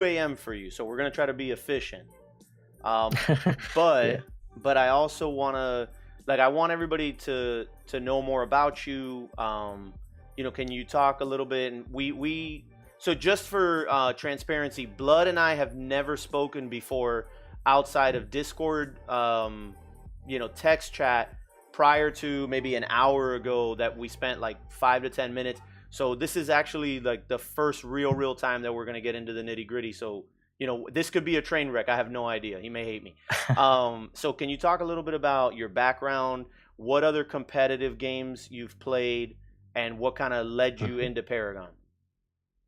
a.m. for you, so we're gonna try to be efficient. Um, but Yeah. but I also wanna like I want everybody to know more about you. Can you talk a little bit? And we so just for transparency, Blood and I have never spoken before outside of Discord. Text chat prior to maybe an hour ago that we spent like 5 to 10 minutes. So this is actually like the first real time that we're gonna get into the nitty gritty. So this could be a train wreck. I have no idea. He may hate me. So can you talk a little bit about your background, what other competitive games you've played, and what kind of led you Mhm. into Paragon?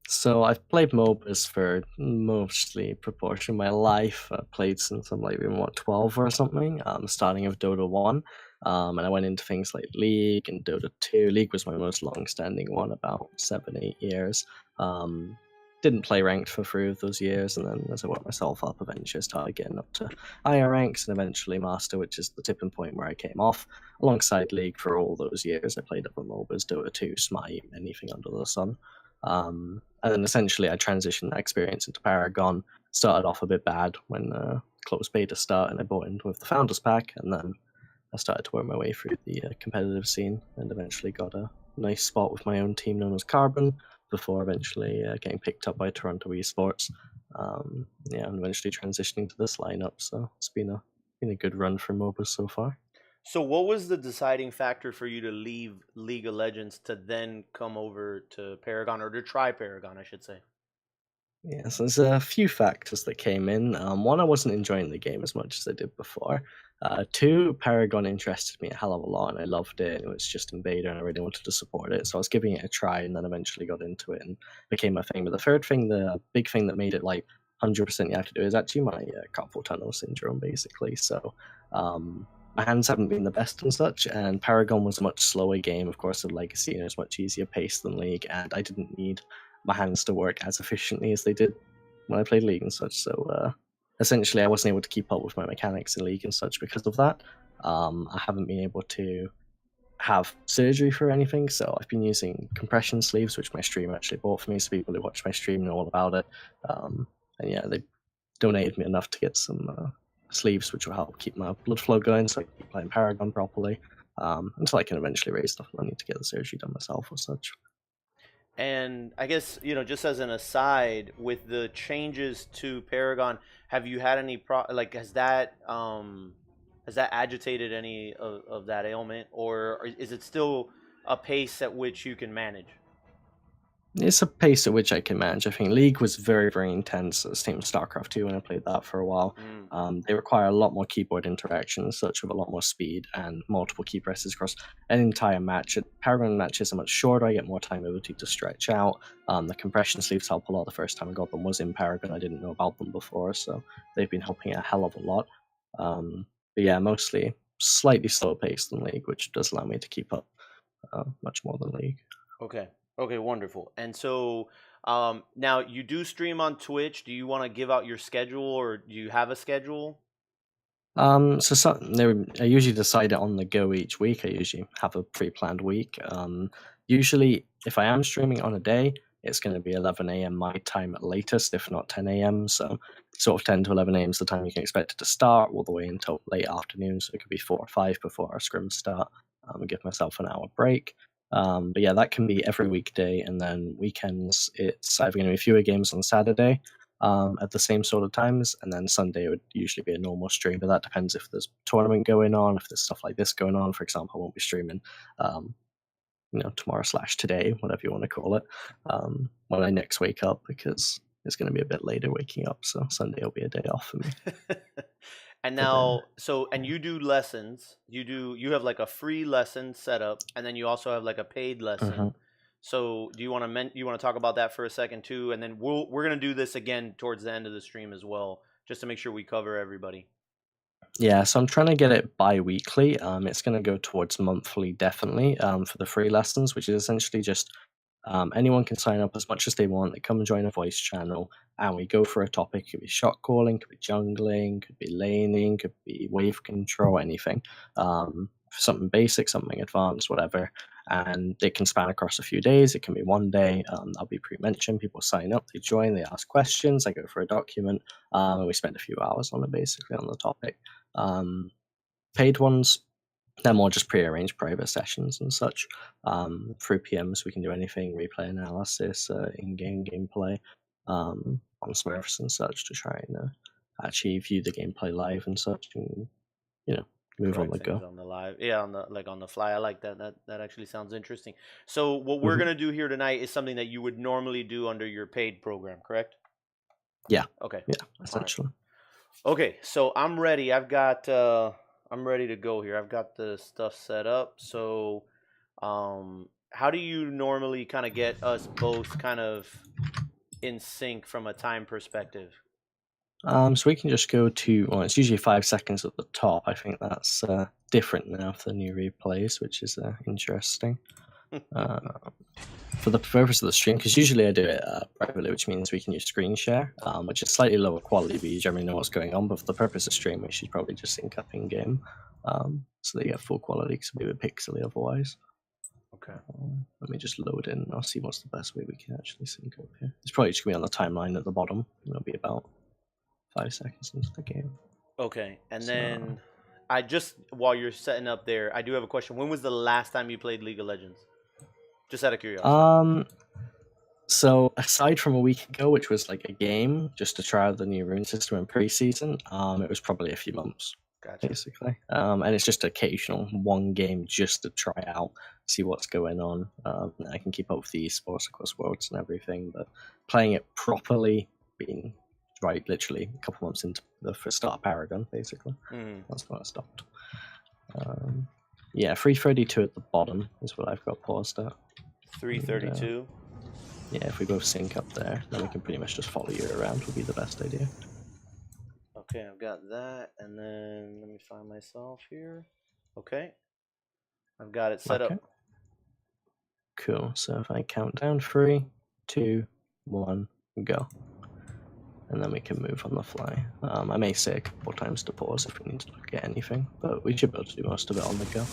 So I've played MOBAs for mostly proportion of my life. I played since I'm like 12 or something. Starting with Dota 1, and I went into things like League and Dota 2. League was my most long-standing one, about 7-8 years. Um, didn't play ranked for 3 of those years, and then as I worked myself up, eventually I started getting up to higher ranks and eventually Master, which is the tipping point where I came off. Alongside League for all those years, I played other MOBAs, Dota 2, Smite, anything under the sun. And then essentially I transitioned that experience into Paragon. Started off a bit bad when closed beta start, and I bought in with the Founders Pack, and then I started to work my way through the competitive scene, and eventually got a nice spot with my own team known as Carbon, before eventually getting picked up by Toronto Esports. And eventually transitioning to this lineup. So it's been a good run for MOBA so far. So what was the deciding factor for you to leave League of Legends to then come over to Paragon, or to try Paragon, I should say? Yeah, so there's a few factors that came in. One, I wasn't enjoying the game as much as I did before. Two, Paragon interested me a hell of a lot, and I loved it. It was just Invader, and I really wanted to support it. So I was giving it a try, and then eventually got into it and became my thing. But the third thing, the big thing that made it like 100% you have to do, is actually my carpal tunnel syndrome, basically. So my hands haven't been the best and such, and Paragon was a much slower game, of course, of Legacy, and it was much easier paced than League, and I didn't need my hands to work as efficiently as they did when I played League and such. So essentially, I wasn't able to keep up with my mechanics in League and such because of that. I haven't been able to have surgery for anything, so I've been using compression sleeves, which my stream actually bought for me, so people who watch my stream know all about it. And yeah, they donated me enough to get some sleeves, which will help keep my blood flow going, so I can keep playing Paragon properly. Until I can eventually raise enough money to get the surgery done myself or such. And I guess, just as an aside, with the changes to Paragon, have you had any like has that agitated any of that ailment, or is it still a pace at which you can manage? It's a pace at which I can manage. I think League was very, very intense. Same with StarCraft 2 when I played that for a while. Mm. They require a lot more keyboard interaction and such, with a lot more speed and multiple key presses across an entire match. Paragon matches are much shorter. I get more time ability to stretch out. The compression sleeves help a lot. The first time I got them was in Paragon. I didn't know about them before, so they've been helping a hell of a lot. But yeah, mostly slightly slower pace than League, which does allow me to keep up much more than League. Okay. Okay, wonderful. And so now you do stream on Twitch. Do you want to give out your schedule, or do you have a schedule? I usually decide it on the go each week. I usually have a pre-planned week. Usually, if I am streaming on a day, it's going to be 11 a.m. my time at latest, if not 10 a.m. So, sort of 10 to 11 a.m. is the time you can expect it to start, all the way until late afternoon. So it could be 4 or 5 before our scrims start. And give myself an hour break. But yeah, that can be every weekday, and then weekends it's either going to be fewer games on Saturday, at the same sort of times, and then Sunday would usually be a normal stream, but that depends if there's tournament going on, if there's stuff like this going on. For example, I won't be streaming, um, tomorrow/today, whatever you want to call it, when I next wake up, because it's going to be a bit later waking up, so Sunday will be a day off for me. And But then, now, and you do lessons. You have like a free lesson set up, and then you also have like a paid lesson. mhm. So do you want to talk about that for a second too, and then we're gonna do this again towards the end of the stream as well, just to make sure we cover everybody. Yeah, so I'm trying to get it bi-weekly. It's going to go towards monthly, definitely, for the free lessons, which is essentially just anyone can sign up as much as they want. They come and join a voice channel, and we go for a topic. Could be shot calling, could be jungling, could be laning, could be wave control, anything. For something basic, something advanced, whatever. and it can span across a few days. It can be one day. That'll be pre-mentioned. People sign up, they join, they ask questions, they go for a document, and we spend a few hours on it, basically, on the topic. Paid ones, they're more just pre-arranged private sessions and such. Through PMs, we can do anything, replay analysis, in-game gameplay, on Smurfs and such, to try and actually view the gameplay live and such, and move on the go. On the live, yeah, on the fly. I like that. That actually sounds interesting. So what we're gonna do here tonight is something that you would normally do under your paid program, correct? Yeah. Okay. Yeah, essentially. Right. Okay, so I'm ready. I'm ready to go here. I've got the stuff set up. So, how do you normally kind of get us both kind of in sync from a time perspective? So we can just go to, well, it's usually 5 seconds at the top. I think that's different now for the new replays, which is interesting. For the purpose of the stream, because usually I do it privately, which means we can use screen share, which is slightly lower quality, but you generally know what's going on. But for the purpose of stream, we should probably just sync up in game, so that you get full quality, because it'll be a bit pixely otherwise. Okay. Let me just load in, and I'll see what's the best way we can actually sync up here. It's probably just going to be on the timeline at the bottom. It'll be about 5 seconds into the game. Okay, and then I just, while you're setting up there, I do have a question. When was the last time you played League of Legends? Just out of curiosity. So aside from a week ago, which was like a game just to try out the new rune system in pre-season, it was probably a few months, basically. And it's just occasional one game just to try out, see what's going on. I can keep up with the esports across worlds and everything, but playing it properly, being literally a couple months into the first start of Paragon, basically. That's when I stopped. Yeah, 332 at the bottom is what I've got paused at. 332. Yeah, if we both sync up there, then we can pretty much just follow you around, would be the best idea. Okay, I've got that, and then let me find myself here. Okay, I've got it set up. Cool, so if I count down 3, 2, 1, go. And then we can move on the fly. I may say a couple times to pause if we need to look at anything, but we should be able to do most of it on the go,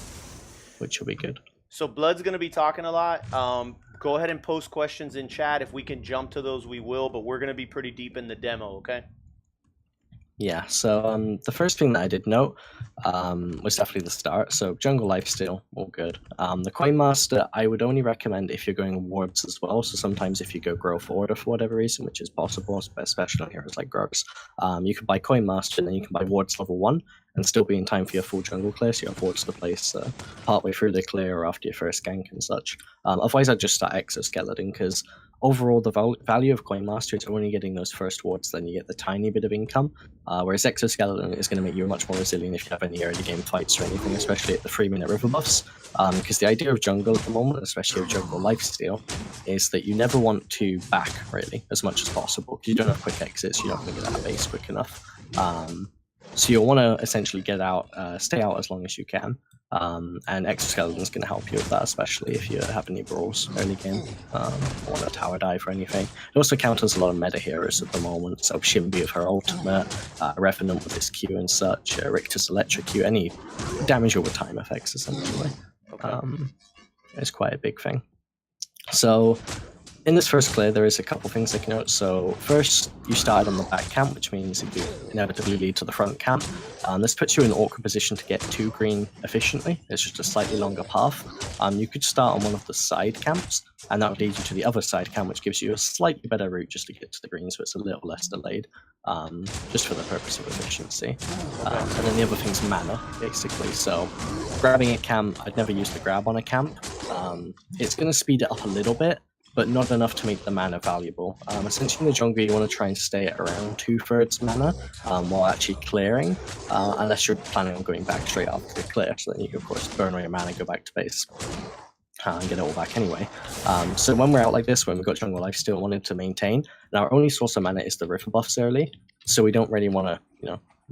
which will be good. So Blood's going to be talking a lot. Go ahead and post questions in chat. If we can jump to those, we will, but we're going to be pretty deep in the demo, okay? Yeah, so the first thing that I did note was definitely the start. So jungle lifesteal, all good. The Coin Master, I would only recommend if you're going wards as well. So sometimes if you go growth order for whatever reason, which is possible, especially on heroes like Grugs, you can buy Coin Master and then you can buy wards level 1 and still be in time for your full jungle clear. So you have wards to place partway through the clear or after your first gank and such. Otherwise, I'd just start Exoskeleton, because overall, the value of Coin Master is only getting those first wards, then you get the tiny bit of income. Whereas Exoskeleton is going to make you much more resilient if you have any early game fights or anything, especially at the 3-minute river buffs. Because the idea of jungle at the moment, especially of jungle lifesteal, is that you never want to back, really, as much as possible. Because you don't have quick exits, you're not going to get out of base quick enough. So you'll want to essentially get out, stay out as long as you can. And Exoskeleton is going to help you with that, especially if you have any brawls early game, or want a tower dive or anything. It also counters a lot of meta heroes at the moment, so Shimby with her ultimate, Revenant with his Q and such, Rictus Electrocute, any damage over time effects, essentially. It's quite a big thing. So in this first clear, there is a couple things to note. So first, you started on the back camp, which means it could inevitably lead to the front camp. This puts you in an awkward position to get to green efficiently. It's just a slightly longer path. You could start on one of the side camps, and that would lead you to the other side camp, which gives you a slightly better route just to get to the green, so it's a little less delayed, just for the purpose of efficiency. And then the other thing's mana, basically. So grabbing a camp, I'd never use the grab on a camp. It's going to speed it up a little bit, but not enough to make the mana valuable. Essentially in the jungle, you want to try and stay at around 2/3 mana while actually clearing, unless you're planning on going back straight after the clear, so then you can of course burn all your mana, go back to base, and get it all back anyway. So when we're out like this, when we've got jungle life still wanted to maintain, and our only source of mana is the river buffs early, so we don't really want to,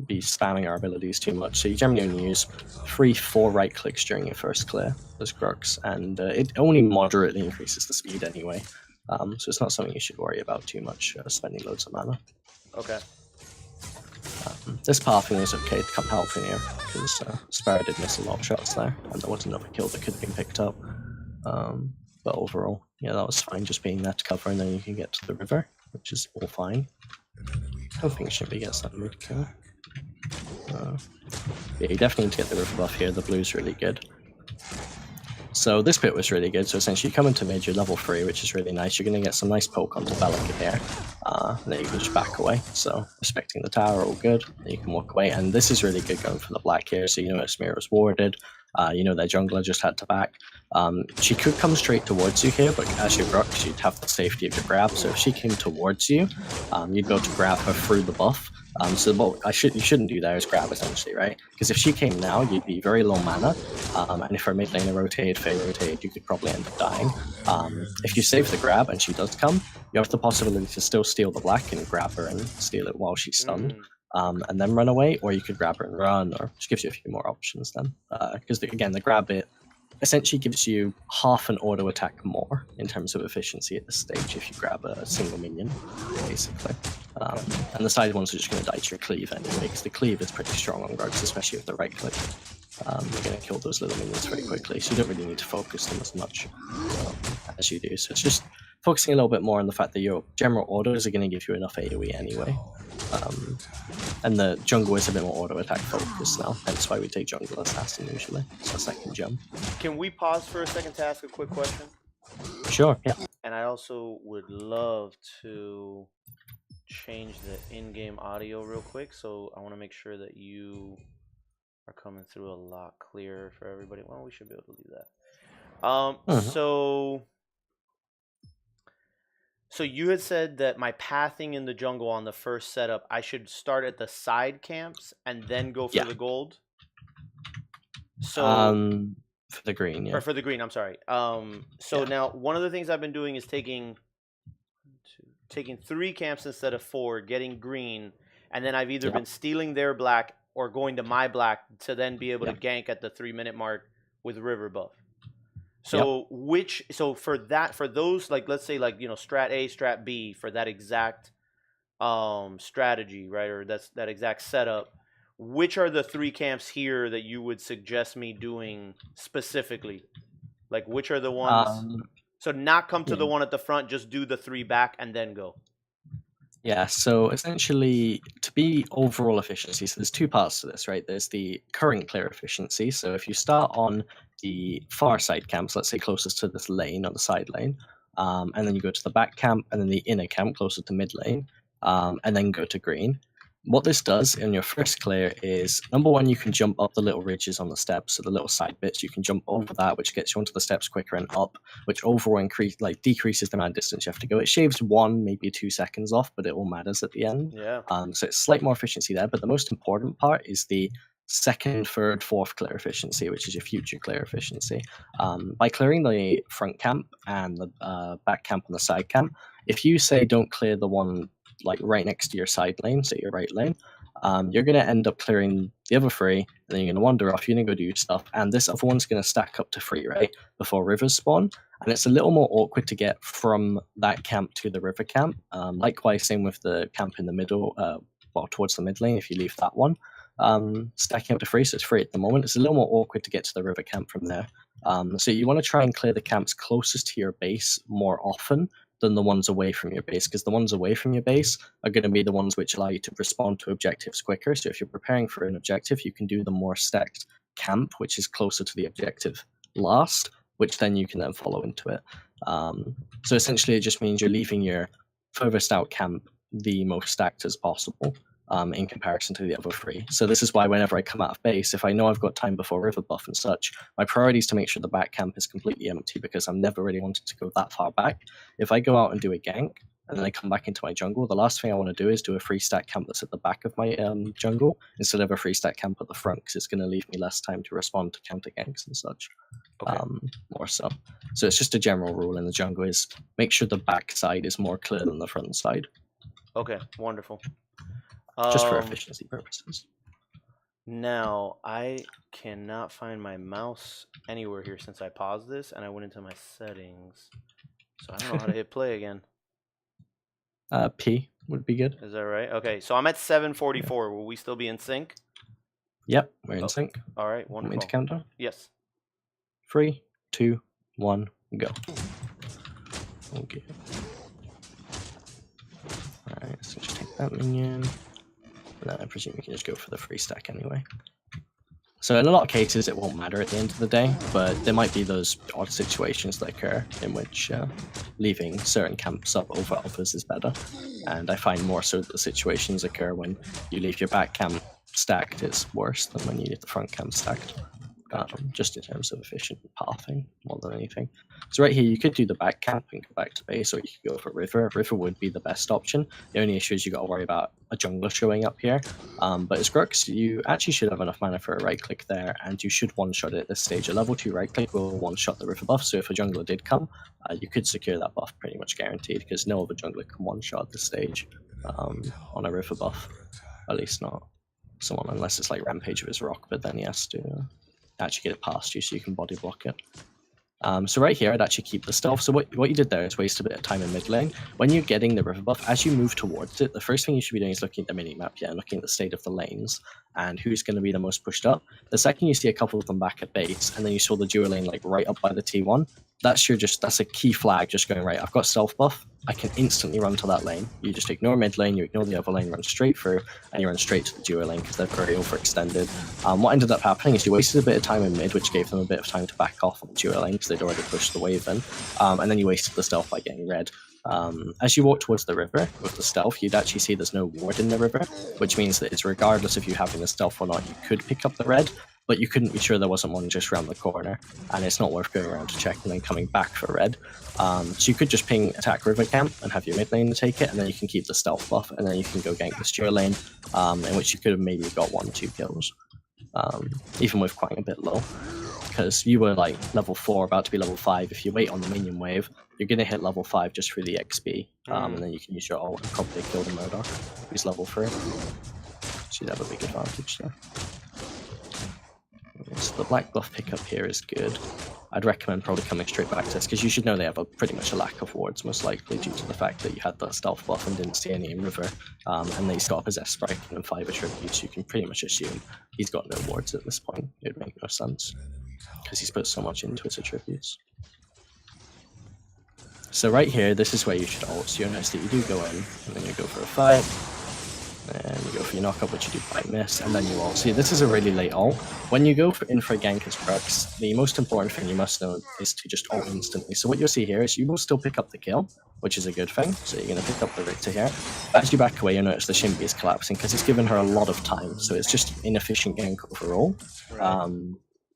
be spamming our abilities too much. So you generally only use 3-4 right clicks during your first clear as Grux, and it only moderately increases the speed anyway. So it's not something you should worry about too much, spending loads of mana. Okay. This pathing is okay to come helping you, because Sparrow did miss a lot of shots there, and there was another kill that could have been picked up. But overall, yeah, that was fine, just being there to cover, and then you can get to the river, which is all fine. I don't think Shimpy gets that mid kill. Yeah, you definitely need to get the river buff here. The blue's really good. So this bit was really good. So essentially, you come into mid, you're level 3, which is really nice. You're going to get some nice poke onto Bellica here. And then you can just back away. So respecting the tower, all good. Then you can walk away. And this is really good going for the black here. So you know Smear was warded. You know their jungler just had to back. She could come straight towards you here, but as you Grux, you'd have the safety of your grab. So if she came towards you, you'd be able to grab her through the buff. So what you shouldn't do there is grab, essentially, right? Because if she came now, you'd be very low mana, and if her mid laner rotated, Faye rotated, you could probably end up dying. If you save the grab and she does come, you have the possibility to still steal the black and grab her and steal it while she's stunned. And then run away, or you could grab her and run, or just gives you a few more options then. Because again, the grab bit essentially gives you half an auto attack more in terms of efficiency at this stage if you grab a single minion, basically. And the side ones are just going to die to your cleave anyway, because the cleave is pretty strong on Grugs, especially with the right click. You're going to kill those little minions very quickly, so you don't really need to focus them as much as you do. So it's just focusing a little bit more on the fact that your general autos are going to give you enough AoE anyway. And the jungle is a bit more auto attack focused now, hence why we take jungle assassin usually. So second jump. Can we pause for a second to ask a quick question? Sure, yeah. And I also would love to change the in-game audio real quick, so I want to make sure that you are coming through a lot clearer for everybody. Well, we should be able to do that. So you had said that my pathing in the jungle on the first setup, I should start at the side camps and then go for the gold. So for the green, yeah. Or for the green, I'm sorry. Now one of the things I've been doing is taking 3 camps instead of 4, getting green, and then I've either been stealing their black or going to my black to then be able to gank at the 3-minute mark with river buff. So for those, like, let's say, like, you know, strat A, strat B, for that exact strategy, right, or that exact setup, which are the 3 camps here that you would suggest me doing specifically? Like, which are the ones? So not come to the one at the front, just do the 3 back and then go. Yeah, so essentially, to be overall efficiency, so there's 2 parts to this, right? There's the current clear efficiency. So if you start on the far side camps, let's say closest to this lane, on the side lane, and then you go to the back camp, and then the inner camp closer to mid lane, and then go to green. What this does in your first clear is, number one, you can jump up the little ridges on the steps, so the little side bits, you can jump over that, which gets you onto the steps quicker and up, which overall decreases the amount of distance you have to go. It shaves 1, maybe 2 seconds off, but it all matters at the end. Yeah. So it's slight more efficiency there, but the most important part is the second, third, fourth clear efficiency, which is your future clear efficiency. By clearing the front camp and the back camp and the side camp, if you say don't clear the one like right next to your side lane, so your right lane, you're going to end up clearing the other 3, and then you're going to wander off, you're going to go do stuff, and this other one's going to stack up to 3, right, before rivers spawn, and it's a little more awkward to get from that camp to the river camp. Likewise, same with the camp in the middle, towards the mid lane, if you leave that one. Stacking up to 3, so it's 3 at the moment. It's a little more awkward to get to the river camp from there. So you want to try and clear the camps closest to your base more often than the ones away from your base, because the ones away from your base are going to be the ones which allow you to respond to objectives quicker. So if you're preparing for an objective, you can do the more stacked camp, which is closer to the objective last, which then you can then follow into it. So essentially it just means you're leaving your furthest out camp the most stacked as possible, in comparison to the other 3. So this is why whenever I come out of base, if I know I've got time before river buff and such, my priority is to make sure the back camp is completely empty, because I'm never really wanted to go that far back. If I go out and do a gank, and then I come back into my jungle, the last thing I want to do is do a 3-stack camp that's at the back of my jungle, instead of a 3-stack camp at the front, because it's going to leave me less time to respond to counter ganks and such. More so. So it's just a general rule in the jungle is make sure the back side is more clear than the front side. Okay, wonderful. Just for efficiency purposes. Now, I cannot find my mouse anywhere here since I paused this, and I went into my settings. So I don't know how to hit play again. P would be good. Is that right? Okay, so I'm at 744. Will we still be in sync? Yep, we're in sync. All right, wonderful. Want me to count down? Yes. 3, 2, 1, go. Okay. Alright, so just take that minion. And then I presume you can just go for the free stack anyway. So in a lot of cases it won't matter at the end of the day, but there might be those odd situations that occur in which leaving certain camps up over others is better. And I find more so that the situations occur when you leave your back camp stacked is worse than when you leave the front camp stacked. Just in terms of efficient pathing more than anything. So right here you could do the back camp and go back to base, or you could go for river. River would be the best option. The only issue is you got to worry about a jungler showing up here. But as Grux, you actually should have enough mana for a right click there, and you should one-shot it at this stage. A level 2 right click will one-shot the river buff, so if a jungler did come, you could secure that buff pretty much guaranteed, because no other jungler can one-shot at this stage on a river buff. At least not someone, unless it's like Rampage with his rock, but then he has to actually get it past you so you can body block it. So right here, I'd actually keep the stealth. So what you did there is waste a bit of time in mid lane. When you're getting the river buff, as you move towards it, the first thing you should be doing is looking at the mini map, and looking at the state of the lanes and who's going to be the most pushed up. The second you see a couple of them back at base, and then you saw the dual lane like right up by the T1, that's a key flag just going, right, I've got stealth buff, I can instantly run to that lane. You just ignore mid lane, you ignore the other lane, run straight through, and you run straight to the dual lane because they're very overextended. What ended up happening is you wasted a bit of time in mid, which gave them a bit of time to back off on the dual lane because they'd already pushed the wave in, and then you wasted the stealth by getting red. As you walk towards the river with the stealth, you'd actually see there's no ward in the river, which means that it's regardless of you having the stealth or not, you could pick up the red, but you couldn't be sure there wasn't one just around the corner, and it's not worth going around to check and then coming back for red. So you could just ping attack river camp and have your mid lane to take it, and then you can keep the stealth buff, and then you can go gank this dual lane, in which you could have maybe got 1-2 kills, even with quite a bit low. Because you were like level 4, about to be level 5. If you wait on the minion wave, you're going to hit level 5 just through the XP, and then you can use your ult and probably kill the Murdoch, who's level 3. So you'd have a big advantage there. So the black buff pickup here is good. I'd recommend probably coming straight back to this, because you should know they have pretty much a lack of wards, most likely due to the fact that you had that stealth buff and didn't see any in river, and he's got a possessed sprite and 5 attributes. You can pretty much assume he's got no wards at this point. It would make no sense, because he's put so much into his attributes. So right here, this is where you should ult. So you'll notice that you do go in, and then you go for a fight, and you go for your knockup, which you do quite miss, and then you ult. See, this is a really late ult. When you go in for a gank as Crux, the most important thing you must know is to just ult instantly. So what you'll see here is you will still pick up the kill, which is a good thing. So you're going to pick up the Richter here. As you back away, you'll notice the Shinbi is collapsing, because it's given her a lot of time. So it's just inefficient gank overall.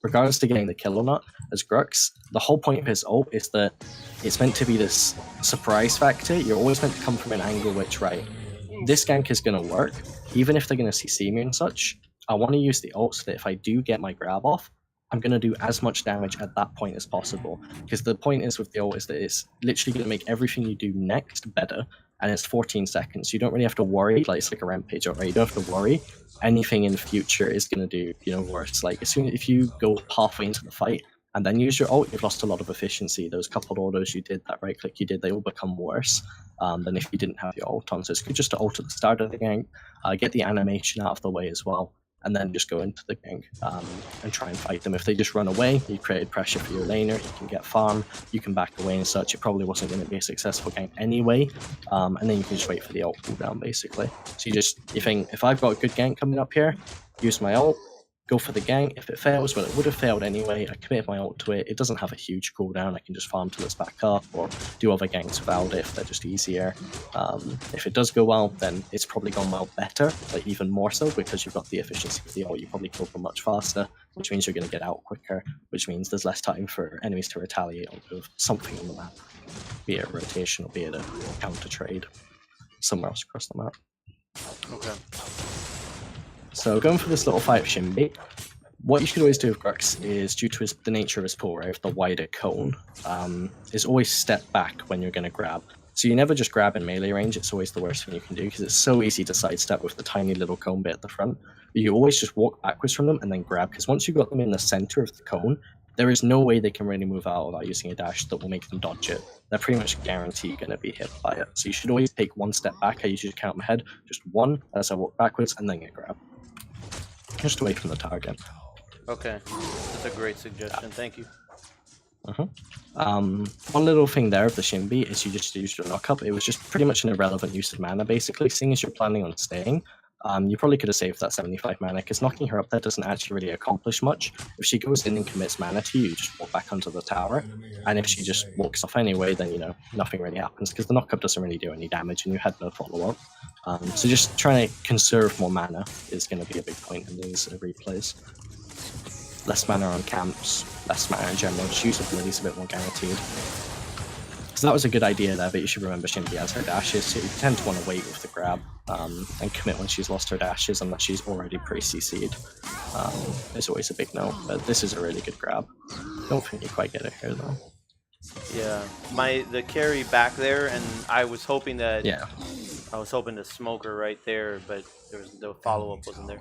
Regardless to getting the kill or not, as Grux, the whole point of his ult is that it's meant to be this surprise factor. You're always meant to come from an angle which, right, this gank is going to work, even if they're going to CC me and such. I want to use the ult so that if I do get my grab off, I'm going to do as much damage at that point as possible. Because the point is with the ult is that it's literally going to make everything you do next better, and it's 14 seconds. You don't really have to worry, like it's like a Rampage ult, right? You don't have to worry. Anything in the future is going to do, worse. Like as soon as if you go halfway into the fight and then use your ult, you've lost a lot of efficiency. Those coupled autos you did, that right click you did, they will become worse than if you didn't have your ult on. So it's good just to ult at the start of the gank, get the animation out of the way as well, and then just go into the gank and try and fight them. If they just run away, you created pressure for your laner, you can get farm, you can back away and such. It probably wasn't going to be a successful gank anyway, and then you can just wait for the ult cooldown basically. So you think, if I've got a good gank coming up here, use my ult, go for the gank. If it fails, well, it would have failed anyway. I committed my ult to it. It doesn't have a huge cooldown. I can just farm till it's back up, or do other ganks without it if they're just easier. If it does go well, then it's probably gone well better, like even more so, because you've got the efficiency of the ult. You probably kill them much faster, which means you're going to get out quicker, which means there's less time for enemies to retaliate on something on the map, be it a rotation or be it a counter trade somewhere else across the map. Okay. So going for this little fight of Shinbi, what you should always do with Grux is, due to the nature of his pull, right, the wider cone, is always step back when you're going to grab. So you never just grab in melee range. It's always the worst thing you can do, because it's so easy to sidestep with the tiny little cone bit at the front. But you always just walk backwards from them and then grab, because once you've got them in the center of the cone, there is no way they can really move out without using a dash that will make them dodge it. They're pretty much guaranteed going to be hit by it. So you should always take one step back. I usually count my head, just one as I walk backwards, and then get grabbed. Just away from the target. Okay, that's a great suggestion. Thank you. One little thing there of the Shinbi is you just used your knockup. It was just pretty much an irrelevant use of mana, basically. Seeing as you're planning on staying, you probably could have saved that 75 mana, because knocking her up there doesn't actually really accomplish much. If she goes in and commits mana to you, you just walk back onto the tower. And if she just walks off anyway, then, you know, nothing really happens, because the knockup doesn't really do any damage, and you had no follow-up. So just trying to conserve more mana is going to be a big point in these replays. Less mana on camps, less mana in general, just use abilities a bit more guaranteed. So that was a good idea there, but you should remember Shinbi has her dashes, so you tend to want to wait with the grab and commit when she's lost her dashes unless she's already pre-CC'd. It's always a big no, but this is a really good grab. Don't think you quite get it here though. Yeah, the carry back there, and I was hoping that I was hoping to smoke her right there, but the follow-up wasn't there.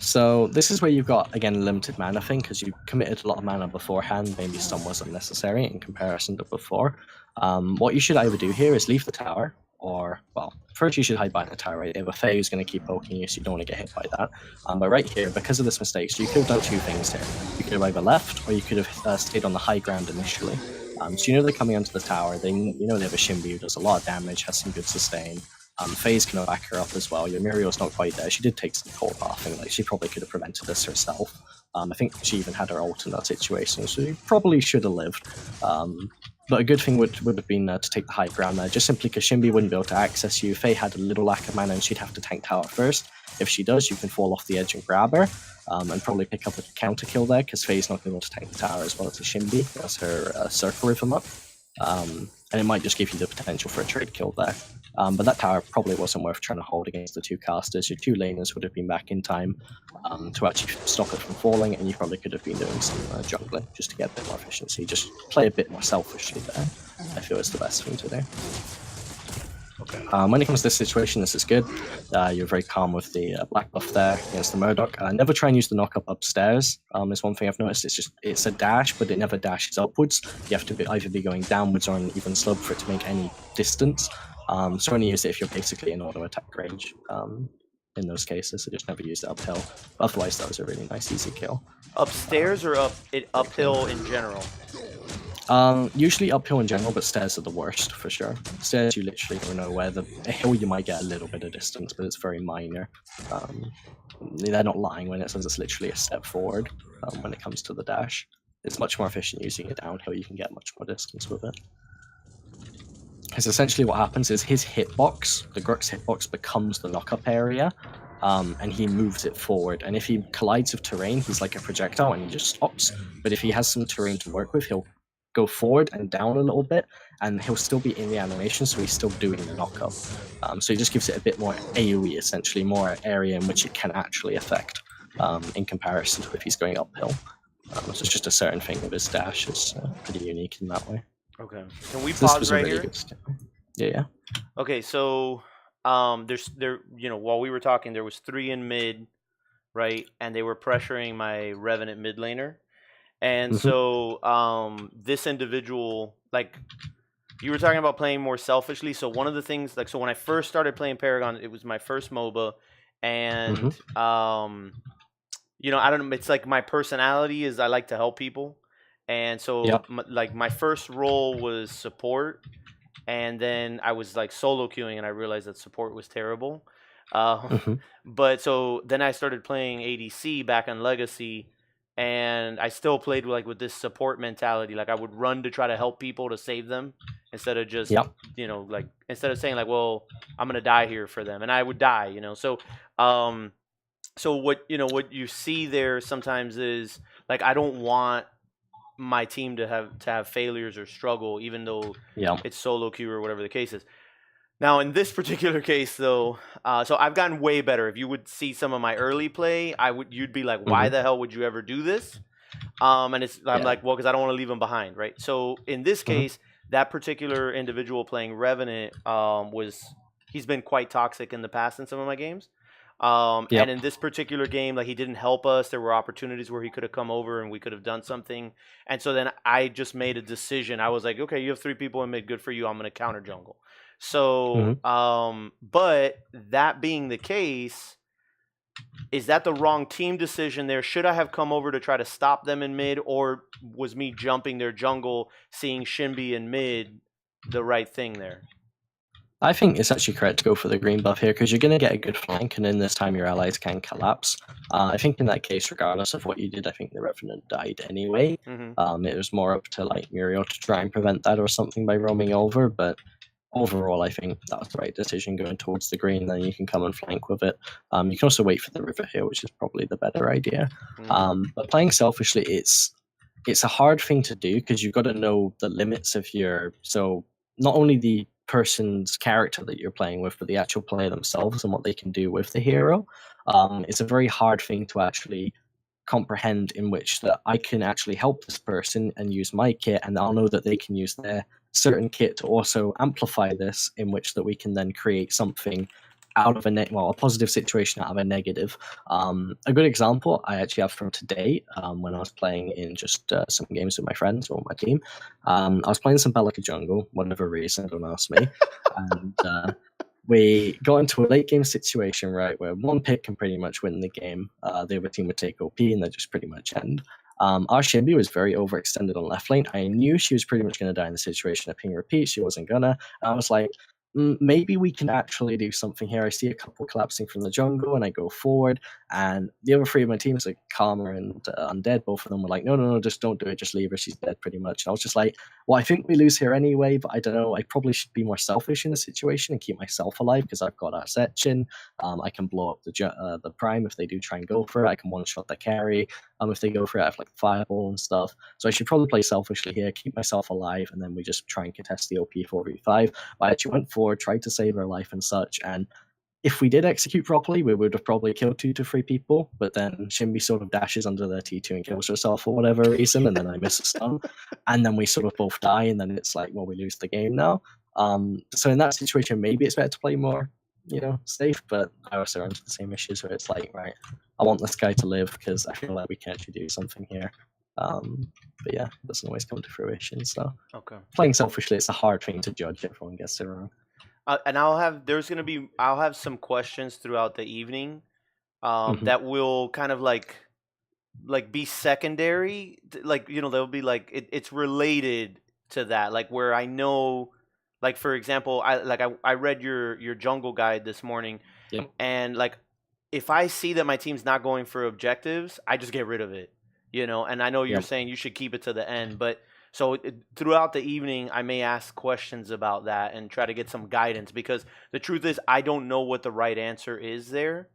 So this is where you've got, again, limited mana thing, because you committed a lot of mana beforehand. Maybe some was unnecessary in comparison to before. What you should either do here is leave the tower, or, well, first you should hide behind the tower, right? They have a Fae who's going to keep poking you, so you don't want to get hit by that. But right here, because of this mistake, so you could have done two things here. You could have either left, or you could have stayed on the high ground initially. So you know they're coming onto the tower, you know they have a Shinbi who does a lot of damage, has some good sustain. Faye's gonna back her up as well. Your Muriel's not quite there. She did take some cold pathing, like she probably could have prevented this herself. I think she even had her ult in that situation, so she probably should have lived. But a good thing would have been to take the high ground there, just simply because Shinbi wouldn't be able to access you. Faye had a little lack of mana and she'd have to tank tower first. If she does, you can fall off the edge and grab her, and probably pick up a counter kill there, because Faye's not going to be able to tank the tower as well as the Shinbi. That's her circle rhythm up. And it might just give you the potential for a trade kill there. But that tower probably wasn't worth trying to hold against the two casters. Your two laners would have been back in time to actually stop it from falling, and you probably could have been doing some jungling just to get a bit more efficiency. Just play a bit more selfishly there, I feel is the best thing to do. Okay. When it comes to this situation, this is good. You're very calm with the black buff there against the Murdoch. Never try and use the knock-up upstairs. Is one thing I've noticed. It's a dash, but it never dashes upwards. You have to either be going downwards or an even slope for it to make any distance. So only use it if you're basically in auto attack range in those cases, so just never use it uphill. Otherwise, that was a really nice, easy kill. Upstairs or uphill in general? Usually uphill in general, but stairs are the worst, for sure. Stairs, you literally don't know where. A hill, you might get a little bit of distance, but it's very minor. They're not lying when it says it's literally a step forward when it comes to the dash. It's much more efficient using it downhill. You can get much more distance with it. Because essentially what happens is his hitbox, the Grux hitbox, becomes the knock-up area, and he moves it forward. And if he collides with terrain, he's like a projectile and he just stops. But if he has some terrain to work with, he'll go forward and down a little bit, and he'll still be in the animation, so he's still doing the knock-up. So he just gives it a bit more AoE, essentially, more area in which it can actually affect, in comparison to if he's going uphill. So it's just a certain thing of his dash is pretty unique in that way. Okay. Can we pause right here? Yeah. Okay, so while we were talking, there was 3 in mid, right? And they were pressuring my Revenant mid laner. And so this individual, like, you were talking about playing more selfishly. So one of the things, like, so when I first started playing Paragon, it was my first MOBA, and I don't know, it's like my personality is I like to help people. And so, my first role was support, and then I was like solo queuing, and I realized that support was terrible. But so then I started playing ADC back on Legacy, and I still played with this support mentality. Like I would run to try to help people to save them instead of just instead of saying like, well, I'm gonna die here for them, and I would die. So what you see there sometimes is like I don't want my team to have failures or struggle, even though it's solo queue or whatever the case is. Now, in this particular case, though, so I've gotten way better. If you would see some of my early play, you'd be like, why the hell would you ever do this? I'm like, well, because I don't want to leave them behind, right? So in this case, that particular individual playing Revenant he's been quite toxic in the past in some of my games. And in this particular game, like he didn't help us. There were opportunities where he could have come over and we could have done something. And so then I just made a decision. I was like, okay, you have 3 people in mid, good for you. I'm going to counter jungle. So, but that being the case, is that the wrong team decision there? Should I have come over to try to stop them in mid, or was me jumping their jungle, seeing Shinbi in mid, the right thing there? I think it's actually correct to go for the green buff here because you're going to get a good flank, and in this time your allies can collapse. I think in that case, regardless of what you did, I think the Revenant died anyway. It was more up to like Muriel to try and prevent that or something by roaming over, but overall, I think that was the right decision going towards the green. Then you can come and flank with it. You can also wait for the river here, which is probably the better idea. But playing selfishly, it's a hard thing to do because you've got to know the limits of your. So not only the person's character that you're playing with, but the actual player themselves and what they can do with the hero. It's a very hard thing to actually comprehend, in which that I can actually help this person and use my kit, and I'll know that they can use their certain kit to also amplify this, in which that we can then create something out of a positive situation out of a negative. A good example I actually have from today, when I was playing in just some games with my friends or my team. I was playing some Bellica jungle, whatever reason, don't ask me, and we got into a late game situation, right, where one pick can pretty much win the game. The other team would take OP and they just pretty much end. Our Shinbi was very overextended on left lane. I knew she was pretty much going to die in the situation. A ping repeat, she wasn't gonna. I was like, maybe we can actually do something here. I see a couple collapsing from the jungle, and I go forward, and the other three of my teams, like Karma and Undead, both of them were like, no, just don't do it, just leave her, she's dead pretty much. And I was just like, well, I think we lose here anyway, but I don't know, I probably should be more selfish in the situation and keep myself alive, because I've got Assetchin. I can blow up the Prime if they do try and go for it. I can one-shot the carry. If they go for it, I have like Fireball and stuff. So I should probably play selfishly here, keep myself alive, and then we just try and contest the OP 4v5. But I actually went forward, tried to save her life and such, and if we did execute properly, we would have probably killed 2 to 3 people, but then Shinbi sort of dashes under their T2 and kills herself for whatever reason, and then I miss a stun, and then we sort of both die, and then it's like, well, we lose the game now. So in that situation, maybe it's better to play more, safe, but I also run into the same issues where it's like, right, I want this guy to live because I feel like we can actually do something here. But yeah, it doesn't always come to fruition, so playing selfishly, it's a hard thing to judge. Everyone gets it wrong. And I'll have some questions throughout the evening that will kind of like be secondary, like they'll be like it's related to that, like where I know, like for example, I read your jungle guide this morning, and like if I see that my team's not going for objectives, I just get rid of it, and I know you're saying you should keep it to the end, but so throughout the evening, I may ask questions about that and try to get some guidance, because the truth is I don't know what the right answer is there,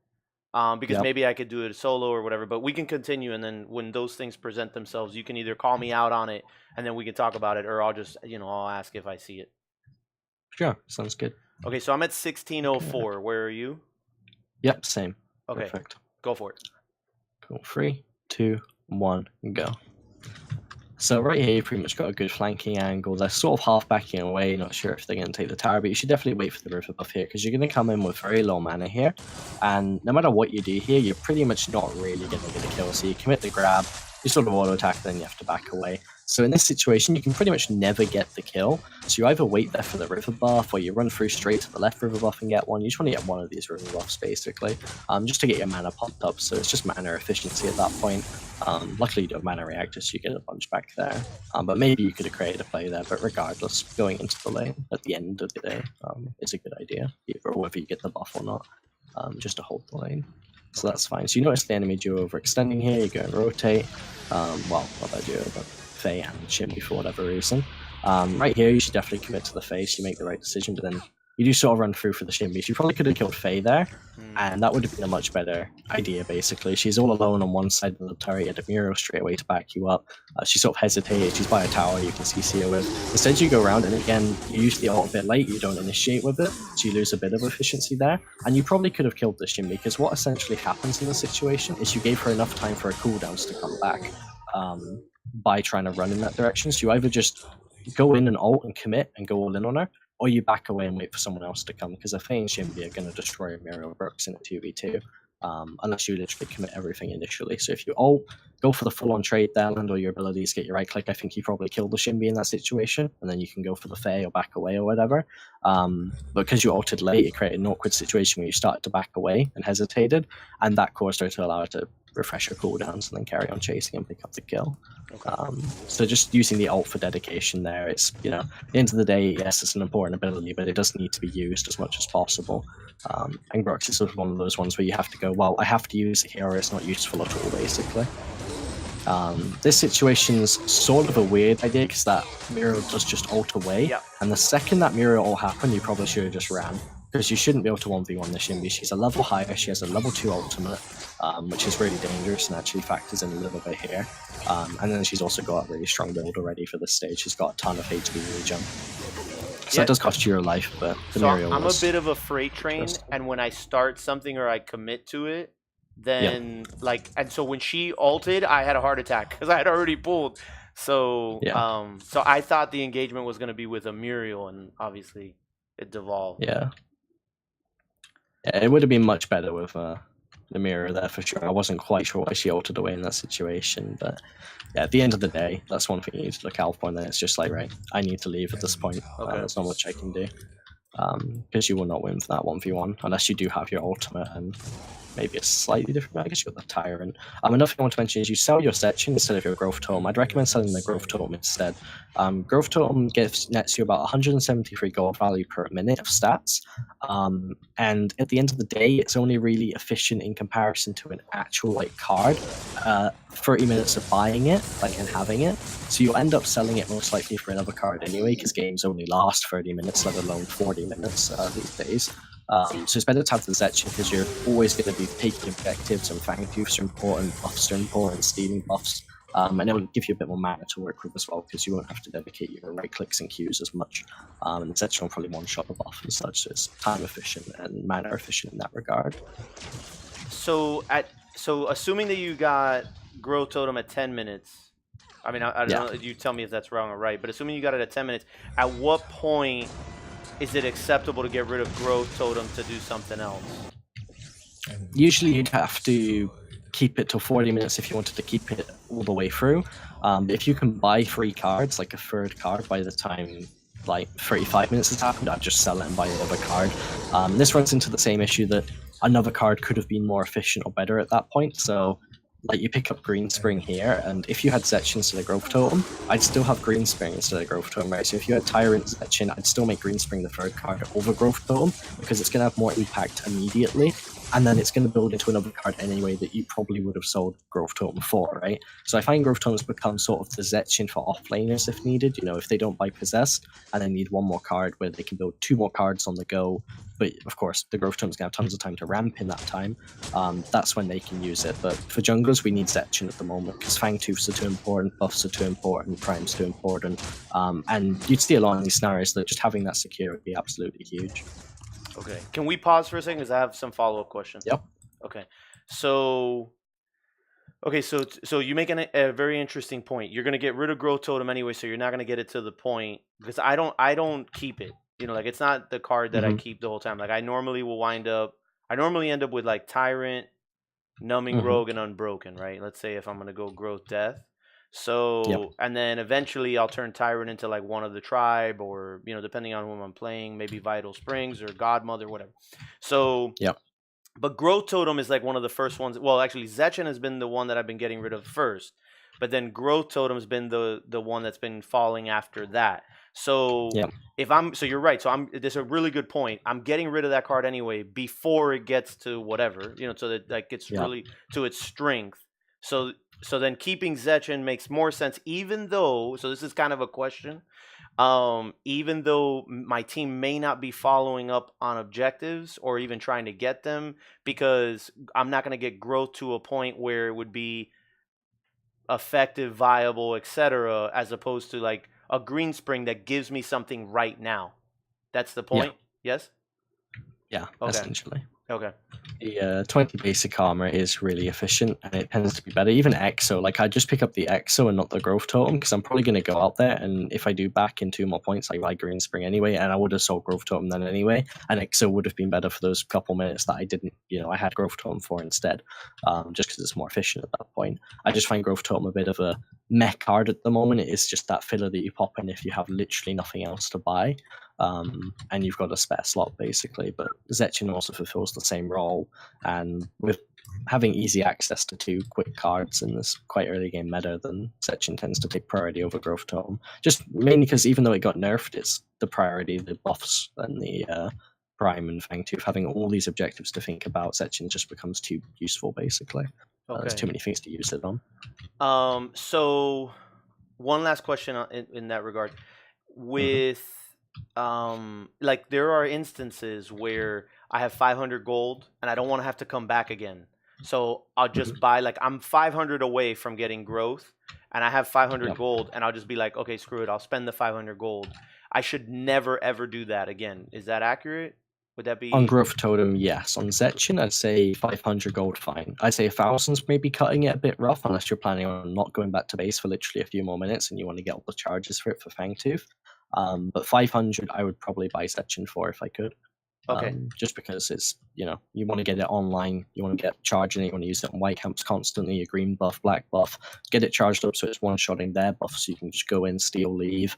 because maybe I could do it solo or whatever, but we can continue, and then when those things present themselves, you can either call me out on it and then we can talk about it, or I'll just, I'll ask if I see it. Sure, sounds good. Okay, so I'm at 1604. Okay. Where are you? Yep, same. Okay, perfect. Go for it. Cool. 3, 2, 1, go. So right here, you've pretty much got a good flanking angle. They're sort of half backing away, not sure if they're going to take the tower, but you should definitely wait for the river buff here, because you're going to come in with very low mana here, and no matter what you do here, you're pretty much not really going to get a kill. So you commit the grab, you sort of auto attack, then you have to back away. So in this situation, you can pretty much never get the kill. So you either wait there for the river buff, or you run through straight to the left river buff and get one. You just want to get one of these river buffs, basically, just to get your mana pumped up. So it's just mana efficiency at that point. Luckily, you don't have mana reactors, so you get a bunch back there. But maybe you could have created a play there. But regardless, going into the lane at the end of the day is a good idea, either whether you get the buff or not, just to hold the lane. So that's fine. So you notice the enemy duo overextending here. You go and rotate. Well, not that duo, but Faye and Shinbi for whatever reason. Right here, you should definitely commit to the face. You make the right decision, but then you do sort of run through for the Shinbi. So you probably could have killed Faye there, and that would have been a much better idea, basically. She's all alone on one side of the turret. You had a Muriel straight away to back you up. She sort of hesitated. She's by a tower you can CC her with. Instead, you go around, and again, you use the ult a bit late. You don't initiate with it, so you lose a bit of efficiency there. And you probably could have killed the Shinbi, because what essentially happens in the situation is you gave her enough time for her cooldowns to come back by trying to run in that direction. So you either just go in and ult and commit and go all in on her, or you back away and wait for someone else to come, because a Faye and Shinbi are going to destroy Muriel Brooks in a 2v2. unless you literally commit everything initially. So if you all go for the full-on trade there, land all your abilities, get your right click, I think you probably kill the Shinbi in that situation, and then you can go for the Fae or back away or whatever. But because you altered late, it created an awkward situation where you started to back away and hesitated, and that caused her to allow her to refresh her cooldowns and then carry on chasing and pick up the kill. So just using the ult for dedication there, it's, at the end of the day, yes, it's an important ability, but it does need to be used as much as possible. And Groxus is one of those ones where you have to go, well, I have to use it here or it's not useful at all, basically. This situation's sort of a weird idea because that mirror does just ult away, and the second that mirror ult happened, you probably should have just ran, because you shouldn't be able to 1v1 the Shinbi. She's a level higher, she has a level 2 ultimate, which is really dangerous and actually factors in a little bit here. And then she's also got a really strong build already for this stage. She's got a ton of HP regen. So that does cost you your life, but the Muriel I'm a bit of a freight train, and when I start something or I commit to it, then and so when she ulted, I had a heart attack because I had already pulled. So so I thought the engagement was going to be with a Muriel, and obviously it devolved. Yeah, it would have been much better with the mirror there for sure. I wasn't quite sure why she ulted away in that situation, but at the end of the day, that's one thing you need to look out for, and then it's just like, right, I need to leave at this point. There's not much I can do. Because you will not win for that 1v1 unless you do have your ultimate and maybe a slightly different. I guess you got the Tyrant. Another thing I want to mention is you sell your Setchin instead of your Growth Totem. I'd recommend selling the Growth Totem instead. Growth Totem nets you about 173 gold value per minute of stats, and at the end of the day, it's only really efficient in comparison to an actual card. 30 minutes of buying it, and having it, so you'll end up selling it most likely for another card anyway, because games only last 30 minutes, let alone 40 minutes these days. So it's better to have the Zetchin because you're always going to be taking objectives, and Fang Tooths are important, buffs are important, stealing buffs, and it will give you a bit more mana to work with as well because you won't have to dedicate your right clicks and Qs as much. And the Zetchin will probably one-shot the buff and such, so it's time efficient and mana efficient in that regard. So assuming that you got Growth Totem at 10 minutes, I mean, I don't know, you tell me if that's wrong or right, but assuming you got it at 10 minutes, at what point is it acceptable to get rid of Growth Totem to do something else? Usually you'd have to keep it till 40 minutes if you wanted to keep it all the way through. If you can buy 3 cards, like a third card, by the time 35 minutes has happened, I'd just sell it and buy another card. This runs into the same issue that another card could have been more efficient or better at that point. So you pick up Greenspring here, and if you had Zetchin instead of Growth Totem, I'd still have Greenspring instead of Growth Totem, right? So if you had Tyrant Zetchin, I'd still make Greenspring the third card over Growth Totem, because it's going to have more impact immediately, and then it's going to build into another card anyway that you probably would have sold Growth Totem for, right? So I find Growth Totems become sort of the Zetchin for offlaners if needed, if they don't buy Possessed, and they need one more card where they can build 2 more cards on the go. But of course, the Growth Totem's going to have tons of time to ramp in that time. That's when they can use it. But for junglers, we need Zetchin at the moment because Fang Tooths are too important, buffs are too important, Prime's too important. And you'd see a lot in these scenarios that just having that secure would be absolutely huge. Okay. Can we pause for a second because I have some follow-up questions? Yep. Okay. So you make a very interesting point. You're going to get rid of Growth Totem anyway, so you're not going to get it to the point because I don't keep it. It's not the card that I keep the whole time. I normally end up with Tyrant, Numbing Rogue, and Unbroken, right? Let's say if I'm going to go Growth Death. So, and then eventually I'll turn Tyrant into one of the tribe or, depending on whom I'm playing, maybe Vital Springs or Godmother, whatever. So, but Growth Totem is one of the first ones. Well, actually, Zetchin has been the one that I've been getting rid of first, but then Growth Totem's been the one that's been falling after that. So so you're right. So there's a really good point. I'm getting rid of that card anyway before it gets to whatever, so that gets really to its strength. So then keeping Zetchin makes more sense, even though, so this is kind of a question, even though my team may not be following up on objectives or even trying to get them, because I'm not going to get growth to a point where it would be effective, viable, etc., as opposed to a Greenspring that gives me something right now. That's the point? Yes? Yeah, essentially. Okay. The 20 basic armor is really efficient and it tends to be better. Even Exo, like I just pick up the Exo and not the growth totem because I'm probably going to go out there, and if I do back in 2 more points, I buy Green Spring anyway, and I would have sold growth totem then anyway, and Exo would have been better for those couple minutes that I didn't, I had growth totem for instead, just because it's more efficient at that point. I just find growth totem a bit of a meh card at the moment. It is just that filler that you pop in if you have literally nothing else to buy. And you've got a spare slot basically, but Zetchin also fulfills the same role, and with having easy access to 2 quick cards in this quite early game meta, then Zetchin tends to take priority over Growth Totem, just mainly because even though it got nerfed, it's the priority, the buffs and the Prime and Fangtooth, having all these objectives to think about, Zetchin just becomes too useful basically. There's too many things to use it on. So one last question in that regard. With like there are instances where I have 500 gold and I don't want to have to come back again. So I'll just buy, like I'm 500 away from getting growth and I have 500 gold, and I'll just be like, okay, screw it, I'll spend the 500 gold. I should never ever do that again. Is that accurate? Would that be on growth totem? Yes. On Zetchin, I'd say 500 gold fine. I'd say 1,000's maybe cutting it a bit rough unless you're planning on not going back to base for literally a few more minutes and you want to get all the charges for it for Fangtooth. But 500 I would probably buy Zetchin for if I could. okay? Just because it's, you want to get it online, you want to get charging it, you want to use it on white camps constantly, your green buff, black buff, get it charged up so it's one-shotting their buff so you can just go in, steal, leave,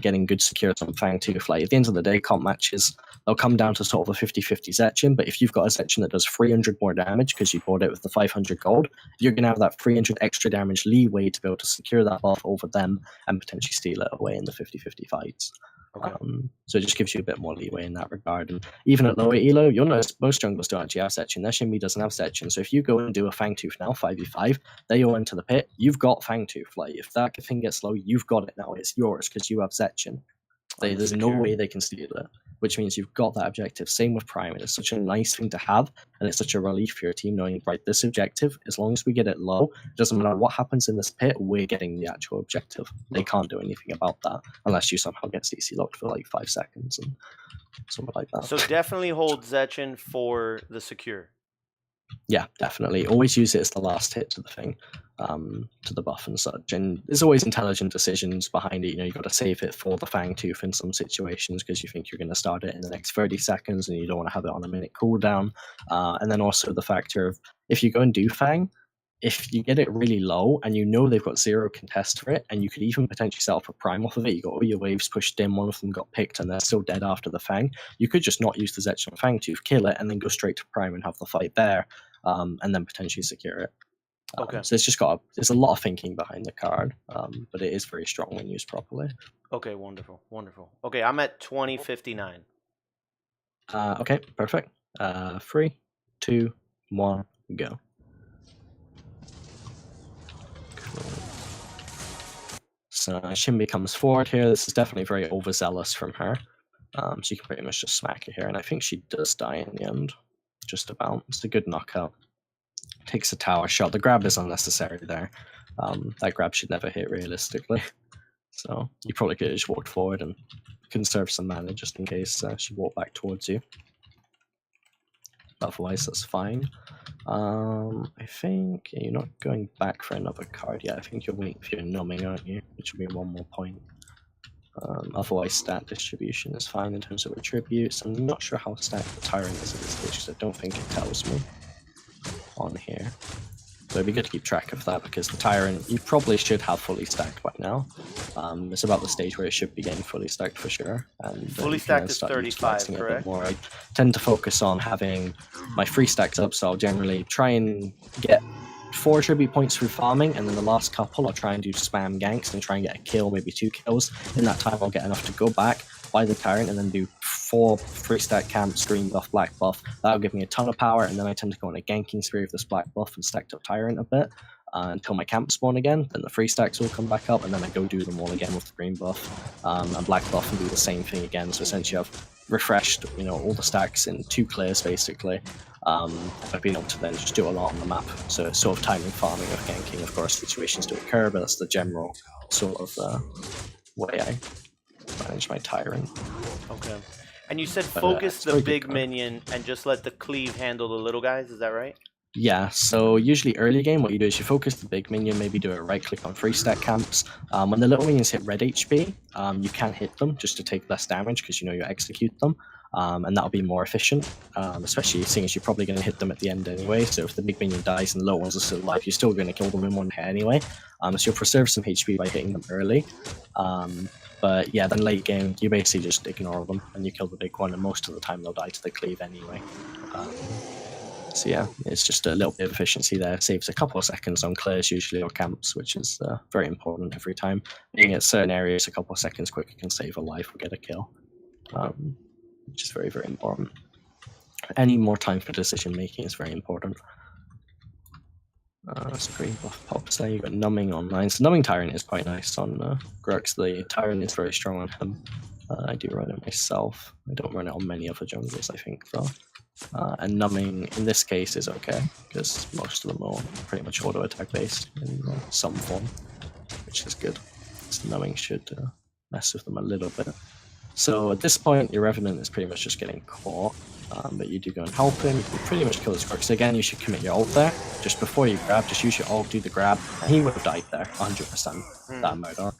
getting good security on Fangtooth. Like, at the end of the day, comp matches, they'll come down to sort of a 50-50 Zetchin, but if you've got a Zetchin that does 300 more damage because you bought it with the 500 gold, you're going to have that 300 extra damage leeway to be able to secure that buff over them and potentially steal it away in the 50-50 fights. Okay. So it just gives you a bit more leeway in that regard. And even at lower elo, you'll notice most junglers don't actually have Zetchin. Their Shinmi doesn't have Zetchin. So if you go and do a Fangtooth now, 5v5, they all enter the pit, you've got Fangtooth. Like, if that thing gets low, you've got it now. It's yours because you have Zetchin. There's no way they can steal it, which means you've got that objective. Same with Prime. It's such a nice thing to have, and it's such a relief for your team knowing, right, this objective, as long as we get it low, it doesn't matter what happens in this pit, we're getting the actual objective. They can't do anything about that unless you somehow get CC locked for like 5 seconds and something like that. So definitely hold Zetchin for the secure. Yeah, definitely. Always use it as the last hit to the thing, to the buff and such. And there's always intelligent decisions behind it. You've got to save it for the Fangtooth in some situations because you think you're going to start it in the next 30 seconds and you don't want to have it on a minute cooldown. And then also the factor of if you go and do Fang, if you get it really low and you know they've got 0 contest for it, and you could even potentially set up a Prime off of it, you got all your waves pushed in, one of them got picked and they're still dead after the Fang, you could just not use the Zetchin Fangtooth, kill it, and then go straight to Prime and have the fight there, and then potentially secure it. Okay. So it's just there's a lot of thinking behind the card, but it is very strong when used properly. Okay, wonderful, wonderful. Okay, I'm at 2059. Okay, perfect. 3, 2, 1, go. So Shinbi comes forward here. This is definitely very overzealous from her. So you can pretty much just smack her here. And I think she does die in the end. Just about. It's a good knockout. Takes a tower shot. The grab is unnecessary there. That grab should never hit realistically. So you probably could have just walked forward and conserve some mana just in case she walked back towards you. Otherwise, that's fine. I think you're not going back for another card yet. I think you're waiting for your numbing, aren't you? Which will be 1 more point. Otherwise, stat distribution is fine in terms of attributes. I'm not sure how stacked the Tyrant is at this stage because I don't think it tells me on here. So it'd be good to keep track of that because the Tyrant, you probably should have fully stacked by now. It's about the stage where it should be getting fully stacked for sure. And fully stacked is 35, correct? More. I tend to focus on having my 3 stacks up, so I'll generally try and get 4 attribute points through farming, and then the last couple I'll try and do spam ganks and try and get a kill, maybe 2 kills. In that time I'll get enough to go back, buy the Tyrant, and then do 4 3-stack camps, green buff, black buff. That'll give me a ton of power, and then I tend to go on a ganking spree with this black buff and stacked up Tyrant a bit until my camps spawn again. Then the 3 stacks will come back up, and then I go do them all again with the green buff and black buff and do the same thing again. So essentially I've refreshed all the stacks in 2 clears basically. I've been able to then just do a lot on the map. So it's sort of timing farming of ganking. Of course situations do occur, but that's the general sort of way I manage my Tyrant. Okay. And you said But, focus it's a the very good big card. minion and just let the cleave handle the little guys. Is that right? Yeah, so usually early game, what you do is you focus the big minion, maybe do a right click on 3-stack camps. When the little minions hit red HP, you can hit them just to take less damage because you know you execute them, and that'll be more efficient, especially seeing as you're probably going to hit them at the end anyway. So if the big minion dies and the little ones are still alive, you're still going to kill them in one hit anyway. So you'll preserve some HP by hitting them early. But yeah, then late game, you basically just ignore them and you kill the big one, and most of the time they'll die to the cleave anyway. So yeah, it's just a little bit of efficiency there. Saves a couple of seconds on clears usually or camps, which is very important every time. Being at certain areas a couple of seconds quicker can save a life or get a kill, which is very, very important. Any more time for decision making is very important. That's green buff pops there. You've got numbing online. So numbing Tyrant is quite nice on Grux. The Tyrant is very strong on him. I do run it myself. I don't run it on many other junglers, I think, though. And numbing in this case is okay because most of them are pretty much auto attack based in some form, which is good. So numbing should mess with them a little bit. So at this point, your Revenant is pretty much just getting caught, but you do go and help him. You can pretty much kill his Grux. Again, you should commit your ult there. Just before you grab, just use your ult, do the grab, and he would have died there, 100%, that Murdoch.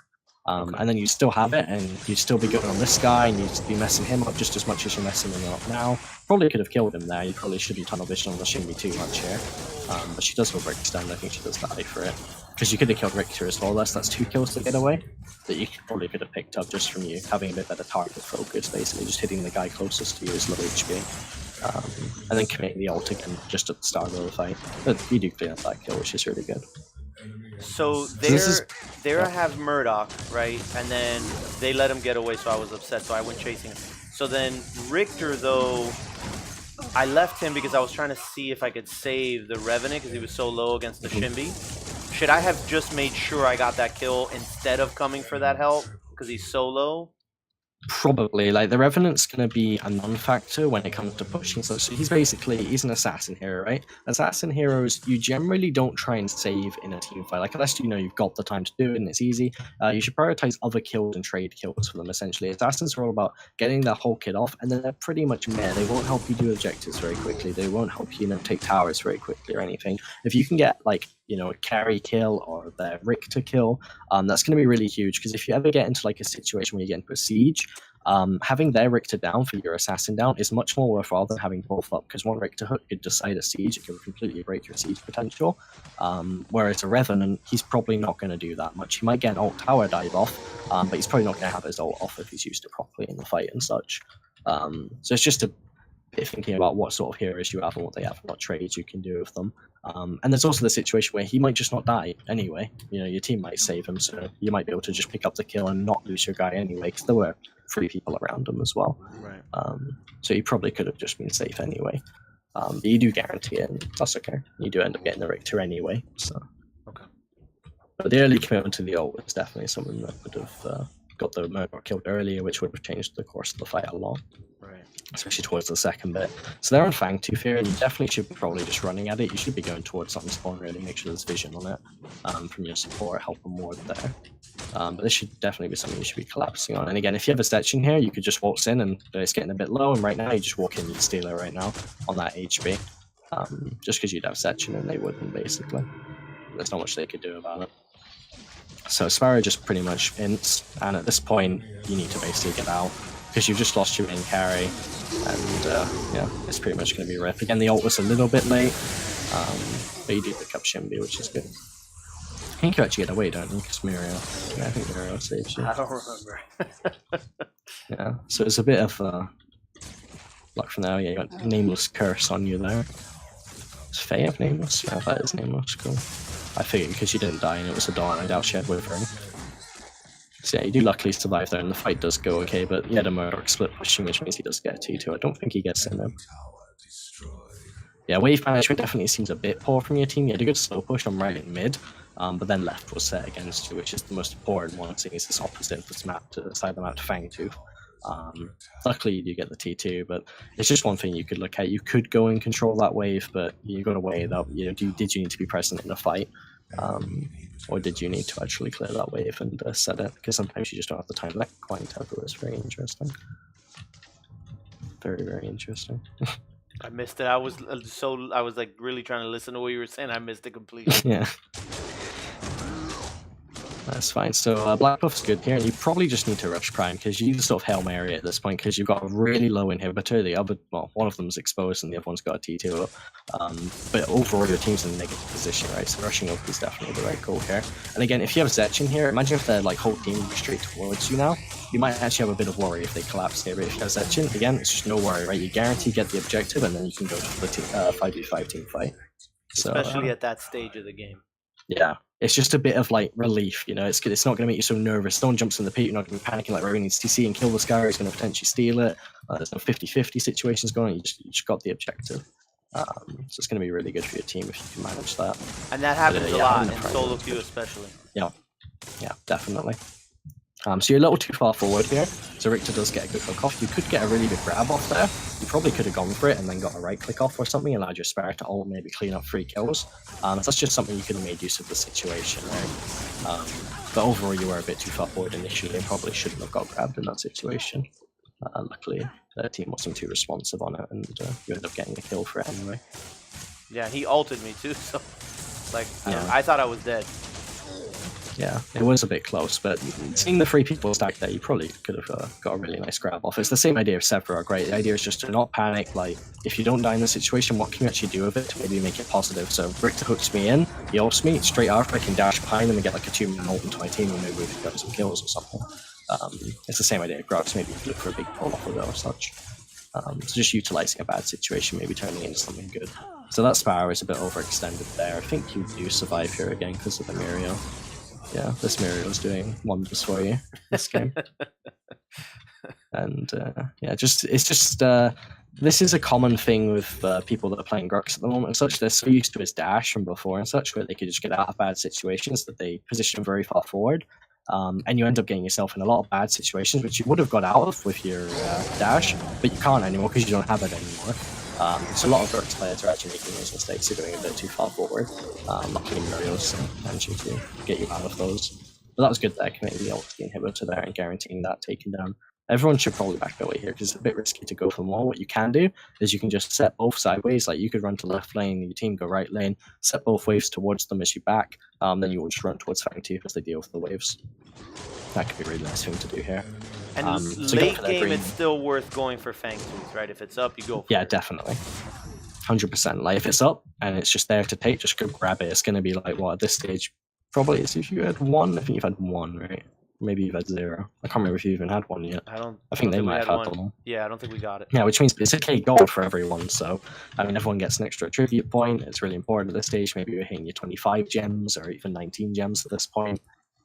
And then you still have it, and you'd still be going on this guy, and you'd be messing him up just as much as you're messing him up now. Probably could have killed him there. You probably shouldn't tunnel vision on the Shinbi too much here. But she does hold Richter down. I think she does die for it. Because you could have killed Richter as well. That's 2 kills to get away that you probably could have picked up just from you having a bit better target focus, basically just hitting the guy closest to you is low HP. And then committing the ult again just at the start of the fight. But you do clear up that kill, which is really good. So there I have Murdoch, right? And then they let him get away, so I was upset, so I went chasing him. So then Richter, though, I left him because I was trying to see if I could save the Revenant because he was so low against the Shinbi. Should I have just made sure I got that kill instead of coming for that help because he's so low? Probably. Like, the Revenant's going to be a non-factor when it comes to pushing stuff. So he's an assassin hero, right? Assassin heroes, you generally don't try and save in a team fight. Like, unless you know you've got the time to do it and it's easy, you should prioritize other kills and trade kills for them, essentially. Assassins are all about getting their whole kit off, and then they're pretty much meh. They won't help you do objectives very quickly. They won't help you, take towers very quickly or anything. If you can get, like, a carry kill or the Richter kill, that's going to be really huge, because if you ever get into like a situation where you get into a siege, having their Richter down for your assassin down is much more worthwhile than having both up, because one Richter hook could decide a siege, it can completely break your siege potential, whereas a Revenant, he's probably not going to do that much. He might get an ult tower dive off, but he's probably not going to have his ult off if he's used it properly in the fight and such. So it's just a bit thinking about what sort of heroes you have and what they have, what trades you can do with them. And there's also the situation where he might just not die anyway. Your team might save him, so you might be able to just pick up the kill and not lose your guy anyway, because there were 3 people around him as well. Right. So you probably could have just been safe anyway. But you do guarantee it, and that's okay. You do end up getting the Richter anyway. So. Okay. But the early commitment to the ult was definitely something that would have got the Murdoch killed earlier, which would have changed the course of the fight a lot. Right. Especially towards the second bit. So they're on Fangtooth here, and you definitely should be probably just running at it. You should be going towards something spawn, really, make sure there's vision on it from your support, help them more there. But this should definitely be something you should be collapsing on. And again, if you have a Stetch in here, you could just waltz in, and it's getting a bit low, and right now you just walk in and steal it right now on that HB. Just because you'd have Stetch in and they wouldn't, basically. There's not much they could do about it. So Sparrow just pretty much ints, and at this point, you need to basically get out, because you've just lost your main carry, and yeah, it's pretty much going to be rip. Again, the ult was a little bit late, but you do pick up Shinbi, which is good. I think you actually get away, don't you? Because Muriel. Yeah, I think Muriel saves you. I don't remember. Yeah, so it's a bit of luck from there. Yeah, you got Nameless Curse on you there. Is Faye of Nameless? Yeah, that is Nameless, cool. I figured because you didn't die and it was a Dawn, I doubt she had Wyvern. So yeah, you do luckily survive there, and the fight does go okay, but he had a Murdoch split pushing, which means he does get a T2. I don't think he gets in them. Yeah, wave management definitely seems a bit poor from your team. You had a good slow push on right and mid, but then left was set against you, which is the most important one, seeing as it's opposite of this map to the side of the map to Fangtooth. Luckily you do get the T2, but it's just one thing you could look at. You could go and control that wave, but you got to weigh it up. Did you need to be present in the fight, or did you need to actually clear that wave and set it? Because sometimes you just don't have the time. That coin tempo is very interesting. very, very interesting. I missed it. I was like really trying to listen to what you were saying. I missed it completely. Yeah. That's fine. So Black Buff's good here, and you probably just need to rush Prime because you sort of Hail Mary at this point because you've got a really low inhibitor. The other, well, one of them's exposed and the other one's got a T2 up. But overall, your team's in a negative position, right? So rushing up is definitely the right call here. And again, if you have Zetch in here, imagine if their like whole team was straight towards you now. You might actually have a bit of worry if they collapse here. But if you have Zetch in, again, it's just no worry, right? You guarantee get the objective, and then you can go to the 5v5 team fight. So, especially at that stage of the game. Yeah, it's just a bit of like relief, you know. It's not going to make you so nervous. Someone jumps in the pit, you're not going to be panicking like Rowan needs TC and kill this guy. He's going to potentially steal it. There's no 50-50 situations going on. You just got the objective. So it's going to be really good for your team if you can manage that. And that happens a lot in solo queue, especially. Yeah, definitely. So you're a little too far forward here. So Richter does get a good hook off. You could get a really good grab off there. You probably could have gone for it and then got a right click off or something, allowed your Spare to ult, maybe clean up 3 kills. So that's just something you could have made use of the situation, right? But overall, you were a bit too far forward initially and probably shouldn't have got grabbed in that situation. Luckily, the team wasn't too responsive on it, and you ended up getting a kill for it anyway. Yeah, he ulted me too, so like, yeah, I thought I was dead. Yeah, it was a bit close, but seeing the 3 people stacked there, you probably could have got a really nice grab off. It's the same idea of Sephiroth, right? The idea is just to not panic. Like, if you don't die in the situation, what can you actually do with it to maybe make it positive? So Richter hooks me in, he ults me, straight after I can dash behind him and get like a 2-minute ult into my team, and maybe we can get some kills or something. It's the same idea of Grox, maybe you can look for a big pull off of it or such. So just utilizing a bad situation, maybe turning it into something good. So that Sparrow is a bit overextended there. I think you do survive here again because of the Muriel. Yeah, this Muriel's doing wonders for you this game. And yeah, it's just this is a common thing with people that are playing Grux at the moment and such. They're so used to his dash from before and such, where they could just get out of bad situations that they position very far forward. And you end up getting yourself in a lot of bad situations, which you would have got out of with your dash, but you can't anymore because you don't have it anymore. So a lot of Grux players are actually making those mistakes of going a bit too far forward. Luckily Muriel's managing to get you out of those. But that was good there, committing the ult to the inhibitor there and guaranteeing that taken down. Everyone should probably back away here because it's a bit risky to go for more. What you can do is you can just set both sideways, like you could run to left lane, your team go right lane, set both waves towards them as you back, then you will just run towards Fang 2 as they deal with the waves. That could be a really nice thing to do here. And late game, it's still worth going for Fang 2s, right? If it's up, you go for it. Definitely. 100%. Like, if it's up and it's just there to take, just go grab it. It's going to be like, what, at this stage, probably is if you had 1, I think you've had 1, right? Maybe you've had 0. I can't remember if you even had 1 yet. I think they might have had 1. Yeah, I don't think we got it. Yeah, which means it's a K gold for everyone. So, I mean, everyone gets an extra tribute point. It's really important at this stage. Maybe you're hitting your 25 gems or even 19 gems at this point.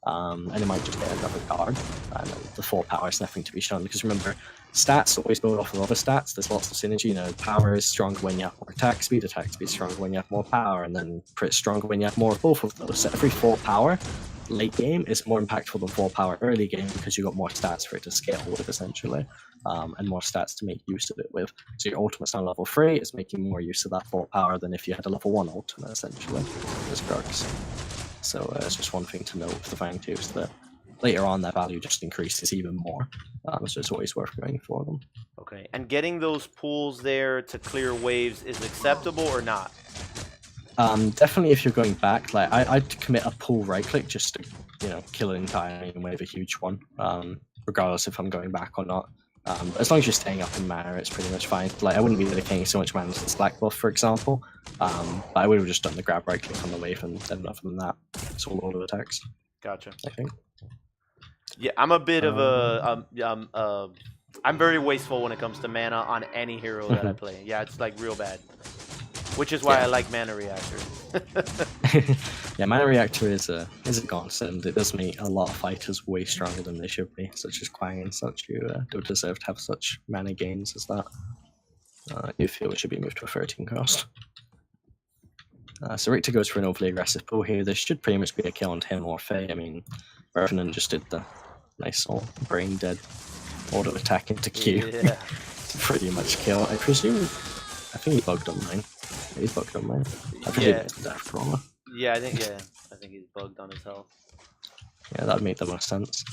And it might just get another card. And the 4 power is nothing to be shown because remember, stats always build off of other stats. There's lots of synergy. You know, power is stronger when you have more attack speed is stronger when you have more power, and then crit stronger when you have more of both of those. So every 4 power late game is more impactful than 4 power early game because you got more stats for it to scale with essentially, and more stats to make use of it with. So your ultimate's on level 3 is making more use of that 4 power than if you had a level 1 ultimate essentially as Grux. So it's just one thing to note with the Fang 2s that later on their value just increases even more. So it's always worth going for them. Okay, and getting those pools there to clear waves is acceptable or not? Definitely if you're going back, like I'd commit a pull right click just to, you know, kill an entire wave, a huge one, regardless if I'm going back or not. But as long as you're staying up in mana, it's pretty much fine. Like I wouldn't be dedicating so much mana to the slack buff, for example. But I would have just done the grab right click on the wave, and then other than that, it's all auto attacks. Gotcha. I think. Yeah, I'm a bit of a I'm very wasteful when it comes to mana on any hero that I play. Yeah, it's like real bad. Which is why I like Mana Reactor. Yeah, Mana Reactor is a godsend. It does make a lot of fighters way stronger than they should be, such as Quang and such. You don't deserve to have such mana gains as that. You feel it should be moved to a 13 cost. So Richter goes for an overly aggressive pull here. This should pretty much be a kill on him or Faye. I mean, Revenant just did the nice old brain dead auto attack into Q. Yeah. Pretty much kill. I think he bugged on mine. He's bugged on mine. I presume it's the death roller. Yeah, I think he's bugged on his health. Yeah, that would make the most sense.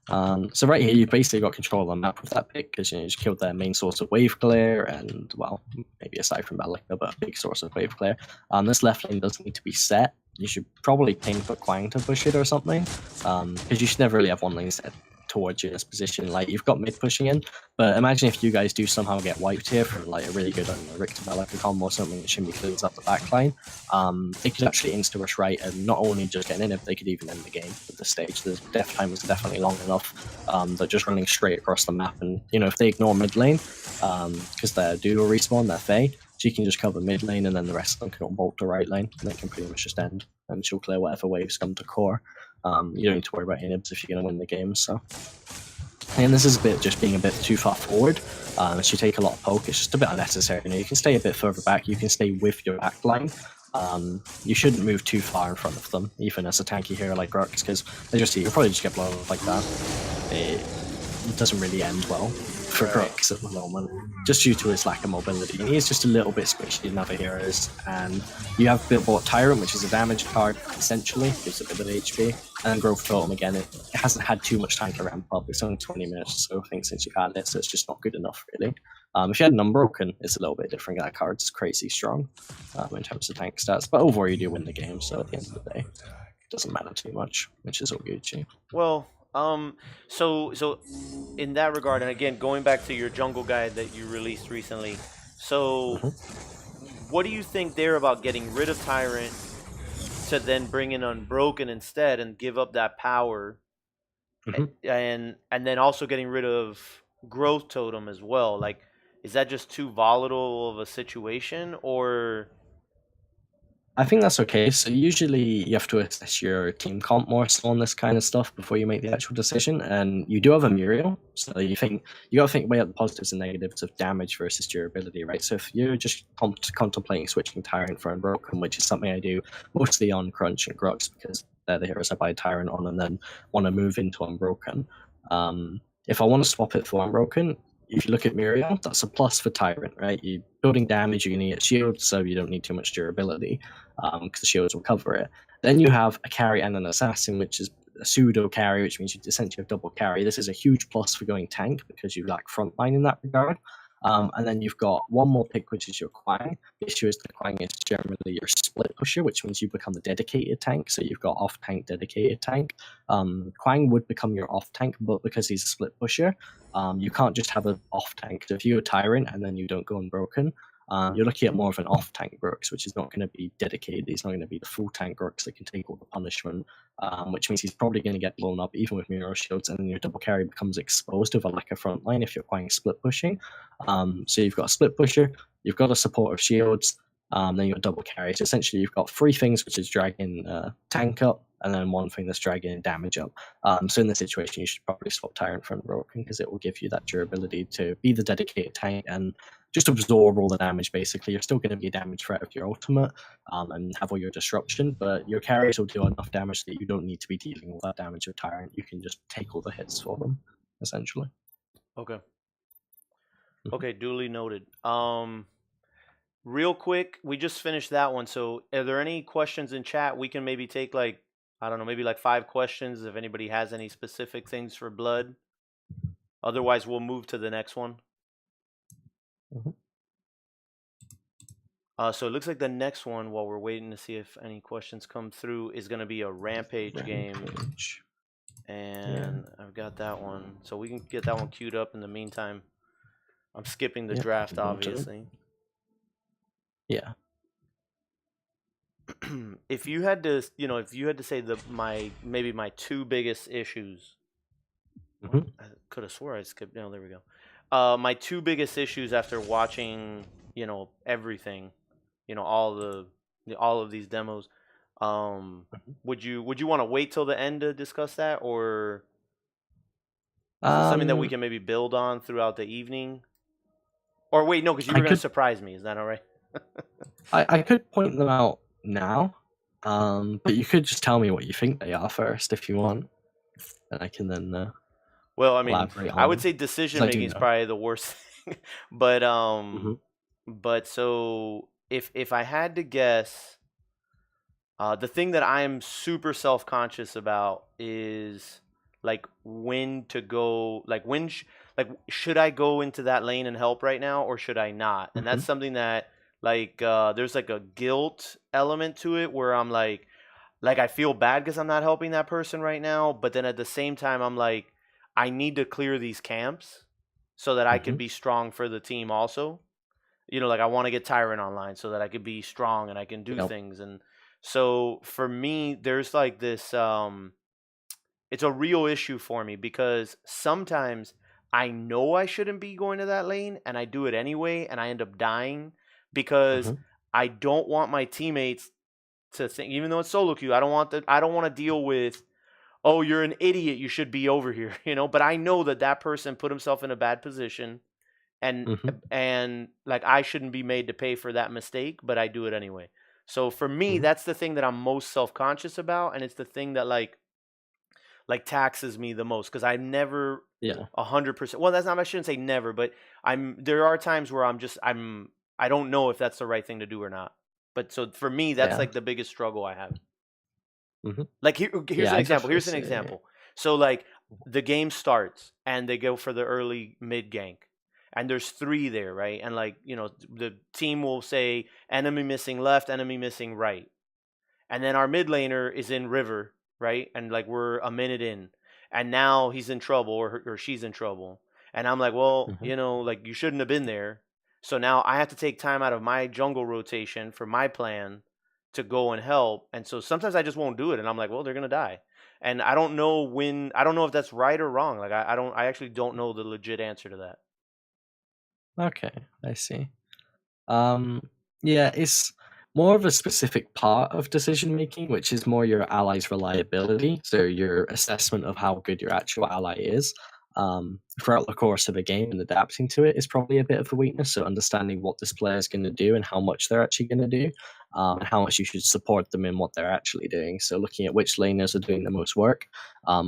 So right here, you've basically got control of the map with that pick because you just killed their main source of wave clear, and well, maybe aside from Malika, but a big source of wave clear. This left lane does need to be set. You should probably ping for Quang to push it or something, because you should never really have one lane set towards you in this position. Like, you've got mid pushing in, but imagine if you guys do somehow get wiped here from like a really good Rick to Malika combo or something that Shimmy cleans up the back line. They could actually insta rush right and not only just get in, if they could even end the game at this stage. The death time is definitely long enough. They're just running straight across the map, and if they ignore mid lane, because they're duo respawn, they're Fae, she can just cover mid lane, and then the rest of them can all bolt to right lane, and they can pretty much just end, and she'll clear whatever waves come to core. You don't need to worry about inhibs if you're going to win the game. So, and this is a bit just being a bit too far forward. She take a lot of poke. It's just a bit unnecessary. You can stay a bit further back. You can stay with your back line. You shouldn't move too far in front of them, even as a tanky hero like Grux, because you'll probably just get blown up like that. It doesn't really end well for Grux at the moment, just due to his lack of mobility. And he's just a little bit squishy than other heroes. And you have Billboard Tyrant, which is a damage card, essentially, gives a bit of HP. And Growth Totem, again, it hasn't had too much time to ramp up. It's only 20 minutes or so, I think, since you've had it, so it's just not good enough, really. If you had an Unbroken, it's a little bit different. That card's crazy strong in terms of tank stats, but overall you do win the game, so at the end of the day, it doesn't matter too much, which is all Gucci. Well, so in that regard, and again, going back to your jungle guide that you released recently, so what do you think there about getting rid of Tyrant to then bring in Unbroken instead and give up that power, and then also getting rid of Growth Totem as well? Like, is that just too volatile of a situation, or? I think that's okay. So usually you have to assess your team comp more so on this kind of stuff before you make the actual decision. And you do have a Muriel, so you gotta think way out the positives and negatives of damage versus durability, right? So if you're just contemplating switching Tyrant for Unbroken, which is something I do mostly on Crunch and Grux because they're the heroes I buy Tyrant on and then want to move into Unbroken. If I want to swap it for Unbroken, if you look at Muriel, that's a plus for Tyrant, right? You're building damage, you're going to get shields, so you don't need too much durability, because the shields will cover it. Then you have a carry and an assassin, which is a pseudo carry, which means you essentially have double carry. This is a huge plus for going tank, because you lack frontline in that regard. And then you've got one more pick, which is your Quang. The issue is the Quang is generally your split pusher, which means you become the dedicated tank. So you've got off tank, dedicated tank. Quang would become your off tank, but because he's a split pusher, you can't just have an off tank. So if you're a Tyrant and then you don't go Unbroken, you're looking at more of an off tank Grux, which is not going to be dedicated. He's not going to be the full tank Grux that can take all the punishment, which means he's probably going to get blown up even with Muriel shields, and then your double carry becomes exposed with a lack of front line if you're Quang split pushing. So you've got a split pusher, you've got a support of shields, then you've got double carry. So essentially you've got three things, which is dragging tank up, and then one thing that's dragging damage up. So in this situation, you should probably swap Tyrant for Unbroken, because it will give you that durability to be the dedicated tank and just absorb all the damage, basically. You're still going to be a damage threat with your ultimate and have all your disruption, but your carries will do enough damage that you don't need to be dealing with that damage with Tyrant. You can just take all the hits for them, essentially. Okay. Okay, duly noted. Real quick, we just finished that one, so are there any questions in chat? We can maybe take, like, I don't know, maybe like 5 questions if anybody has any specific things for Blood. Otherwise, we'll move to the next one. So it looks like the next one, while we're waiting to see if any questions come through, is going to be a Rampage game. And I've got that one. So we can get that one queued up in the meantime. I'm skipping the draft, obviously. Yeah. If you had to, say maybe my 2 biggest issues. I could have swore I skipped. No, there we go. My 2 biggest issues after watching, everything, all of these demos. Would you want to wait till the end to discuss that, or is it something that we can maybe build on throughout the evening? Or wait, no, because you were going to surprise me. Is that all right? I could point them out now, but you could just tell me what you think they are first if you want, and I can then. Well, I mean, I would say decision making is probably the worst thing, but but so if I had to guess, the thing that I am super self-conscious about is like when to go, like like should I go into that lane and help right now or should I not? And Hmm. that's something that like there's like a guilt element to it where I'm like I feel bad because I'm not helping that person right now, but then at the same time I'm like I need to clear these camps so that I could Hmm. be strong for the team also. Like I want to get Tyrant online so that I could be strong and I can do Yep. things. And so for me, there's like this it's a real issue for me because sometimes I know I shouldn't be going to that lane and I do it anyway and I end up dying because Hmm. I don't want my teammates to think, even though it's solo queue, I don't want to deal with, oh, you're an idiot, you should be over here, but I know that that person put himself in a bad position and Hmm. and like I shouldn't be made to pay for that mistake, but I do it anyway. So for me, Hmm. that's the thing that I'm most self-conscious about, and it's the thing that like taxes me the most because I'm never Yeah. 100%. Well, that's not. I shouldn't say never, but there are times where I don't know if that's the right thing to do or not. But so for me, that's Yeah. like the biggest struggle I have. Hmm. Like here's Yeah, an I example. definitely Here's an say. example. So like the game starts and they go for the early mid gank. And there's three there, right? And like, the team will say enemy missing left, enemy missing right. And then our mid laner is in river, right? And like we're a minute in. And now he's in trouble or she's in trouble. And I'm like, well, Hmm. like you shouldn't have been there. So now I have to take time out of my jungle rotation for my plan to go and help. And so sometimes I just won't do it. And I'm like, well, they're going to die. And I don't know if that's right or wrong. Like, I actually don't know the legit answer to that. Okay, I see. Um, yeah, it's more of a specific part of decision making, which is more your ally's reliability. So your assessment of how good your actual ally is throughout the course of a game and adapting to it is probably a bit of a weakness. So understanding what this player is going to do and how much they're actually going to do, and how much you should support them in what they're actually doing. So looking at which laners are doing the most work,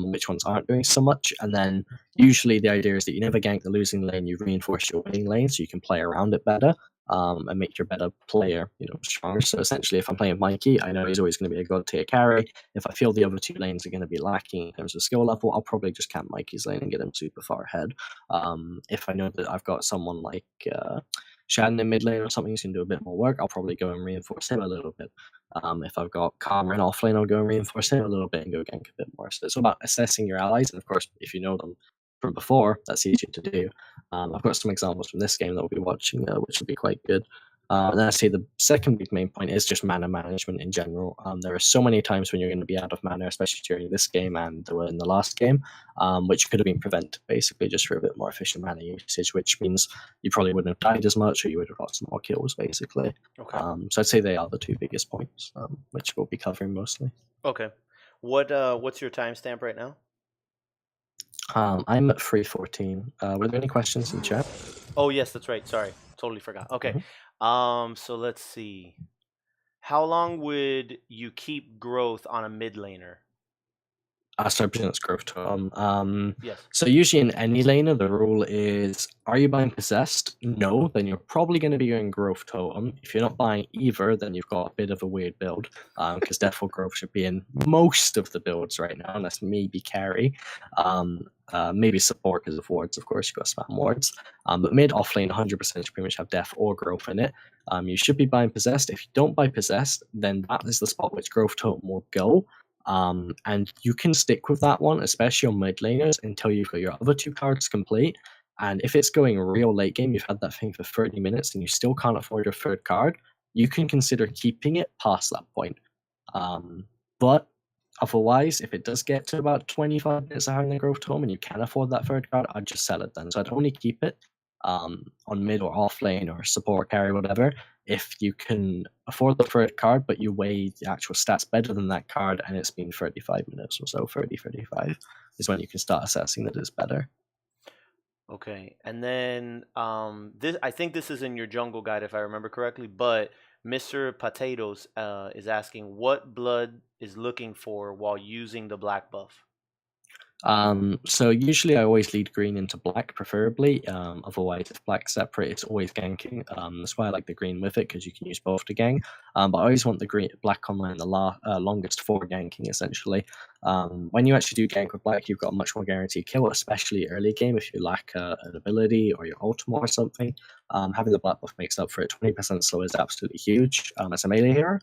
which ones aren't doing so much, and then usually the idea is that you never gank the losing lane, you reinforce your winning lane so you can play around it better, and make your better player, stronger. So essentially, if I'm playing Mikey, I know he's always going to be a god tier carry. If I feel the other two lanes are going to be lacking in terms of skill level, I'll probably just camp Mikey's lane and get him super far ahead. If I know that I've got someone like Shannon in mid lane or something who's going to do a bit more work, I'll probably go and reinforce him a little bit. If I've got Karma in off lane, I'll go and reinforce him a little bit and go gank a bit more. So it's about assessing your allies, and of course, if you know them from before, that's easier to do. I've got some examples from this game that we'll be watching, which will be quite good. And then I say the second big main point is just mana management in general. There are so many times when you're going to be out of mana, especially during this game and in the last game, which could have been prevented basically just for a bit more efficient mana usage, which means you probably wouldn't have died as much or you would have got some more kills basically. Okay. So I'd say they are the two biggest points, which we'll be covering mostly. Okay. What's your timestamp right now? I'm at 3:14. Were there any questions in chat? Oh, yes, that's right. Sorry. Totally forgot. Okay. Mhm. So let's see. How long would you keep growth on a mid laner? Sorry, presents growth totem. Yes. So usually in any laner, the rule is: are you buying possessed? No, then you're probably going to be going growth totem. If you're not buying either, then you've got a bit of a weird build, because deathful growth should be in most of the builds right now, unless maybe carry, maybe support because of wards. Of course, you've got spam wards. But mid off lane, 100% should pretty much have death or growth in it. You should be buying possessed. If you don't buy possessed, then that is the spot which growth totem will go. And you can stick with that one, especially on mid laners, until you've got your other two cards complete. And if it's going real late game, you've had that thing for 30 minutes and you still can't afford your third card, you can consider keeping it past that point. But otherwise, if it does get to about 25 minutes of having the growth tome and you can afford that third card, I'd just sell it then. So I'd only keep it on mid or off lane or support carry, whatever, if you can afford the third card, but you weigh the actual stats better than that card, and it's been 35 minutes or so, 30, 35, is when you can start assessing that it's better. Okay. And then this I think this is in your jungle guide if I remember correctly, but Mr. Potatoes is asking what blood is looking for while using the black buff. So usually I always lead green into black, preferably. Otherwise, if black's separate, it's always ganking. That's why I like the green with it, because you can use both to gank. But I always want the green black online the longest for ganking, essentially. When you actually do gank with black, you've got a much more guaranteed kill, especially early game if you lack an ability or your ultimate or something. Having the black buff makes up for it. 20% slow is absolutely huge as a melee hero.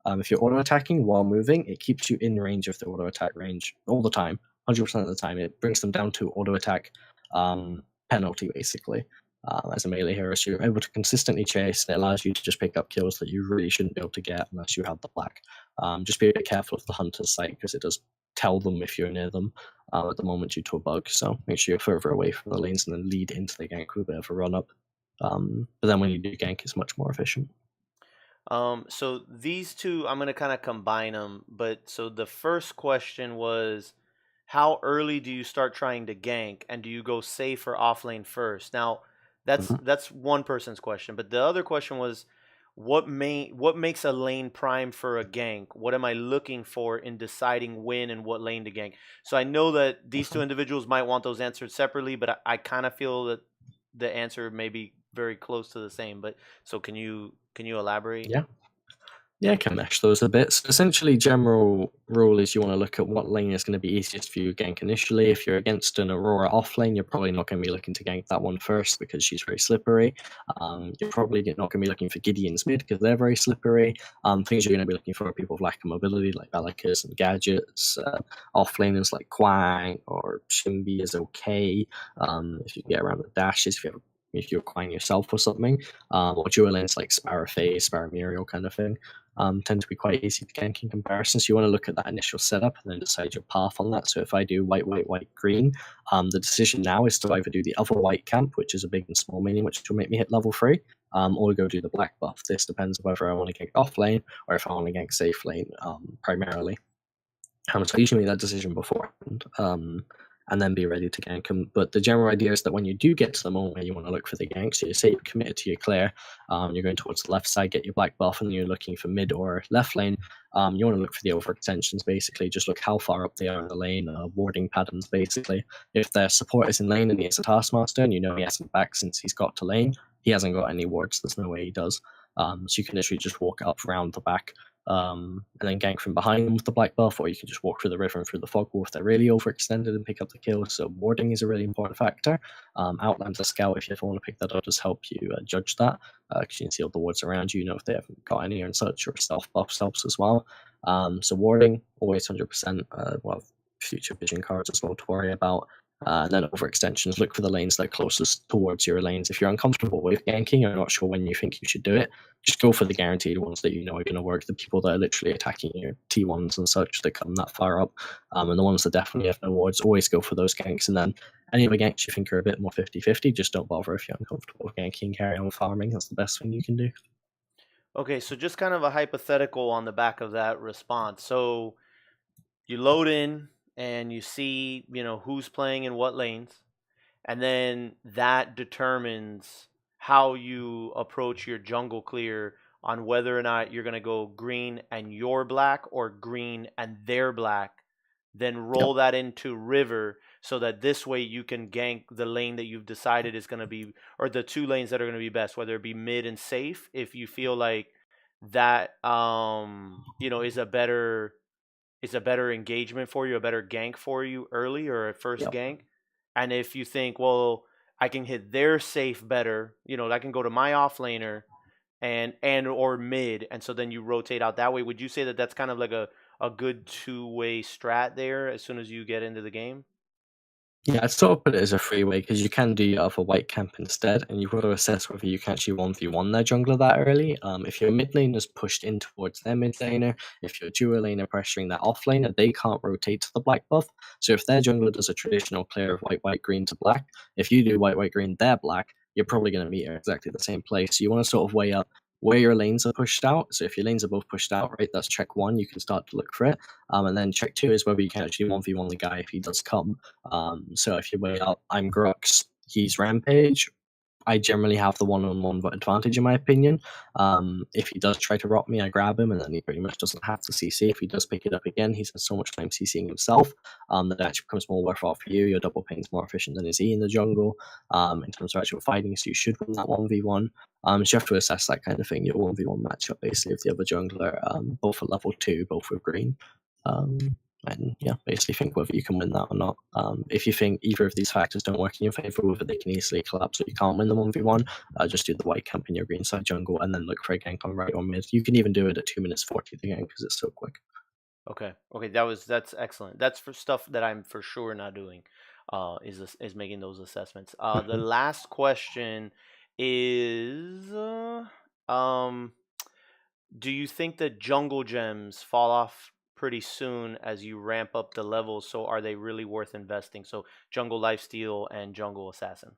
If you're auto attacking while moving, it keeps you in range of the auto attack range all the time, 100% of the time. It brings them down to auto attack penalty, basically, as a melee hero. So you're able to consistently chase, and it allows you to just pick up kills that you really shouldn't be able to get unless you have the black. Just be a bit careful of the hunter's sight, because it does tell them if you're near them at the moment due to a bug. So make sure you're further away from the lanes and then lead into the gank with a bit of a run up. But then when you do gank, it's much more efficient. So these two, I'm gonna kind of combine them. But so the first question was, how early do you start trying to gank, and do you go safe or off lane first? Now, Mhm. that's one person's question. But the other question was, what makes a lane prime for a gank? What am I looking for in deciding when and what lane to gank? So I know that these two Mhm. individuals might want those answered separately, but I kind of feel that the answer may be very close to the same. But so can you elaborate? Yeah. Yeah, I can mesh those a bit. So essentially, general rule is you want to look at what lane is going to be easiest for you to gank initially. If you're against an Aurora off lane, you're probably not going to be looking to gank that one first because she's very slippery. You're probably not going to be looking for Gideon's mid because they're very slippery. Things you're going to be looking for are people with lack of mobility, like Valakas and Gadgets. Off laners like Quang or Shimby is okay. If you get around the dashes, if you're Quang yourself or something, or dual lanes like Sparrow Phase, Sparrow Muriel kind of thing. Tend to be quite easy to gank in comparison. So you want to look at that initial setup and then decide your path on that. So if I do white, white, white, green, the decision now is to either do the other white camp, which is a big and small minion, which will make me hit level 3, or go do the black buff. This depends on whether I want to gank off lane or if I want to gank safe lane primarily. So I usually make that decision beforehand, and then be ready to gank them. But the general idea is that when you do get to the moment where you want to look for the gank, so you say you're committed to your clear, you're going towards the left side, get your black buff, and you're looking for mid or left lane, you want to look for the overextensions, basically. Just look how far up they are in the lane, warding patterns, basically. If their support is in lane and he has a Taskmaster, and you know he hasn't back since he's got to lane, he hasn't got any wards, there's no way he does. So you can literally just walk up round the back, and then gank from behind them with the black buff, or you can just walk through the river and through the fog wall if they're really overextended and pick up the kill. So warding is a really important factor. Outlander Scout, if you ever want to pick that up, does help you judge that, because you can see all the wards around you, you know if they haven't got any and such, or stealth buffs helps as well. So warding, always 100%, well, future vision cards as well to worry about. And then overextensions, look for the lanes that are closest towards your lanes. If you're uncomfortable with ganking or not sure when you think you should do it, just go for the guaranteed ones that you know are going to work. The people that are literally attacking your T1s and such that come that far up, and the ones that definitely have no wards, always go for those ganks. And then any other ganks you think are a bit more 50-50, just don't bother if you're uncomfortable with ganking, carry on farming. That's the best thing you can do. Okay, so just kind of a hypothetical on the back of that response. So you load in and you see, who's playing in what lanes, and then that determines how you approach your jungle clear on whether or not you're going to go green and you're black or green and they're black, then Yep. roll that into river so that this way you can gank the lane that you've decided is going to be, or the two lanes that are going to be best, whether it be mid and safe, if you feel like that is a better engagement for you, a better gank for you early or a first Yep. gank. And if you think, well, I can hit their safe better, I can go to my offlaner and or mid, and so then you rotate out that way. Would you say that that's kind of like a good two-way strat there as soon as you get into the game? Yeah, I'd sort of put it as a freeway because you can do your other white camp instead, and you've got to assess whether you can actually 1v1 their jungler that early. If your mid laner's pushed in towards their mid laner, if your dual laner pressuring that off laner, they can't rotate to the black buff. So if their jungler does a traditional clear of white, white, green to black, if you do white, white, green, they're black, you're probably going to meet at exactly the same place. So you want to sort of weigh up where your lanes are pushed out. So if your lanes are both pushed out, right, that's check one, you can start to look for it. And then check two is whether you can actually 1v1 the guy if he does come. So if you weigh up, I'm Grux, he's Rampage, I generally have the one-on-one advantage in my opinion. If he does try to rock me, I grab him, and then he pretty much doesn't have to CC. If he does pick it up again, he spends so much time CCing himself that it actually becomes more worthwhile for you. Your double ping's more efficient than his E in the jungle in terms of actual fighting, so you should win that 1v1. So you have to assess that kind of thing. Your 1v1 matchup basically with the other jungler, both at level 2, both with green. And yeah, basically think whether you can win that or not. If you think either of these factors don't work in your favor, whether they can easily collapse or you can't win the 1v1, just do the white camp in your green side jungle and then look for a gank on right or mid. You can even do it at 2 minutes 40 the gank because it's so quick. Okay. That's excellent. That's for stuff that I'm for sure not doing. Is making those assessments. The last question is, do you think that jungle gems fall off pretty soon as you ramp up the levels? So are they really worth investing? So jungle lifesteal and jungle assassin.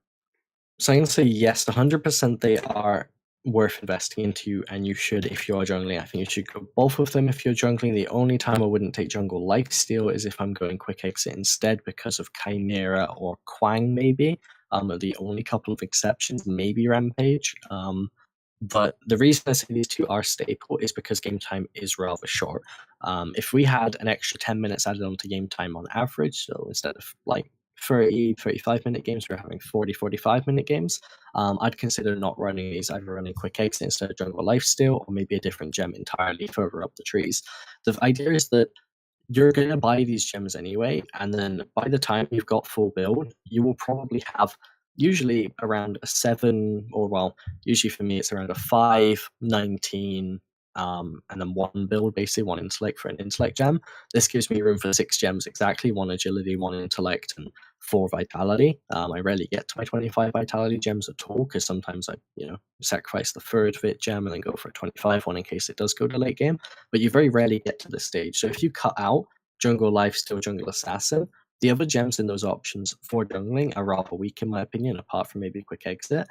So I can say yes, 100% they are worth investing into, and you should if you're jungling. I think you should go both of them if you're jungling. The only time I wouldn't take jungle lifesteal is if I'm going quick exit instead because of Chimera or Quang maybe. Are the only couple of exceptions, maybe Rampage. But the reason I say these two are staple is because game time is rather short. If we had an extra 10 minutes added onto game time on average, so instead of like 30, 35-minute games, we're having 40, 45-minute games, I'd consider not running these, either running quick exit instead of jungle lifesteal, or maybe a different gem entirely further up the trees. The idea is that you're going to buy these gems anyway, and then by the time you've got full build, you will probably have usually around a 7, or well, usually for me it's around a 5, 19, and then 1 build, basically 1 intellect for an intellect gem. This gives me room for 6 gems exactly, 1 agility, 1 intellect, and 4 vitality. I rarely get to my 25 vitality gems at all, because sometimes I, sacrifice the 3rd vit gem and then go for a 25 one in case it does go to late game. But you very rarely get to this stage. So if you cut out jungle lifesteal, jungle assassin, the other gems in those options for jungling are rather weak in my opinion, apart from maybe quick exit.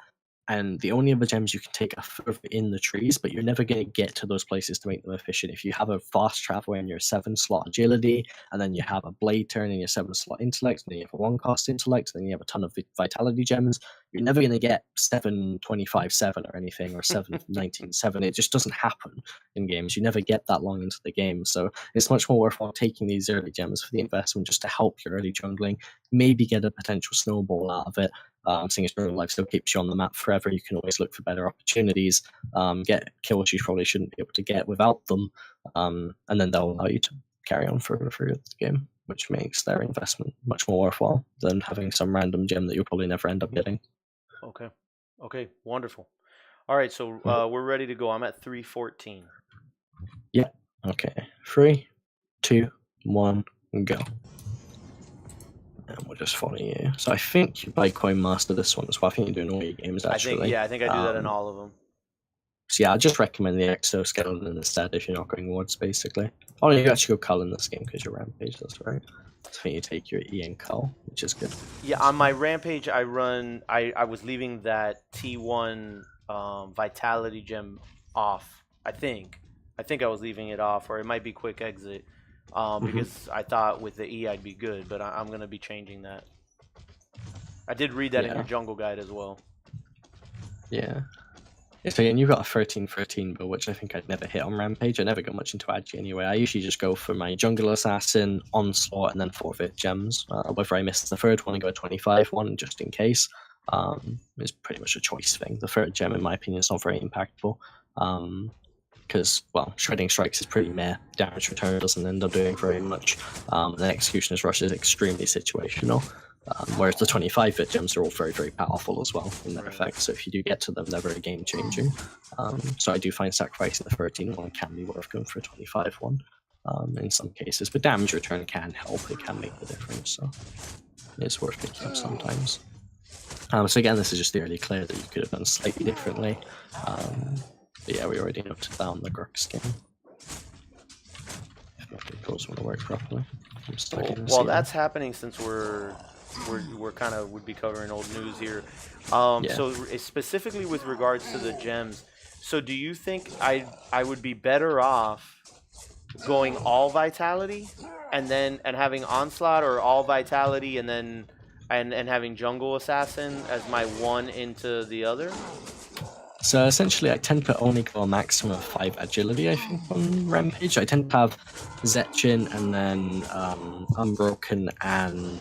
And the only other gems you can take are further in the trees, but you're never going to get to those places to make them efficient. If you have a fast traveler in your 7-slot agility, and then you have a blade turn in your 7-slot intellect, and then you have a 1-cost intellect, and then you have a ton of vitality gems, you're never going to get 7-25-7 or anything, or 7-19-7. It just doesn't happen in games. You never get that long into the game. So it's much more worthwhile taking these early gems for the investment just to help your early jungling, maybe get a potential snowball out of it. Seeing as jungle life still keeps you on the map forever, you can always look for better opportunities, get kills you probably shouldn't be able to get without them, and then they'll allow you to carry on through the game, which makes their investment much more worthwhile than having some random gem that you'll probably never end up getting. Okay, wonderful. All right, so we're ready to go. I'm at 314. Yeah. Okay. 3, 2, 1, go. And we'll just follow you. So I think you buy Coin Master this one as well. I think you're doing all your games actually. I think I do that in all of them. So yeah, I just recommend the Exoskeleton instead if you're not going wards, basically. Oh, you actually go Cull in this game because you're Rampage, that's right. So I think you take your E and Cull, which is good. Yeah, on my Rampage, I was leaving that T1 Vitality Gem off, I think. I think I was leaving it off, or it might be Quick Exit. Because I thought with the E I'd be good, but I'm going to be changing that. I did read that in your jungle guide as well. Yeah. So again, you've got a 13-13 build, which I think I'd never hit on Rampage. I never got much into Agi anyway. I usually just go for my Jungle Assassin, Onslaught, and then 4-vit gems. Whether I miss the 3rd one, I go a 25 one just in case. It's pretty much a choice thing. The 3rd gem, in my opinion, is not very impactful. Because, well, Shredding Strikes is pretty meh. Damage return doesn't end up doing very much. And Executioner's Rush is extremely situational. Whereas the 25-bit gems are all very, very powerful as well in their effect. So if you do get to them, they're very game-changing. So I do find sacrificing the 13 one can be worth going for a 25 one in some cases. But damage return can help. It can make the difference. So it's worth picking up sometimes. So again, this is just the early clear that you could have done slightly differently. But yeah, we already noted that on the Grux game. If my controls want to work properly. Well, that's happening since we're kind of would be covering old news here. So specifically with regards to the gems, so do you think I would be better off going all vitality and having Onslaught, or all vitality and then and having jungle assassin as my one into the other. So essentially, I tend to only go a maximum of 5 agility, I think, on Rampage. I tend to have Zetchin and then Unbroken and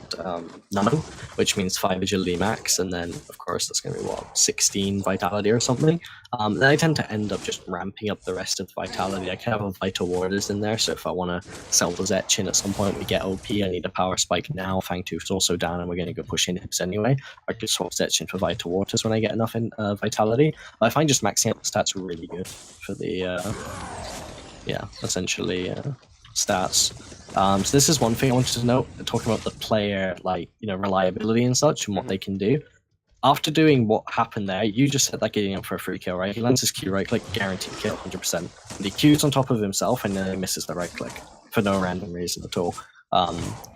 Numbing, which means 5 agility max, and then, of course, that's going to be, what, 16 vitality or something. Then I tend to end up just ramping up the rest of the vitality. I can have a Vital Warders in there, so if I want to sell the Zetchin at some point, we get OP, I need a power spike now, Fang Tooth's also down, and we're going to go push inhibs anyway. I could swap Zetchin for Vital Warders when I get enough vitality. I find just maxing out the stats really good for the, essentially stats. So this is one thing I wanted to note, talking about the player, reliability and such, and what they can do. After doing what happened there, you just set that Gideon up for a free kill, right? He lands his Q right click, guaranteed kill, 100%. And he Qs on top of himself, and then he misses the right click for no random reason at all.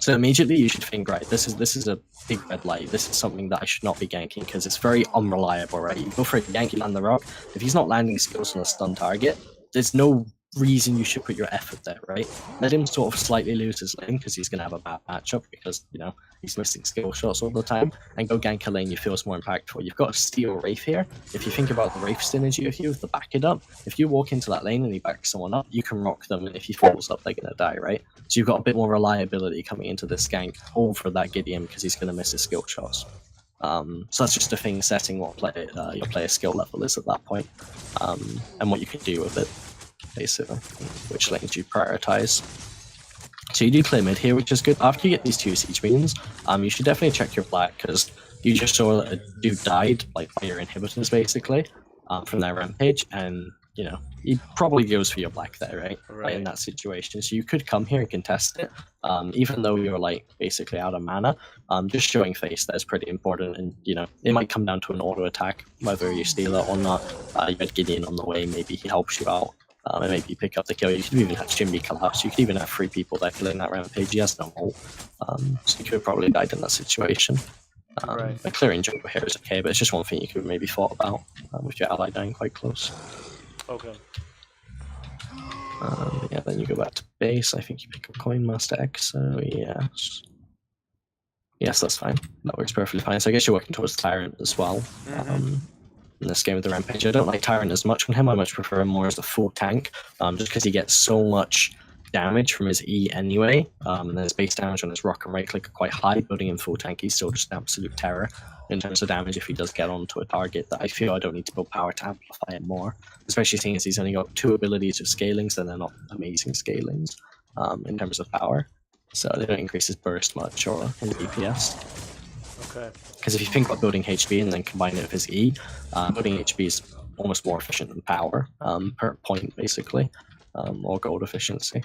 So immediately you should think, right, this is a big red light. This is something that I should not be ganking because it's very unreliable, right? You go for a gank, you land the rock. If he's not landing skills on a stun target, there's no reason you should put your effort there, right? Let him sort of slightly lose his lane because he's going to have a bad matchup because, he's missing skill shots all the time, and go gank a lane you feel is more impactful. You've got to steal Wraith here. If you think about the Wraith synergy of you, to back it up, if you walk into that lane and you back someone up, you can rock them, and if he falls up, they're going to die, right? So you've got a bit more reliability coming into this gank over that Gideon because he's going to miss his skill shots. So that's just a thing setting what your player skill level is at that point, and what you can do with it, basically, which lanes you prioritize. So you do play mid here, which is good. After you get these 2 siege minions, you should definitely check your black, because you just saw that a dude died by your inhibitors, basically, from their rampage, and, he probably goes for your black there, right? In that situation. So you could come here and contest it, even though you're, basically out of mana. Just showing face there is pretty important, and, it might come down to an auto attack, whether you steal it or not. You had Gideon on the way, maybe he helps you out. And maybe you pick up the kill. You could even have Jimmy collapse. You could even have 3 people that killing that rampage. He has no ult. So you could have probably died in that situation. But clearing jungle here is okay, but it's just one thing you could maybe thought about with your ally dying quite close. Okay. Then you go back to base. I think you pick up Coin Master X, so yes. Yes, that's fine. That works perfectly fine. So I guess you're working towards Tyrant as well. In this game with the Rampage. I don't like Tyrant as much on him. I much prefer him more as a full tank, just because he gets so much damage from his E anyway, and then his base damage on his rock and right click are quite high. Building him full tank, he's still just an absolute terror in terms of damage if he does get onto a target that I feel I don't need to build power to amplify it more, especially seeing as he's only got 2 abilities of scalings, and they're not amazing scalings in terms of power, so they don't increase his burst much or his DPS. Because if you think about building HP and then combine it with his E, building HP is almost more efficient than power per point, basically, or gold efficiency.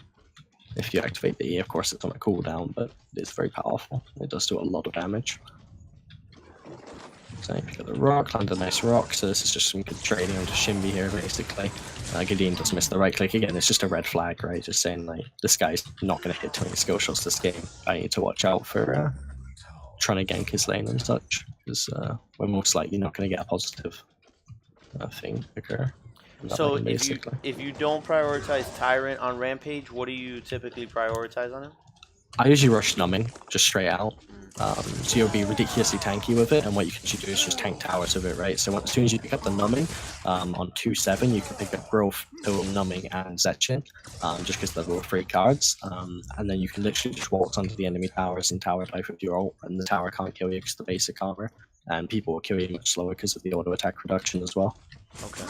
If you activate the E, of course, it's on a cooldown, but it's very powerful. It does do a lot of damage. So you pick up the rock, land a nice rock, so this is just some good trading onto Shimby here, basically. Gideon does miss the right click again, it's just a red flag, right? Just saying, this guy's not going to hit 20 skill shots this game. I need to watch out for trying to gank his lane and such, because we're most likely not going to get a positive thing occur. So if you don't prioritize Tyrant on Rampage, what do you typically prioritize on him? I usually rush Numbing, just straight out. So you'll be ridiculously tanky with it, and what you can do is just tank towers of it, right? So as soon as you pick up the Numbing, on 2-7, you can pick up Growth, Total Numbing, and Zetchin, just because they're all free cards. And then you can literally just walk onto the enemy towers and tower dive with your ult, and the tower can't kill you because the basic armor, and people will kill you much slower because of the auto attack reduction as well. Okay.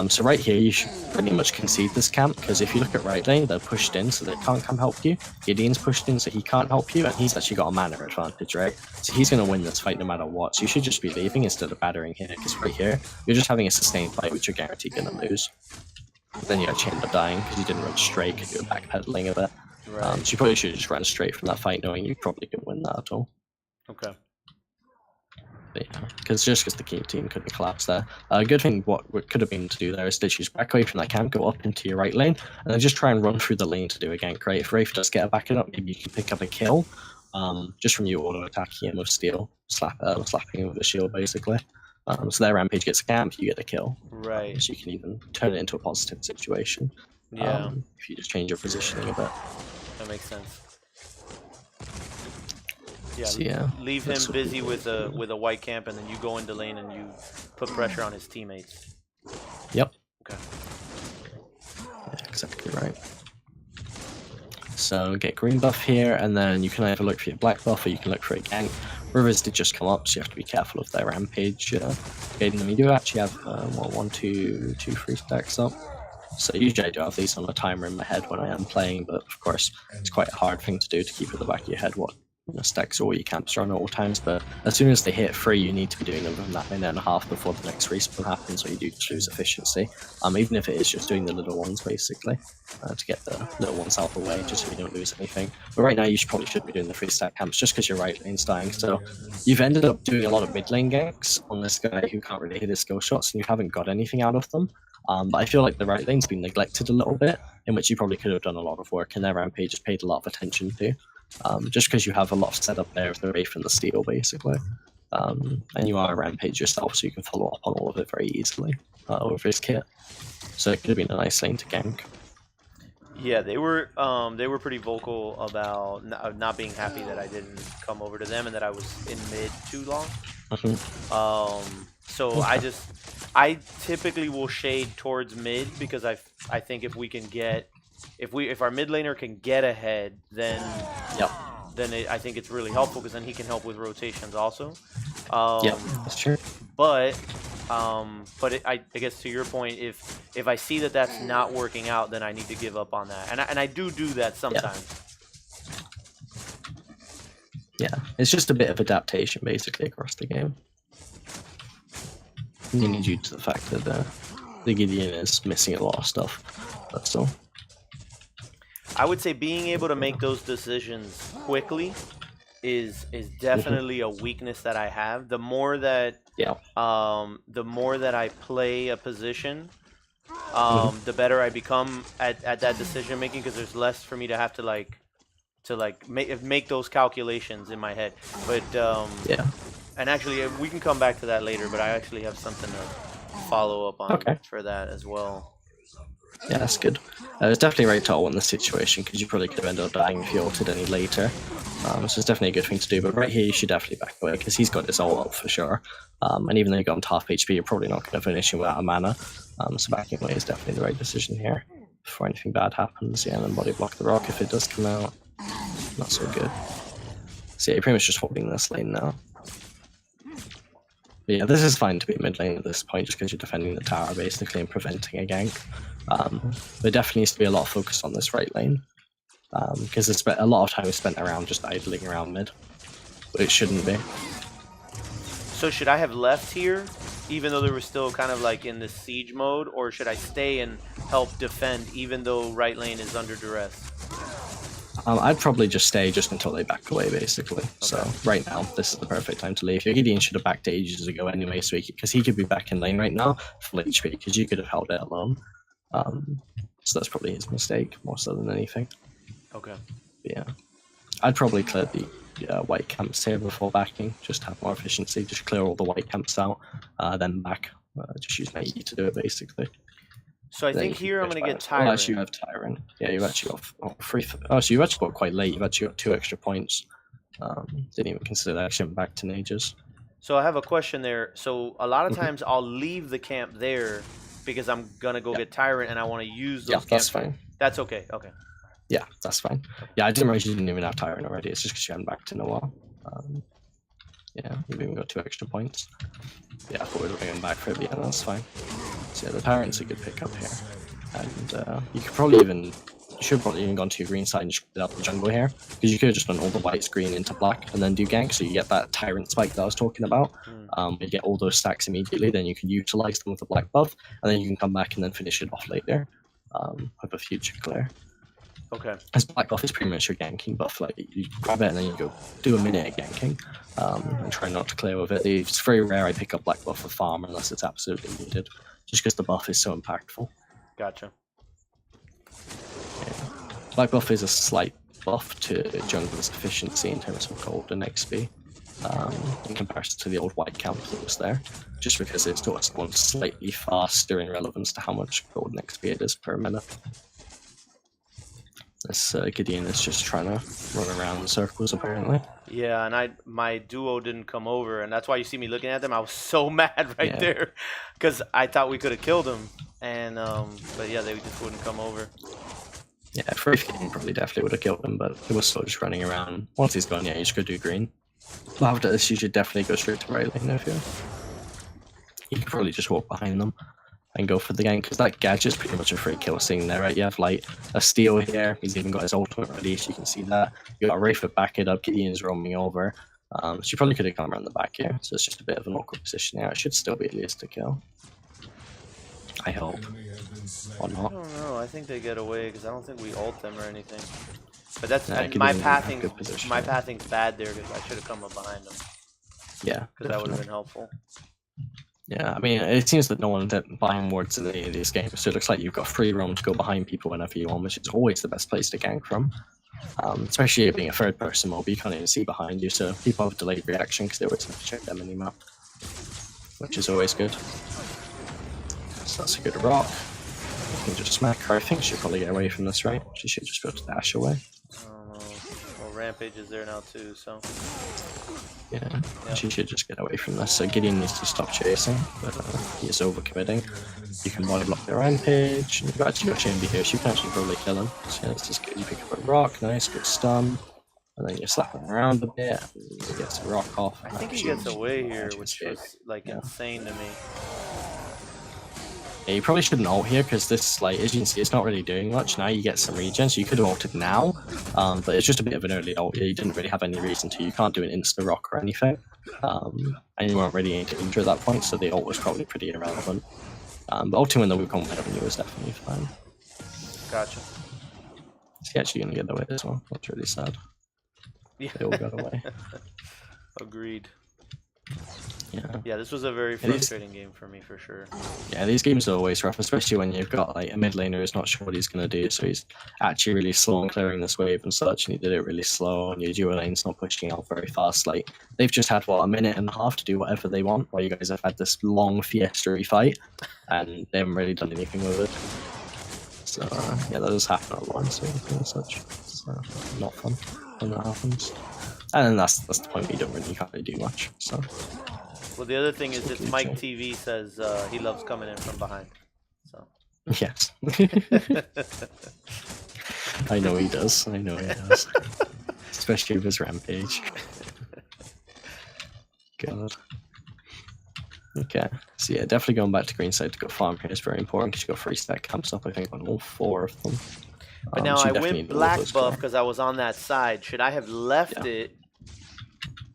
So right here, you should pretty much concede this camp, because if you look at right lane, they're pushed in, so they can't come help you. Gideon's pushed in, so he can't help you, and he's actually got a mana advantage, right? So he's going to win this fight no matter what, so you should just be leaving instead of battering here, because right here, you're just having a sustained fight, which you're guaranteed going to lose. Then you actually end up dying, because you didn't run straight, because you were backpedaling a bit. So you probably should just run straight from that fight, knowing you probably couldn't win that at all. Okay. Because the key team couldn't collapse there. A good thing what could have been to do there is literally just back away from that camp, go up into your right lane, and then just try and run through the lane to do a gank, right? If Wraith does get a backing up, maybe you can pick up a kill, just from you auto attacking him with steel, slapping him with a shield, basically. So their Rampage gets a camp, you get a kill. Right. So you can even turn it into a positive situation. Yeah. If you just change your positioning a bit. That makes sense. Yeah, So, yeah, leave him that's what busy we with a white camp, and then you go into lane and you put pressure on his teammates. Yep. Okay. Yeah, exactly right. So get green buff here, and then you can either look for your black buff or you can look for a gank. Rivers did just come up, so you have to be careful of their rampage getting them. You do actually have one, two, three stacks up. So usually I do have these on a timer in my head when I am playing, but of course it's quite a hard thing to do to keep at the back of your head what stacks or your camps are on at all times. But as soon as they hit 3, you need to be doing them within that minute and a half before the next respawn happens, or you do lose efficiency. Even if it is just doing the little ones basically, to get the little ones out of the way, just so you don't lose anything. But right now you probably should be doing the 3 stack camps just because your right lane's dying. So you've ended up doing a lot of mid lane ganks on this guy who can't really hit his skill shots, and you haven't got anything out of them. But I feel like the right lane's been neglected a little bit, in which you probably could have done a lot of work, and their rampage has paid a lot of attention to. Just because you have a lot of setup there with the Wraith and the Steel, basically. And you are a Rampage yourself, so you can follow up on all of it very easily with his kit. So it could have been a nice lane to gank. Yeah, they were pretty vocal about not being happy that I didn't come over to them and that I was in mid too long. So okay. I typically will shade towards mid because I think if we can get if our mid laner can get ahead, then I think it's really helpful because then he can help with rotations also. Yeah, that's true. But I guess to your point, if I see that that's not working out, then I need to give up on that, and I do that sometimes. Yeah, it's just a bit of adaptation basically across the game. You need due to the fact that the Gideon is missing a lot of stuff. That's all. I would say being able to make those decisions quickly is definitely a weakness that I have. The more that I play a position, the better I become at that decision making, because there's less for me to have to make those calculations in my head. But and actually we can come back to that later. But I actually have something to follow up on for that as well. Yeah, that's good. It's definitely right to in this situation, because you probably could have ended up dying if you ulted any later. So it's definitely a good thing to do, but right here you should definitely back away, because he's got his ult up for sure. And even though you got him to half HP, you're probably not going to finish him without a mana. So backing away is definitely the right decision here, before anything bad happens. Yeah, and then body block the rock if it does come out. Not so good. So yeah, you're pretty much just holding this lane now. But yeah, this is fine to be mid lane at this point, just because you're defending the tower basically and preventing a gank. There definitely needs to be a lot of focus on this right lane, because it's a lot of time is spent around just idling around mid, but it shouldn't be. So should I have left here, even though they were still kind of like in this siege mode, or should I stay and help defend even though right lane is under duress? I'd probably just stay just until they back away, basically. Okay. So right now, this is the perfect time to leave. Your Gideon should have backed ages ago anyway, so because he could be back in lane right now full HP, because you could have held it alone. So that's probably his mistake more so than anything. Okay. But yeah, I'd probably clear the white camps here before backing, just to have more efficiency. Just clear all the white camps out, then back. Just use my E to do it, basically. So I think here I'm going to get Tyrant. Well, actually you have Tyrant. Yeah, you've actually got free. Oh, so you've actually got quite late. You've actually got 2 extra points. Didn't even consider that. Actually, back to Nages. So I have a question there. So a lot of times I'll leave the camp there because I'm going to go get Tyrant and I want to use those camps. That's fine. That's okay. Okay. Yeah, that's fine. Yeah, I didn't realize you didn't even have Tyrant already. It's just because you haven't backed in a while. Yeah, you've even got 2 extra points. Yeah, I thought we were bringing him back for it, but yeah, that's fine. So yeah, the Tyrant's a good pickup here. And you could probably you should probably even gone to your green side and just get out the jungle here, because you could have just done all the white screen into black and then do gank, so you get that Tyrant spike that I was talking about. You get all those stacks immediately, then you can utilize them with the black buff, and then you can come back and then finish it off later with a future clear. Okay. As black buff is pretty much your ganking buff. Like you grab it and then you go do a minute of ganking, and try not to clear with it. It's very rare I pick up black buff for farm unless it's absolutely needed, just because the buff is so impactful. Gotcha. Yeah. Black buff is a slight buff to jungler's efficiency in terms of gold and XP, in comparison to the old white camp that was there, just because it's gone slightly faster in relevance to how much gold and XP it is per minute. This Gideon is just trying to run around in circles, apparently. Yeah, and my duo didn't come over, and that's why you see me looking at them. I was so mad right there, because I thought we could have killed him, and but yeah, they just wouldn't come over. Yeah, free Gideon probably definitely would have killed him, but he was still just running around. Once he's gone, yeah, you should go do green. But after this, you should definitely go straight to right lane if you could probably just walk behind them and go for the gank, because that gadget's pretty much a free kill scene there, right? You have like a steal here, he's even got his ultimate ready, so you can see that. You got a Wraith to back it up, Gideon's roaming over. So you probably could have come around the back here, so it's just a bit of an awkward position there. It should still be at least a kill. I hope. Or not. I don't know, I think they get away, because I don't think we ult them or anything. But that's my pathing's bad there, because I should have come up behind them. Yeah. Because that would have been helpful. Yeah, I mean, it seems that no one did buying wards in any of these games, so it looks like you've got free roam to go behind people whenever you want, which is always the best place to gank from. Especially it being a third-person mob, you can't even see behind you, so people have delayed reaction because they always have to check their minimap, which is always good. So that's a good rock. You can just smack her. I think she'll probably get away from this, right? She should just be able to dash away. Well, Rampage is there now too, so... Yeah, she should just get away from this. So Gideon needs to stop chasing, but he is overcommitting. You can body block the Rampage, and you've actually got Chamber here, so you can actually probably kill him. So yeah, it's just good. You pick up a rock, nice, good stun, and then you slap him around a bit, and he gets a rock off. I think he gets away here, which is like insane to me. Yeah, you probably shouldn't ult here, because this, like, as you can see, it's not really doing much. Now you get some regen, so you could have ulted now, but it's just a bit of an early ult here. You didn't really have any reason to. You can't do an insta-rock or anything, and you weren't really aiming to injure at that point, so the ult was probably pretty irrelevant. But ulting when the Wukong revenue was definitely fine. Gotcha. Is he actually going to get away as well? That's really sad. Yeah. They all got away. Agreed. Yeah, this was a very frustrating game for me, for sure. Yeah, these games are always rough, especially when you've got like a mid laner who's not sure what he's going to do, so he's actually really slow on clearing this wave and such, and he did it really slow, and your duo lane's not pushing out very fast. Like, they've just had, what, a minute and a half to do whatever they want, while you guys have had this long fiesta-y fight, and they haven't really done anything with it. So, yeah, that does happen a lot, so and such. It's not fun when that happens. And then that's the point where you can't really do much, so... Well, the other thing is that Mike TV says he loves coming in from behind. So. Yes. I know he does. I know he does. Especially with his Rampage. God. Okay. So yeah, definitely going back to green side to go farm here is very important, because you got 3-stack camps up, I think, on all 4 of them. But now I went black buff because I was on that side. Should I have left it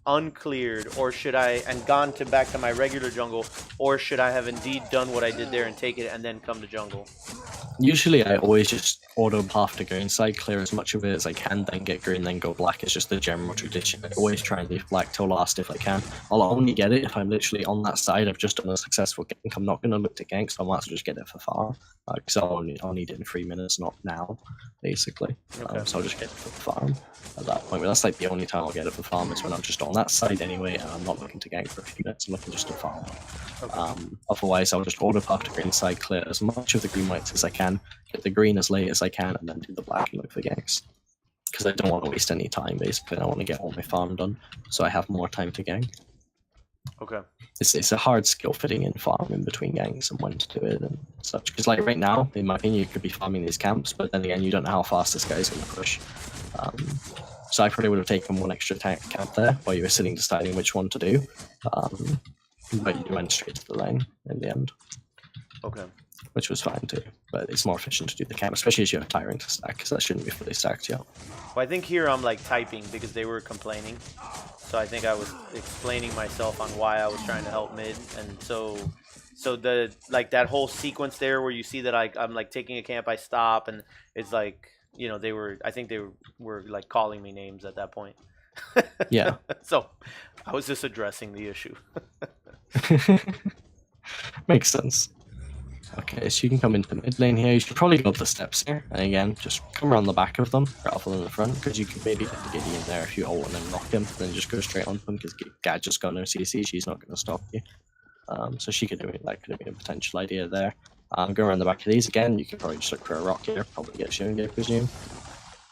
uncleared, or should I and gone to back to my regular jungle, or should I have indeed done what I did there and take it and then come to jungle? Usually I always just auto path to go inside, clear as much of it as I can, then get green, then go black. It's just the general tradition. I always try and leave black till last if I can. I'll only get it if I'm literally on that side. I've just done a successful gank. I'm not going to look to gank, so I might as well just get it for farm. Because I'll need it in 3 minutes, not now, basically. Okay. So I'll just get it for farm at that point. But that's like the only time I'll get it for farm is when I'm just on that side anyway, and I'm not looking to gank for a few minutes. I'm looking just to farm. Okay. Otherwise, I'll just auto path to green side, clear as much of the green whites as I can, get the green as late as I can, and then do the black and look for ganks. Because I don't want to waste any time, basically. I want to get all my farm done, so I have more time to gank. Okay. It's a hard skill fitting in farm in between ganks and when to do it and such. Because like right now, in my opinion, you could be farming these camps, but then again, you don't know how fast this guy's going to push. So I probably would have taken one extra camp there while you were sitting deciding which one to do. But you went straight to the lane in the end. Okay. Which was fine too, but it's more efficient to do the camp, especially as you have tiring to stack, because that shouldn't be fully stacked yet. Well, I think here I'm like typing because they were complaining, so I think I was explaining myself on why I was trying to help mid, and so the like that whole sequence there where you see that I'm like taking a camp, I stop, and it's like, you know, I think they were like calling me names at that point. Yeah. So I was just addressing the issue. Makes sense. Okay, so you can come into mid lane here. You should probably go up the steps here, and again, just come around the back of them rather than the front, because you could maybe get the Gideon there if you ult and then rock him, then just go straight onto him, because Gadget's got no CC, she's not going to stop you. So she could do it. That could have been a potential idea there. Go around the back of these again. You could probably just look for a rock here, probably get Shunga, I presume.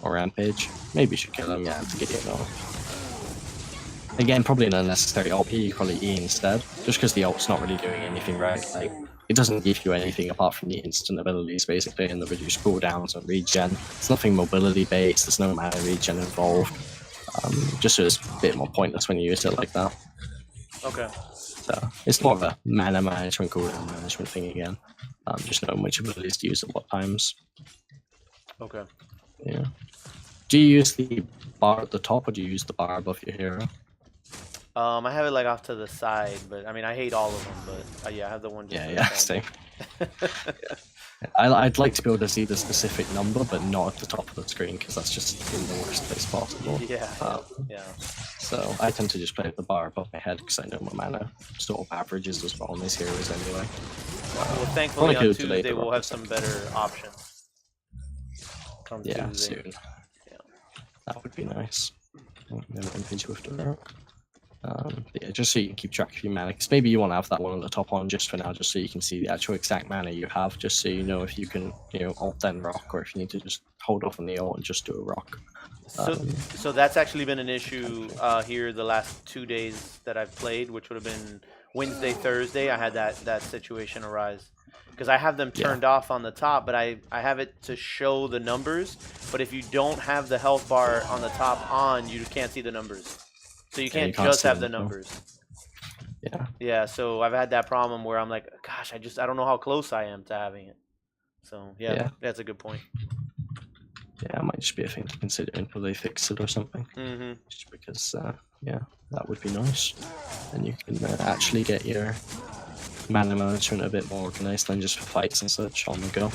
or Rampage. Maybe you should kill him, yeah, to get it off. Again, probably an unnecessary ult here, you probably E instead, just because the ult's not really doing anything right. Like, it doesn't give you anything apart from the instant abilities, basically, and the reduced cooldowns and regen. It's nothing mobility based, there's no mana regen involved. Just so it's a bit more pointless when you use it like that. Okay. So, it's more of a mana management, cooldown management thing again. Just knowing which abilities to use at what times. Okay. Yeah. Do you use the bar at the top, or do you use the bar above your hero? I have it like off to the side, but I mean I hate all of them, but yeah, I have the one. Just Same. I'd like to be able to see the specific number, but not at the top of the screen because that's just in the worst place possible. Yeah. Yeah. So I tend to just play with the bar above my head because I know my mana sort of averages as well on these heroes anyway. Well, thankfully on Tuesday we'll have some better options. Come Tuesday. Soon. Yeah. That would be nice. Rampage with the rock. Yeah, just so you can keep track of your mana. Because maybe you want to have that one on the top one just for now, just so you can see the actual exact mana you have, just so you know if you can, ult then rock, or if you need to just hold off on the ult and just do a rock. So that's actually been an issue here the last 2 days that I've played, which would have been Wednesday, Thursday. I had that situation arise. Because I have them turned off on the top, but I have it to show the numbers. But if you don't have the health bar on the top on, you can't see the numbers. So you can't just have the numbers. Yeah. Yeah, so I've had that problem where I'm like, gosh, I don't know how close I am to having it. So yeah. That's a good point. Yeah, it might just be a thing to consider until they fix it or something. Mm-hmm. Just because, that would be nice. And you can actually get your mana management a bit more organized than just for fights and such on the go.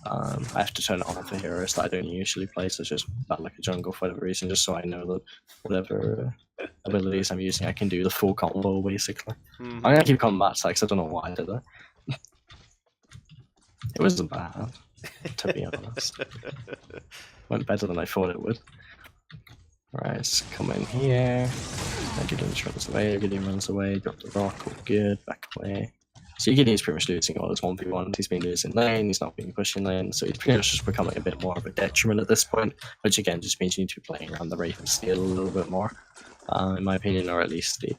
I have to turn it on for heroes that I don't usually play, such as like a jungle for whatever reason, just so I know that whatever abilities I'm using, I can do the full combo basically. I'm gonna keep coming back to that because I don't know why I did that. It wasn't bad, to be honest. Went better than I thought it would. Right, let's come in here. Gideon runs away, Gideon runs away, drop the rock, all good, back away. So Gideon's pretty much losing all his 1v1s. He's been losing lane, he's not been pushing lane, so he's pretty much just becoming a bit more of a detriment at this point, which again just means you need to be playing around the Raven Steel a little bit more, in my opinion, or at least the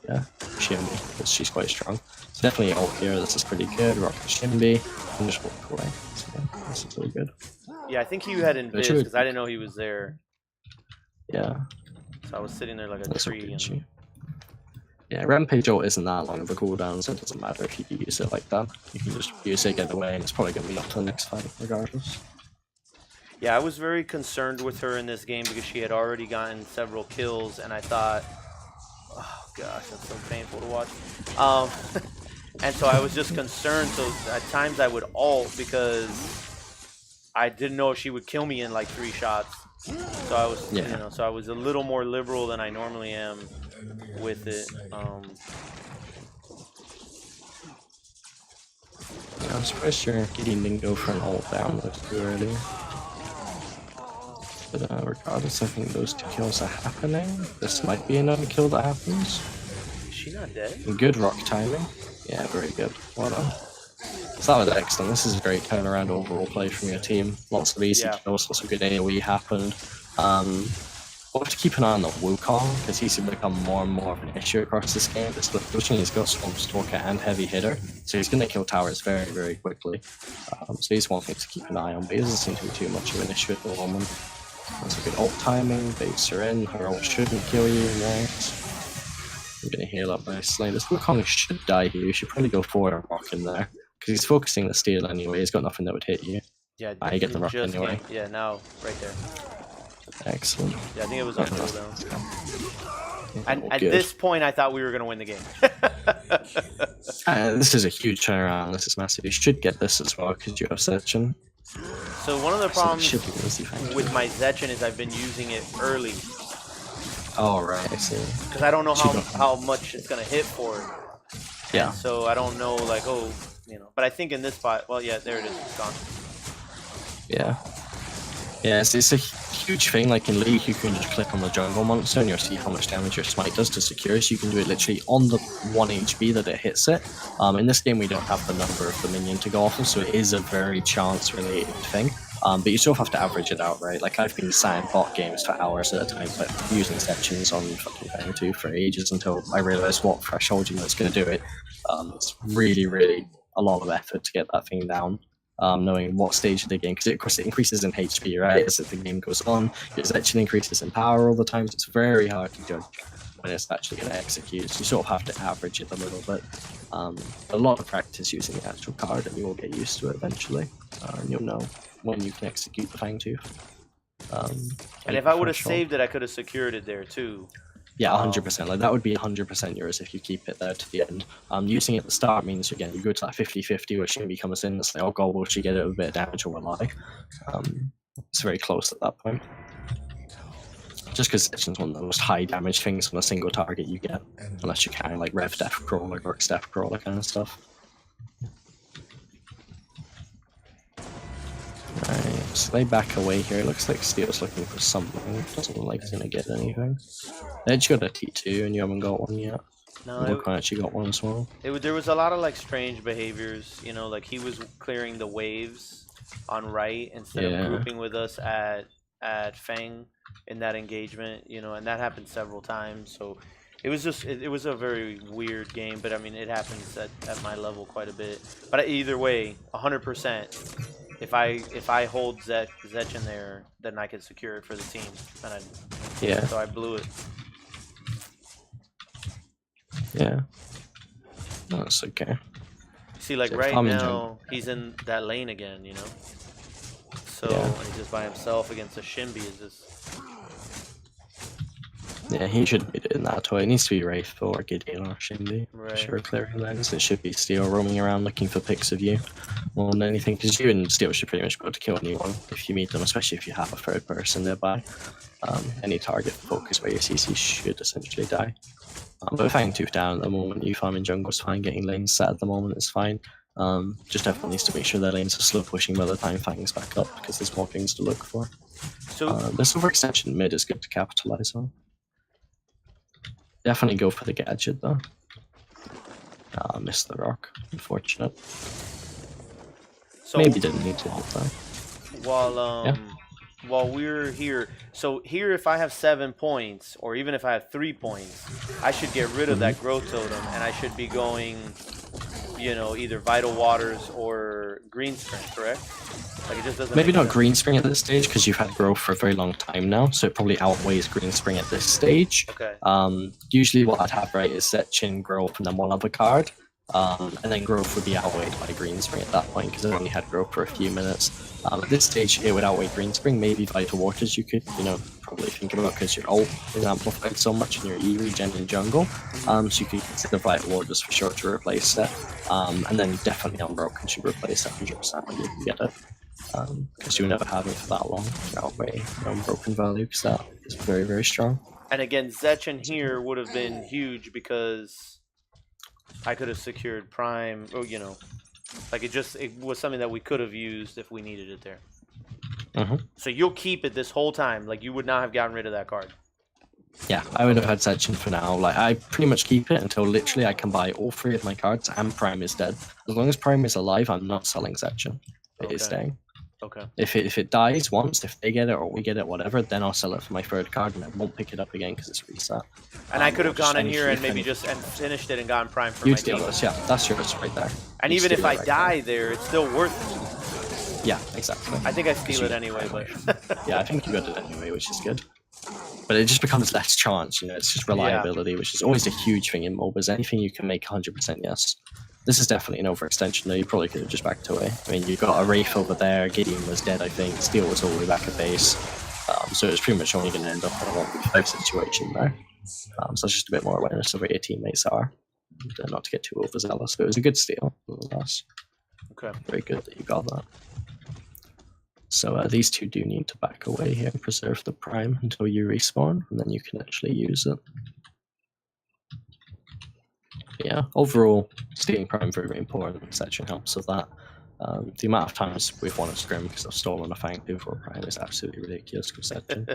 Shimby, because she's quite strong. So definitely ult here, this is pretty good, rock the Shimby, and just walk away. So yeah, this is all good. Yeah, I think he had invis, because I didn't know he was there. Yeah. So I was sitting there like a tree. And... Yeah, Rampage ult isn't that long of a cooldown, so it doesn't matter if you use it like that. You can just use it, get away, and it's probably going to be up to the next fight, regardless. Yeah, I was very concerned with her in this game because she had already gotten several kills, and I thought, oh gosh, that's so painful to watch. And so I was just concerned, so at times I would ult because I didn't know if she would kill me in like 3 shots. So I was, so I was a little more liberal than I normally am with it. I'm surprised your Gideon didn't go for an ult down too early. But regardless, I think those 2 kills are happening. This might be another kill that happens. Is she not dead? Good rock timing. Yeah, very good. Well done. So that was excellent. This is a great turnaround overall play from your team. Lots of easy kills, lots of good AoE happened. We'll have to keep an eye on the Wukong, because he's become more and more of an issue across this game. Especially he's got Swamp Stalker and Heavy Hitter, so he's going to kill towers very, very quickly. So he's one thing to keep an eye on, but he doesn't seem to be too much of an issue at the moment. That's a good ult timing, baits her in, her ult shouldn't kill you next. I'm going to heal up nicely. This Wukong should die here, you should probably go for a rock in there. Because he's focusing the steal anyway, he's got nothing that would hit you. Yeah, you get the rock anyway. Yeah, now, right there. Excellent. Yeah, I think it was on cooldown. And at this point, I thought we were going to win the game. This is a huge turnaround, this is massive. You should get this as well, because you have Zetchin. So one of the problems with my Zetchin is I've been using it early. Oh, right, I see. Because I don't know how much it's going to hit for it. Yeah. And so I don't know, like, but I think in this spot, well, yeah, there it is, it's gone. Yeah. Yeah, it's a huge thing. Like in League, you can just click on the jungle monster and you'll see how much damage your smite does to secure. So you can do it literally on the 1 HP that it hits it. In this game, we don't have the number of the minion to go off of, so it is a very chance-related thing. But you still have to average it out, right? Like I've been sat in bot games for hours at a time, but using sections on fucking Fang 2 for ages until I realised what threshold was going to do it. It's really, really a lot of effort to get that thing down. Knowing what stage of the game, because of course it increases in HP, right? As the game goes on, your section increases in power all the time, so it's very hard to judge when it's actually going to execute. So you sort of have to average it a little bit. A lot of practice using the actual card, and you will get used to it eventually, and you'll know when you can execute the Fang Tooth. And if I would have saved it, I could have secured it there too. Yeah, 100%. Like that would be 100% yours if you keep it there to the end. Using it at the start means again you go to that 50-50 where Shinbi comes in. It's like, oh god, will she get it with a bit of damage or will I? It's very close at that point. Just because section's one of the most high damage things on a single target you get, unless you carry like Rev Death Crawler, Gork's Death Crawler kind of stuff. Right, so they back away here. It looks like Steel's looking for something. Doesn't look like he's gonna get anything. Edge got a T2 and you haven't got one yet. No, Lokan actually got one as well. There was a lot of like strange behaviors, you know, like he was clearing the waves on right instead of grouping with us at Fang in that engagement, you know, and that happened several times. So it was just it was a very weird game, but I mean it happens at my level quite a bit. But either way, 100%. If I hold Zech in there, then I can secure it for the team. And so I blew it. Yeah. That's okay. See, like right now, he's in that lane again, you know? So, and he's just by himself against a Shinbi is just... Yeah, he shouldn't be doing that at all. It needs to be Wraith or Gideon or Shinbi. Right. For sure, clearing lanes. It should be Steel roaming around looking for pics of you more than anything, because you and Steel should pretty much be able to kill anyone if you meet them, especially if you have a third person nearby. Any target focus where your CC should essentially die. But Fang Tooth down at the moment, you farming jungle's fine, getting lanes set at the moment is fine. Just definitely needs to make sure their lanes are slow pushing by the time Fang's back up, because there's more things to look for. So this overextension mid is good to capitalize on. Definitely go for the gadget though. Missed the rock, unfortunate. So maybe didn't need to hit that. While we're here, so here if I have 7 points, or even if I have 3 points, I should get rid of that growth totem, and I should be going, you know, either Vital Waters or Green Spring, correct? Like it just doesn't. Maybe not Green Spring at this stage because you've had growth for a very long time now, so it probably outweighs Green Spring at this stage. Okay. Usually what I'd have right is Sechin, growth, and then one other card. And then growth would be outweighed by Green Spring at that point because I only had growth for a few minutes. At this stage, it would outweigh Green Spring. Maybe Vital Waters you could, you know, probably think about because your ult is amplified so much in your E regen in jungle. So you could consider Vital Waters for sure to replace it. And then definitely Unbroken should replace it 100% when you can get it. Because you'll never have it for that long to outweigh your Unbroken value because that is very, very strong. And again, Zechen here would have been huge because I could have secured Prime, or you know, like it was something that we could have used if we needed it there. So you'll keep it this whole time, like you would not have gotten rid of that card. Yeah, I would have had Sechin for now. Like I pretty much keep it until literally I can buy all 3 of my cards and Prime is dead. As long as Prime is alive, I'm not selling Sechin. It is staying. Okay. If it dies once, if they get it or we get it, whatever, then I'll sell it for my 3rd card and I won't pick it up again because it's reset. And I could have gone in here and maybe just finished it and gotten Prime for my team. Yeah, that's yours right there. And even if I die there, it's still worth it. Yeah, exactly. I think I steal it anyway, but... Yeah, I think you got it anyway, which is good. But it just becomes less chance, you know, it's just reliability, which is always a huge thing in MOBAs. Anything you can make 100% yes. This is definitely an overextension though, you probably could have just backed away. I mean, you've got a Wraith over there, Gideon was dead I think, Steel was all the way back at base. So it's pretty much only going to end up in a 1v5 situation there. So it's just a bit more awareness of where your teammates are. Not to get too overzealous, but it was a good steal nonetheless. Okay. Very good that you got that. So these two do need to back away here and preserve the Prime until you respawn, and then you can actually use it. Yeah, overall, stealing Prime very, very important. Sechin helps with that. The amount of times we've won a scrim because I've stolen a Fang Tooth or a Prime is absolutely ridiculous with Sechin.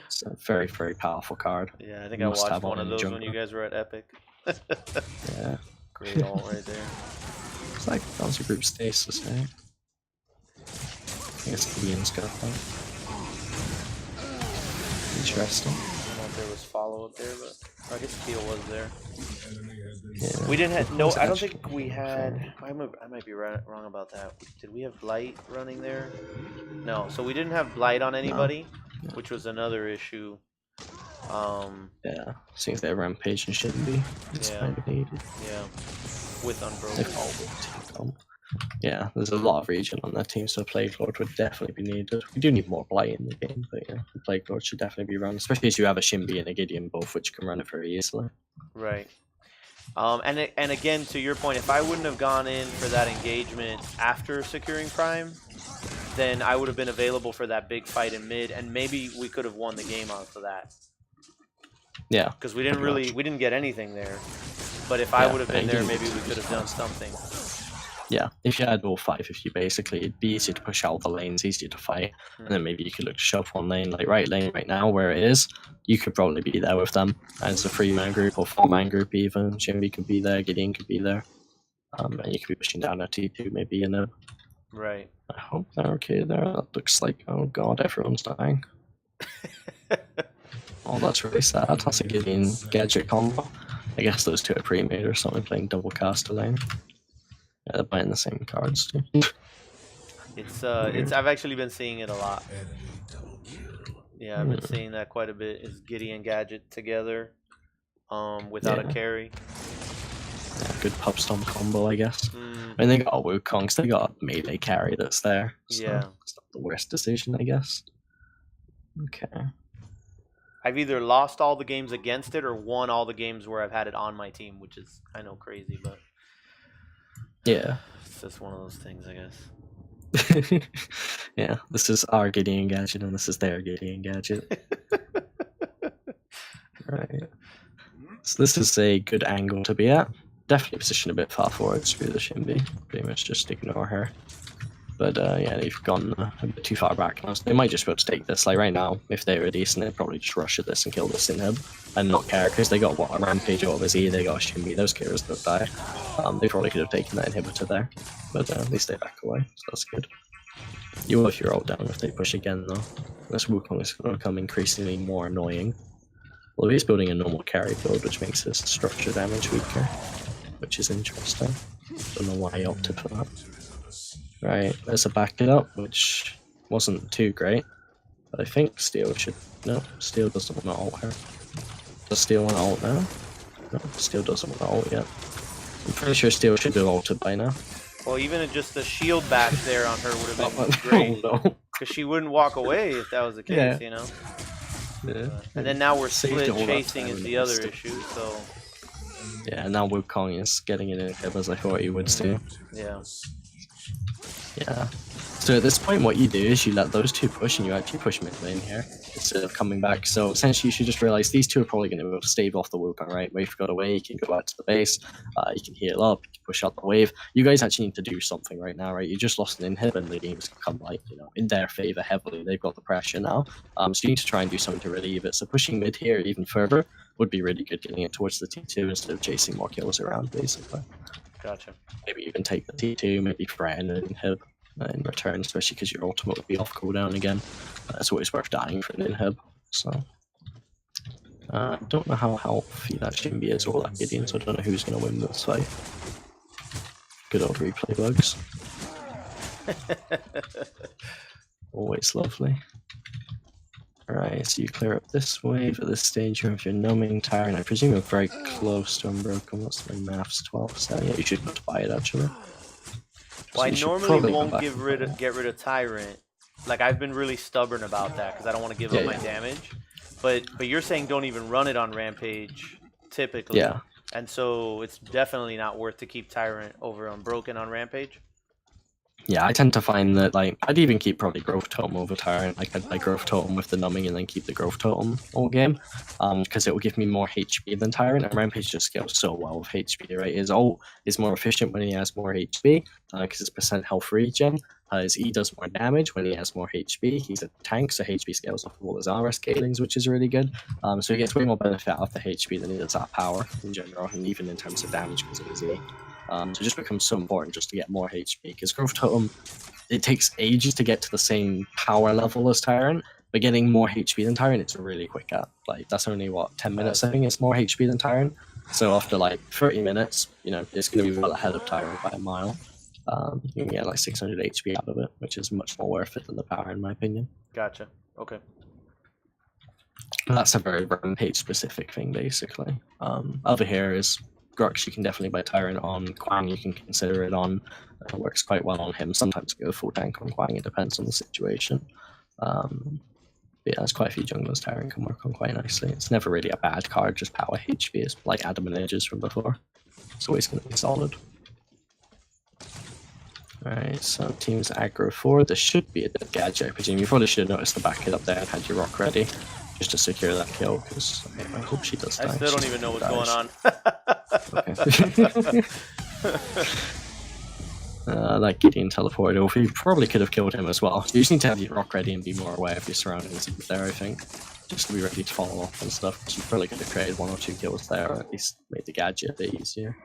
It's a very, very powerful card. Yeah, I think I watched one of those when you guys were at Epic. Yeah. Great ult right there. It's like, that was a group stasis, eh? I guess Gideon's got that. Interesting. I don't know if there was follow up there, but I guess Teal was there. Yeah. We didn't have no. I don't think we had. I might be wrong about that. Did we have Blight running there? No. So we didn't have Blight on anybody, which was another issue. Yeah. Seems that Rampage and shouldn't be. It's kind of needed. Yeah. With Unbroken. Yeah, there's a lot of region on that team, so Plague Lord would definitely be needed. We do need more Blight in the game, but yeah, the Plague Lord should definitely be run, especially as you have a Shimby and a Gideon both, which can run it very easily. Right. And again, to your point, if I wouldn't have gone in for that engagement after securing Prime, then I would have been available for that big fight in mid, and maybe we could have won the game off of that. Yeah. Because we didn't get anything there. But if I would have been there, maybe we could have done something. Yeah, if you had all 5 of you, basically, it'd be easier to push out the lanes, easier to fight, and then maybe you could look to shove one lane, like right lane right now, where it is, you could probably be there with them as a 3-man group or 4-man group even. Shimby could be there, Gideon could be there, and you could be pushing down a T2 maybe, Right. I hope they're okay there. That looks like, oh god, everyone's dying. Oh, that's really sad. That's a Gideon gadget combo. I guess those two are pre-made or something, playing double caster lane. Yeah, they're buying the same cards too. It's I've actually been seeing it a lot. Yeah, I've been seeing that quite a bit. Is Gideon gadget together, without a carry. Yeah, good pub stomp combo, I guess. I mean, they got Wukongs, they got a melee carry that's there. So Yeah. it's not the worst decision, I guess. Okay. I've either lost all the games against it or won all the games where I've had it on my team, which is, I know, crazy, but yeah, it's just one of those things, I guess. Yeah, this is our Gideon gadget and this is their Gideon gadget. Right. So this is a good angle to be at. Definitely position a bit far forward, screw the Shimby. Pretty much just ignore her. But yeah, they've gone a bit too far back now. So they might just be able to take this. Like right now, if they were decent, they'd probably just rush at this and kill this inhib and not care because they got what, a Rampage over Z, they got a Shimby, those killers don't die. They probably could have taken that inhibitor there, but they stay back away, so that's good. You will if you're all down if they push again though. This Wukong is going to become increasingly more annoying. Well, he's building a normal carry build, which makes his structure damage weaker, which is interesting. Don't know why he opted for that. Right, there's a back it up, which wasn't too great. But I think Steel should... No, Steel doesn't want to ult her. Does Steel want to ult now? No, Steel doesn't want to ult yet. I'm pretty sure Steel should have ulted by now. Well, even just a shield bash there on her would have been great. Oh, no. Because she wouldn't walk away if that was the case, you know? Yeah. And then now we're split Saved all that chasing time is and the other missed it. issue, so... Yeah, and now Wukong is getting an inhib as I thought he would do. Yeah. Yeah. So at this point, what you do is you let those two push, and you actually push mid lane here instead of coming back. So essentially, you should just realize these two are probably going to be able to stave off the Wukong, right? Wave got away, you can go back to the base, you can heal up, you can push out the wave. You guys actually need to do something right now, right? You just lost an inhib, and the game's come like in their favor heavily. They've got the pressure now, so you need to try and do something to relieve it. So pushing mid here even further would be really good, getting it towards the T2 instead of chasing more kills around, basically. Gotcha. Maybe even take the T2, maybe threaten an inhib in return, especially because your ultimate would be off cooldown again. It's always worth dying for an inhib. So I don't know how healthy that Shimby is or that Gideon, so I don't know who's going to win this fight. Good old replay bugs. Always lovely. Alright, so you clear up this wave. At this stage you have your numbing tyrant. I presume you're very close to Unbroken. What's my maths? 12? So yeah, you should not buy it actually. Well, I So normally won't get rid of Tyrant. Like, I've been really stubborn about that because I don't want to give up my damage. But you're saying don't even run it on Rampage, typically. Yeah. And so it's definitely not worth to keep Tyrant over Unbroken on Rampage. Yeah, I tend to find that, like, I'd even keep probably Growth Totem over Tyrant. Like, I'd play Growth Totem with the numbing and then keep the Growth Totem all game. Because it will give me more HP than Tyrant, and Rampage just scales so well with HP, right? His ult is more efficient when he has more HP, because it's percent health regen. His E does more damage when he has more HP. He's a tank, so HP scales off of all his RS scalings, which is really good. So he gets way more benefit out of the HP than he does out of power in general, and even in terms of damage because of his E. So it just becomes so important just to get more HP, because Growth Totem, it takes ages to get to the same power level as Tyrant, but getting more HP than Tyrant, it's really quick at. Like, that's only, what, 10 minutes, I think it's more HP than Tyrant. So after, like, 30 minutes, you know, it's going to be well ahead of Tyrant by a mile. You can get, like, 600 HP out of it, which is much more worth it than the power, in my opinion. Gotcha. Okay. But that's a very Rampage-specific thing, basically. Over here is Grux, you can definitely buy Tyrant on. Quang, you can consider it on. It works quite well on him. Sometimes go full tank on Quang, it depends on the situation. But yeah, there's quite a few junglers Tyrant can work on quite nicely. It's never really a bad card, just power HP is like Adam and Edges from before. It's always going to be solid. Alright, so team's aggro 4. There should be a dead gadget, I presume. You probably should have noticed the back it up there and had your rock ready, just to secure that kill, because I hope she does die. I still don't even know what's going on. That Gideon teleported over. You probably could have killed him as well. You just need to have your rock ready and be more aware of your surroundings there, I think. Just to be ready to follow up and stuff, because you probably could have created 1 or 2 kills there, or at least made the gadget a bit easier.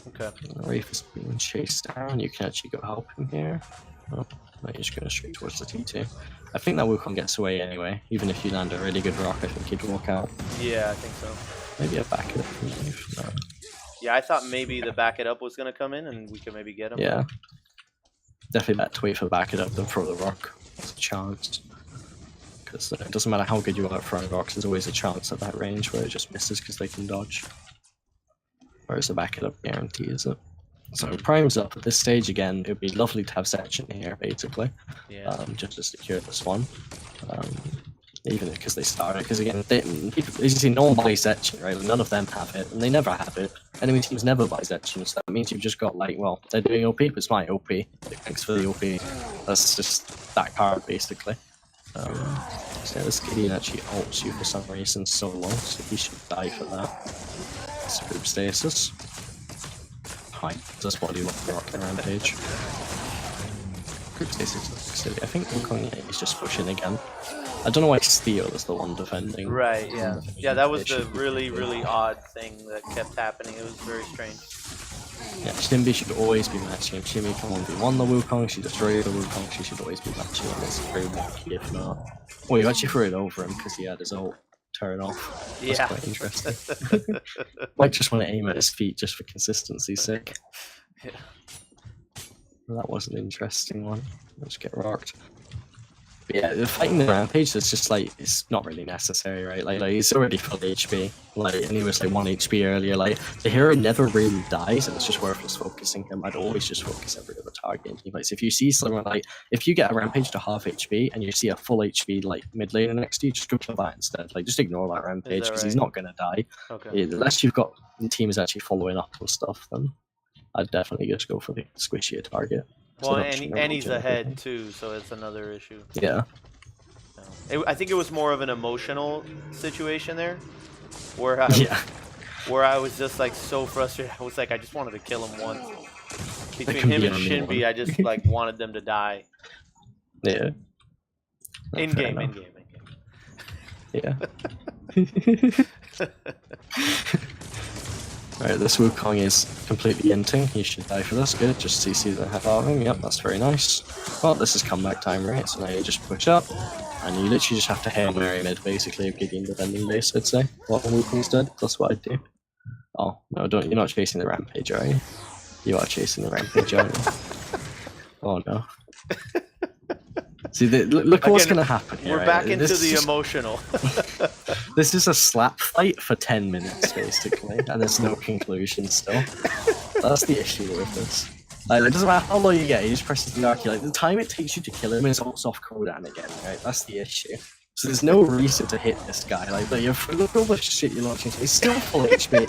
Okay. Wraith is being chased down. You can actually go help him here. Oh, no, you're just going straight towards the T2. I think that Wukong gets away anyway. Even if you land a really good rock, I think he'd walk out. Yeah, I think so. Maybe a back it up from Wraith. No. Yeah, I thought maybe the back it up was going to come in and we could maybe get him. Yeah. Definitely better to wait for back it up than throw the rock. There's a chance. Because it doesn't matter how good you are at throwing rocks, there's always a chance at that range where it just misses because they can dodge. Whereas the back it up guarantees it. So Prime's up at this stage again. It would be lovely to have Section here, basically. Yeah. Just to secure this one. Even because they started, because again, people, as you see, no one buys Section, right? None of them have it, and they never have it. Enemy teams never buy Section, so that means you've just got, like, well, they're doing OP, but it's my OP. Thanks for the OP. That's just that card, basically. So yeah, this Gideon actually ults you for some reason so low, so he should die for that. Group stasis. Hi, that's what you want for Rock and Rampage. Group stasis looks silly. I think Wukong is just pushing again. I don't know why Steel is the one defending. Right, yeah. Yeah, that was the really, really odd thing that kept happening. It was very strange. Yeah, Shimby should always be matching. Shimmy can 1v1 the Wukong, she destroyed the Wukong, she should always be matching him. It's very wonky if not. Oh, you actually threw it over him because he had his ult. Turn off. That's quite interesting. Might just want to aim at his feet just for consistency's sake. Yeah. That was an interesting one. Let's get rocked. But yeah, fighting the Rampage is just like, it's not really necessary, right? Like he's already full HP. Like, and he was like 1 HP earlier. Like, the hero never really dies, and it's just worthless focusing him. I'd always just focus every other target. Like, so if you see someone, like, if you get a Rampage to half HP and you see a full HP, like, mid laner next to you, just go kill that instead. Like, just ignore that Rampage, because he's not gonna die. Okay. Unless you've got the teams actually following up with stuff, then I'd definitely just go for the squishier target. Well, and he's ahead too, so it's another issue. Yeah. I think it was more of an emotional situation there, where I was just like so frustrated. I was like, I just wanted to kill him once. Between him and Shinbi, I just like wanted them to die. Yeah. In game. Yeah. Alright, this Wukong is completely inting. He should die for this. Good, just CC the heck out of him. Yep, that's very nice. Well, this is comeback time, right? So now you just push up, and you literally just have to Hail Mary mid, basically, of Gideon defending base, I'd say. Well, Wukong's dead, that's what I'd do. Oh, no, you're not chasing the Rampage, are you? You are chasing the Rampage, aren't you? Oh, no. See, look what's going to happen here. We're back into the emotional. This is a slap fight for 10 minutes, basically, and there's no conclusion still. That's the issue with this. Like, it doesn't matter how low you get, you just press the Archie. Like, the time it takes you to kill him is also off cooldown again, right? That's the issue. So there's no reason to hit this guy. Like, look at all the shit you're launching. He's still full HP.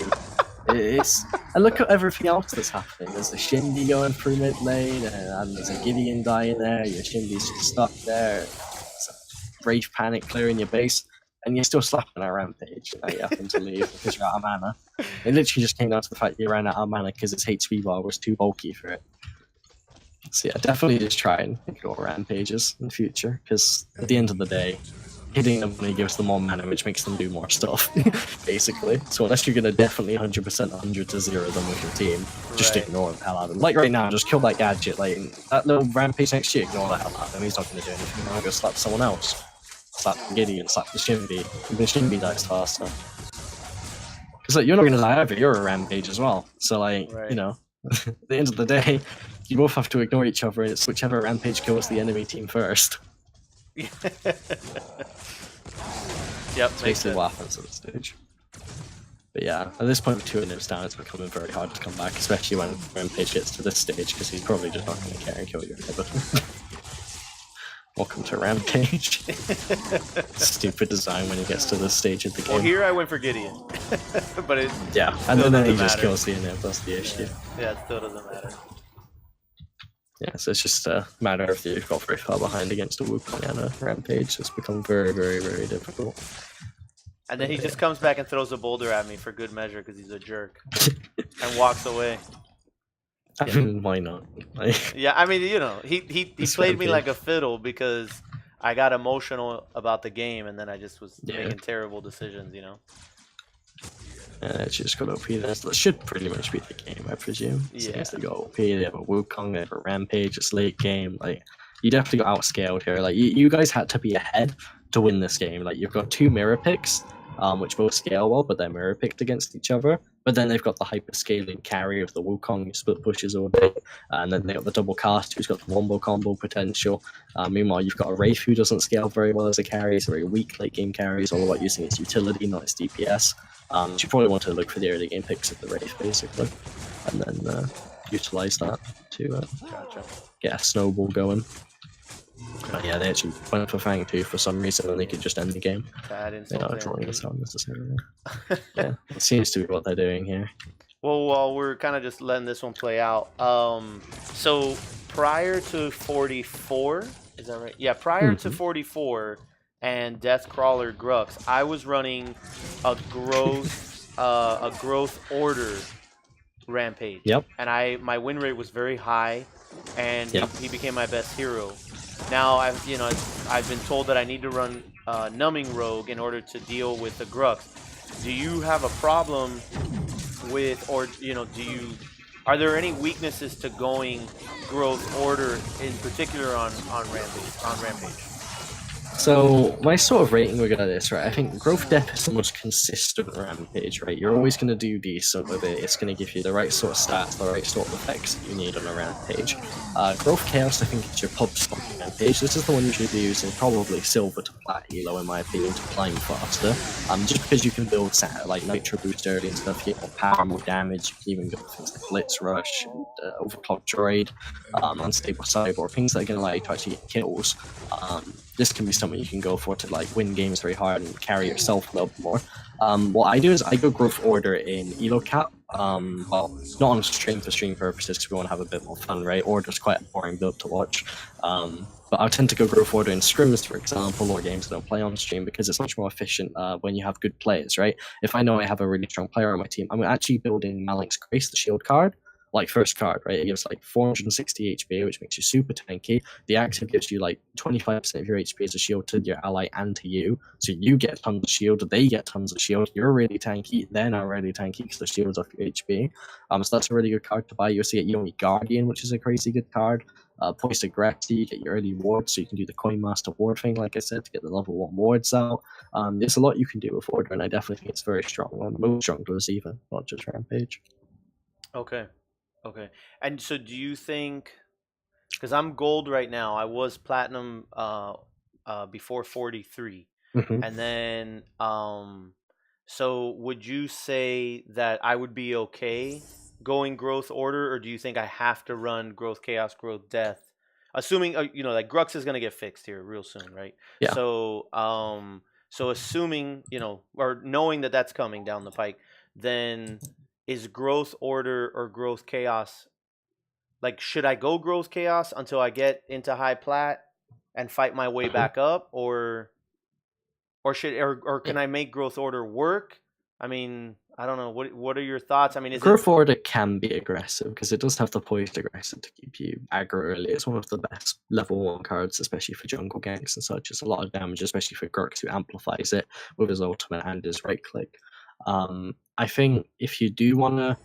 And look at everything else that's happening. There's the Shindy going through mid lane, and there's a Gideon dying there. Your Shindy's just stuck there. There's a Wraith panic clearing your base, and you're still slapping a Rampage. You happen to leave because you're out of mana. It literally just came down to the fact you ran out of mana because its HP bar was too bulky for it. So yeah, definitely just try and ignore Rampages in the future, because at the end of the day, hitting them only gives them more mana, which makes them do more stuff, basically. So unless you're going to definitely 100% 100 to 0 them with your team, just ignore the hell out of him. Like right now, just kill that gadget. Like that little Rampage next to you, ignore the hell out of him. He's not going to do anything. I'm going to slap someone else. Slap the Gideon, slap the Shinbi. The Shinbi dies faster. Because like, you're not going to die either. You're a Rampage as well. So like, you know, at the end of the day, you both have to ignore each other. It's whichever Rampage kills the enemy team first. Yep, That's basically what happens at this stage. But yeah, at this point with 2 inhibs down, it's becoming very hard to come back, especially when Rampage gets to this stage, because he's probably just not going to care and kill your inhibitor. Welcome to Rampage. Stupid design when he gets to this stage of the game. Well, here I went for Gideon. But it and then he just kills the inhib, that's the issue. Yeah, it still doesn't matter. Yeah, so it's just a matter of you got very far behind against a Wukong and a Rampage. It's become very, very, very difficult. And then he just comes back and throws a boulder at me for good measure because he's a jerk. And walks away. I mean, why not? Yeah, I mean, you know, he played me like a fiddle because I got emotional about the game and then I just was making terrible decisions, you know? It's just got OP. That should pretty much be the game, I presume. Yeah. They got OP, they have a Wukong, they have a Rampage, it's late game. Like, you definitely got outscaled here. Like, you guys had to be ahead to win this game. Like, you've got 2 mirror picks, which both scale well, but they're mirror picked against each other. But then they've got the hyper scaling carry of the Wukong, who split pushes all day. And then they got the double cast, who's got the wombo combo potential. Meanwhile, you've got a Wraith who doesn't scale very well as a carry. It's very weak late game carry. It's all about using its utility, not its DPS. So you probably want to look for the early game picks of the Wraith, basically. And then utilize that to get a snowball going. Yeah, they actually went for Fang 2 for some reason, and they could just end the game. They're not drawing us out necessarily. Yeah, it seems to be what they're doing here. Well, we're kind of just letting this one play out. So prior to 44, is that right? Yeah, prior to 44 and Deathcrawler Grux, I was running a growth order Rampage. Yep. And my win rate was very high, and he became my best hero. Now I've been told that I need to run Numbing Rogue in order to deal with the Grux. Do you have a problem with, or are there any weaknesses to going growth order in particular on Rampage? So my sort of rating we're gonna this, right? I think growth depth is the most consistent Rampage, right? You're always gonna do decent with it. It's gonna give you the right sort of stats, the right sort of effects that you need on a Rampage. Growth Chaos, I think, is your pub stomping Rampage. This is the one you should be using probably silver to flat elo, in my opinion, to climb faster. Just because you can build like Nitro Boost early and stuff, you get more power, more damage. You can even build things like Blitz Rush and Overclock Droid, Unstable Cyborg, things that are gonna allow you to actually get kills. This can be something you can go for to like win games very hard and carry yourself a little bit more. What I do is I go growth order in elo cap. Well, not on stream for stream purposes because we want to have a bit more fun, right? Order's quite a boring build to watch. But I tend to go growth order in scrims, for example, or games that don't play on stream because it's much more efficient when you have good players, right? If I know I have a really strong player on my team, I'm actually building Malink's Grace, the shield card. Like first card, right? It gives like 460 HP, which makes you super tanky. The active gives you like 25% of your HP as a shield to your ally and to you. So you get tons of shield, they get tons of shield. You're really tanky, they're not really tanky because the shield's off your HP. So that's a really good card to buy. You also get Yomi Guardian, which is a crazy good card. Poised Aggressor, you get your early wards, so you can do the Coin Master ward thing, like I said, to get the level 1 wards out. There's a lot you can do with order, and I definitely think it's very strong. One of the most strong doors even, not just Rampage. Okay. And so do you think, because I'm gold right now, I was platinum before 43. And then, so would you say that I would be okay going growth order, or do you think I have to run growth chaos, growth death? Assuming, like Grux is going to get fixed here real soon, right? Yeah. So, so assuming, or knowing that that's coming down the pike, then is growth order or growth chaos, like, should I go growth chaos until I get into high plat and fight my way back up, or can I make growth order work? I mean, I don't know. What are your thoughts? I mean, growth order can be aggressive because it does have the poised aggressor to keep you aggro early. It's one of the best level 1 cards, especially for jungle ganks and such. It's a lot of damage, especially for Grux, who amplifies it with his ultimate and his right click. I think if you do want to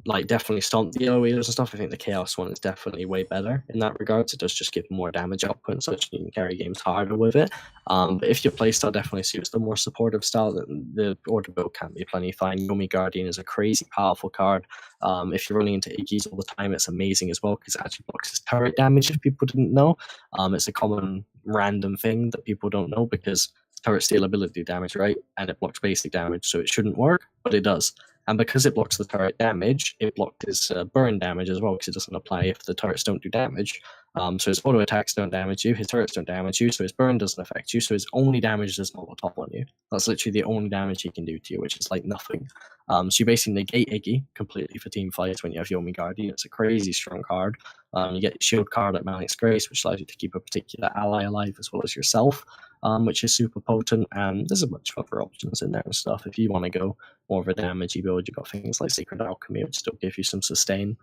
like definitely stomp the AoEs and stuff. I think the Chaos one is definitely way better in that regards. It does just give more damage output and such, and you can carry games harder with it. But if your playstyle definitely suits the more supportive style, then the order build can be plenty fine. Yomi Guardian is a crazy powerful card. If you're running into Iggy's all the time, it's amazing as well because it actually blocks his turret damage. If people didn't know, it's a common random thing that people don't know because turret steal ability damage, right? And it blocks basic damage, so it shouldn't work, but it does. And because it blocks the turret damage, it blocked his burn damage as well, because it doesn't apply if the turrets don't do damage. So his auto attacks don't damage you, his turrets don't damage you, so his burn doesn't affect you, so his only damage is Molotov on you. That's literally the only damage he can do to you, which is like nothing. So you basically negate Iggy completely for team fights when you have Yomi Guardian. It's a crazy strong card. You get shield card at Malik's Grace, which allows you to keep a particular ally alive as well as yourself, which is super potent. And there's a bunch of other options in there and stuff. If you want to go more of a damagey build, you've got things like Sacred Alchemy, which still give you some sustain,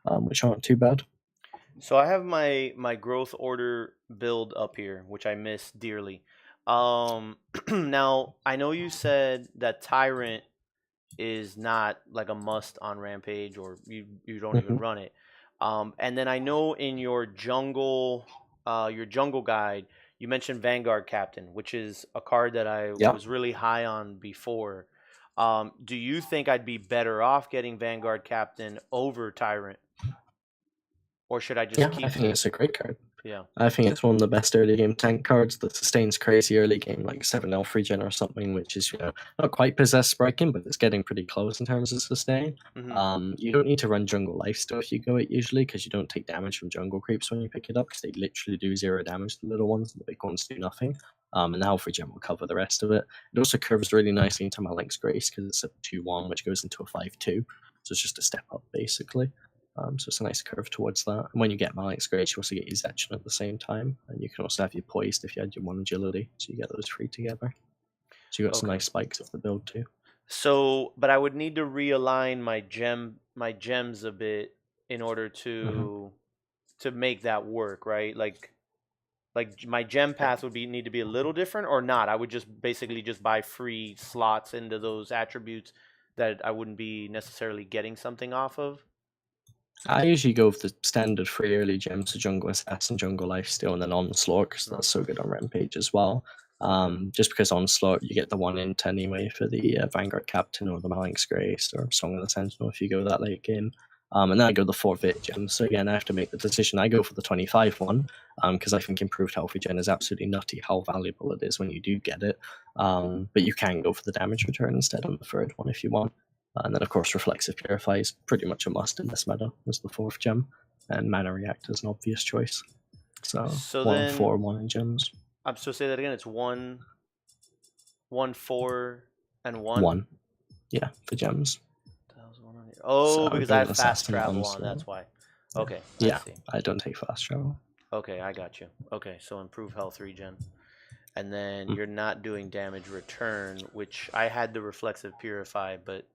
which aren't too bad. So I have my growth order build up here, which I miss dearly. Now I know you said that Tyrant is not like a must on Rampage, or you don't even run it. And then I know in your jungle guide, you mentioned Vanguard Captain, which is a card that I was really high on before. Do you think I'd be better off getting Vanguard Captain over Tyrant? Or should I just keep I think it's a great card. Yeah. I think it's one of the best early game tank cards that sustains crazy early game, like 7 elf regen or something, which is, not quite possessed striking, but it's getting pretty close in terms of sustain. You don't need to run jungle lifesteal if you go it usually, because you don't take damage from jungle creeps when you pick it up, because they literally do 0 damage to the little ones, and the big ones do nothing. And the health regen will cover the rest of it. It also curves really nicely into Malik's Grace, because it's a 2-1, which goes into a 5-2, so it's just a step up, basically. So it's a nice curve towards that. And when you get Malik's Grace, you also get your Zetchin at the same time. And you can also have your Poised if you had your 1 agility. So you get those 3 together. So you got some nice spikes of the build too. So, but I would need to realign my gems a bit in order to make that work, right? Like my gem path would need to be a little different, or not. I would just basically just buy free slots into those attributes that I wouldn't be necessarily getting something off of. I usually go with the standard free early gems, so Jungle Assassin, Jungle Lifesteal, and then Onslaught, because that's so good on Rampage as well. Just because Onslaught, you get the 1 int anyway for the Vanguard Captain or the Malik's Grace or Song of the Sentinel if you go that late game. And then I go the 4 Vit gems. So again, I have to make the decision. I go for the 25 one, because I think improved health regen is absolutely nutty how valuable it is when you do get it. But you can go for the damage return instead on the 3rd one if you want. And then, of course, Reflexive Purify is pretty much a must in this meta as the 4th gem. And Mana React is an obvious choice. So 1, 4, 1 in gems. So say that again. It's 1, 4, and 1? 1. Yeah, for gems. Oh, so because I have fast travel on, that's why. Okay. Yeah, I don't take fast travel. Okay, I got you. Okay, so improve health regen. And then you're not doing damage return, which I had the Reflexive Purify, but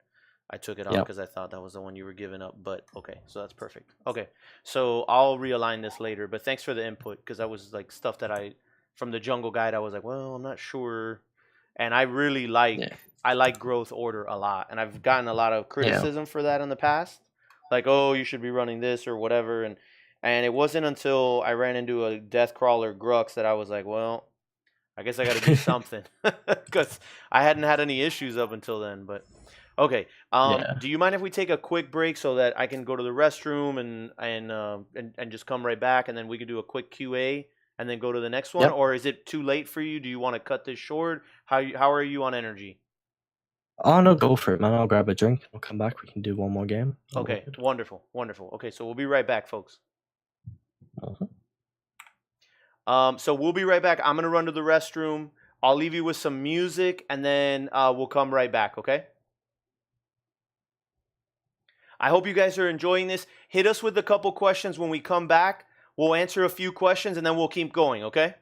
I took it off because I thought that was the one you were giving up. But okay, so that's perfect. Okay, so I'll realign this later. But thanks for the input, because that was like stuff that from the jungle guide, I was like, well, I'm not sure. And I really like growth order a lot. And I've gotten a lot of criticism for that in the past. Like, oh, you should be running this or whatever. And it wasn't until I ran into a Deathcrawler Grux that I was like, well, I guess I got to do something. Because I hadn't had any issues up until then. But okay. Do you mind if we take a quick break so that I can go to the restroom and just come right back, and then we can do a quick QA and then go to the next one? Or is it too late for you? Do you want to cut this short? How are you on energy? Oh, no, go for it, man. I'll grab a drink. I'll come back. We can do one more game. Okay, wonderful. Okay, so we'll be right back, folks. So we'll be right back. I'm going to run to the restroom. I'll leave you with some music, and then we'll come right back, okay? I hope you guys are enjoying this. Hit us with a couple questions when we come back. We'll answer a few questions, and then we'll keep going, okay?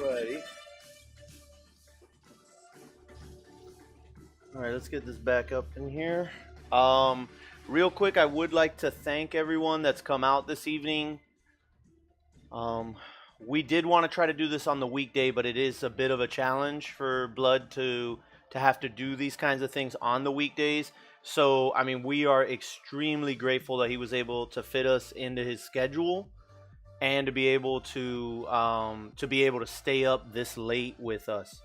Alrighty. All right, let's get this back up in here. Real quick, I would like to thank everyone that's come out this evening. We did want to try to do this on the weekday, but it is a bit of a challenge for Blood to have to do these kinds of things on the weekdays. So, I mean, we are extremely grateful that he was able to fit us into his schedule and to be able to stay up this late with us,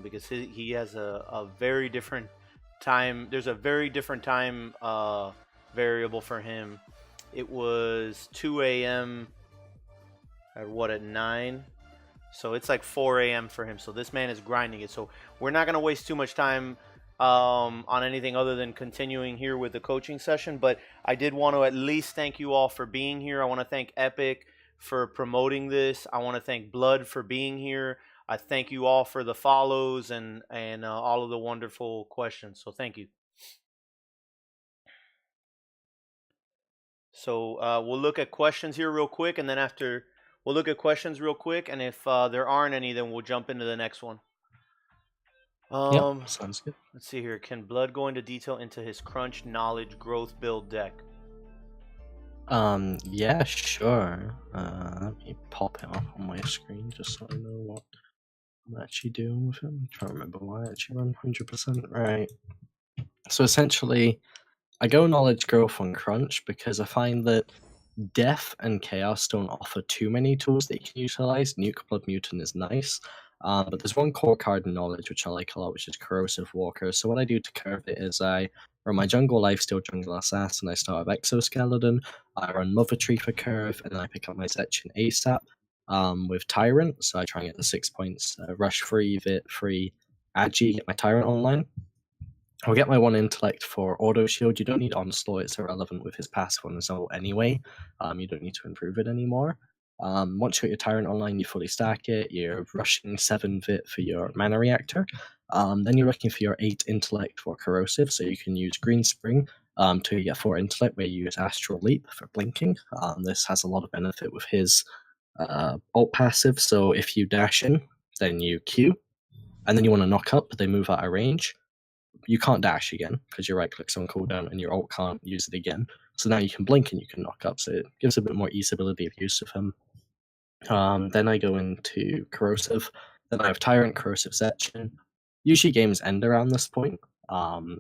because he has a very different time. There's a very different time variable for him. It was 2 a.m. at 9, so it's like 4 a.m. for him. So this man is grinding it. So we're not going to waste too much time on anything other than continuing here with the coaching session. But I did want to at least thank you all for being here. I want to thank Epic for promoting this. I want to thank Blood for being here. I thank you all for the follows and all of the wonderful questions. So thank you. So we'll look at questions here real quick, and then after we'll look at questions real quick, and if there aren't any, then we'll jump into the next one. Yep, sounds good. Let's see here. Can Blood go into detail into his crunch knowledge growth build deck? Yeah, sure. Let me pop it up on my screen just so I know what I'm actually doing with him. I'm trying to remember why I actually run 100%. Right. So essentially, I go knowledge growth on crunch because I find that death and chaos don't offer too many tools that you can utilize. Nuke Blood Mutant is nice. But there's one core card in knowledge which I like a lot, which is Corrosive Walker. So what I do to curve it is I run my jungle lifesteal jungle assassin, I start with exoskeleton, I run Mother Tree for curve, and then I pick up my Zetchin ASAP with Tyrant. So I try and get the 6 points, rush free, vit free, agi, get my Tyrant online. I'll get my 1 intellect for auto shield. You don't need onslaught, it's irrelevant with his passive on his ult anyway. You don't need to improve it anymore. Once you got your Tyrant online, you fully stack it. You're rushing 7 vit for your mana reactor. Then you're looking for your 8 intellect for corrosive, so you can use Green Spring to get 4 intellect, where you use Astral Leap for blinking. This has a lot of benefit with his ult passive, so if you dash in, then you Q, and then you want to knock up, but they move out of range. You can't dash again because your right click's on cooldown and your ult can't use it again. So now you can blink and you can knock up, so it gives a bit more easeability of use of him. Then I go into Corrosive. Then I have Tyrant, Corrosive, Zetchin. Usually games end around this point.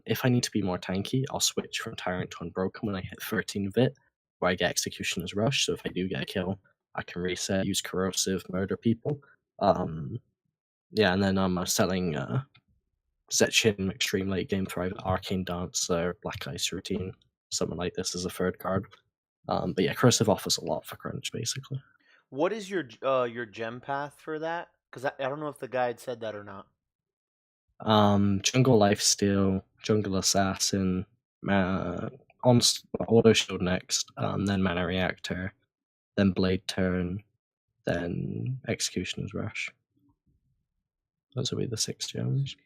If I need to be more tanky, I'll switch from Tyrant to Unbroken when I hit 13 Vit, where I get Executioner's Rush. So if I do get a kill, I can reset, use Corrosive, murder people. Yeah, and then I'm selling Zetchin extreme late game for either Arcane Dance or Black Ice Routine, something like this as a third card. But yeah, Corrosive offers a lot for crunch, basically. What is your gem path for that? Because I don't know if the guide said that or not. Jungle Lifesteal, Jungle Assassin, on Auto Shield next, then Mana Reactor, then Blade Turn, then Executioner's Rush. Those will be the 6 gems.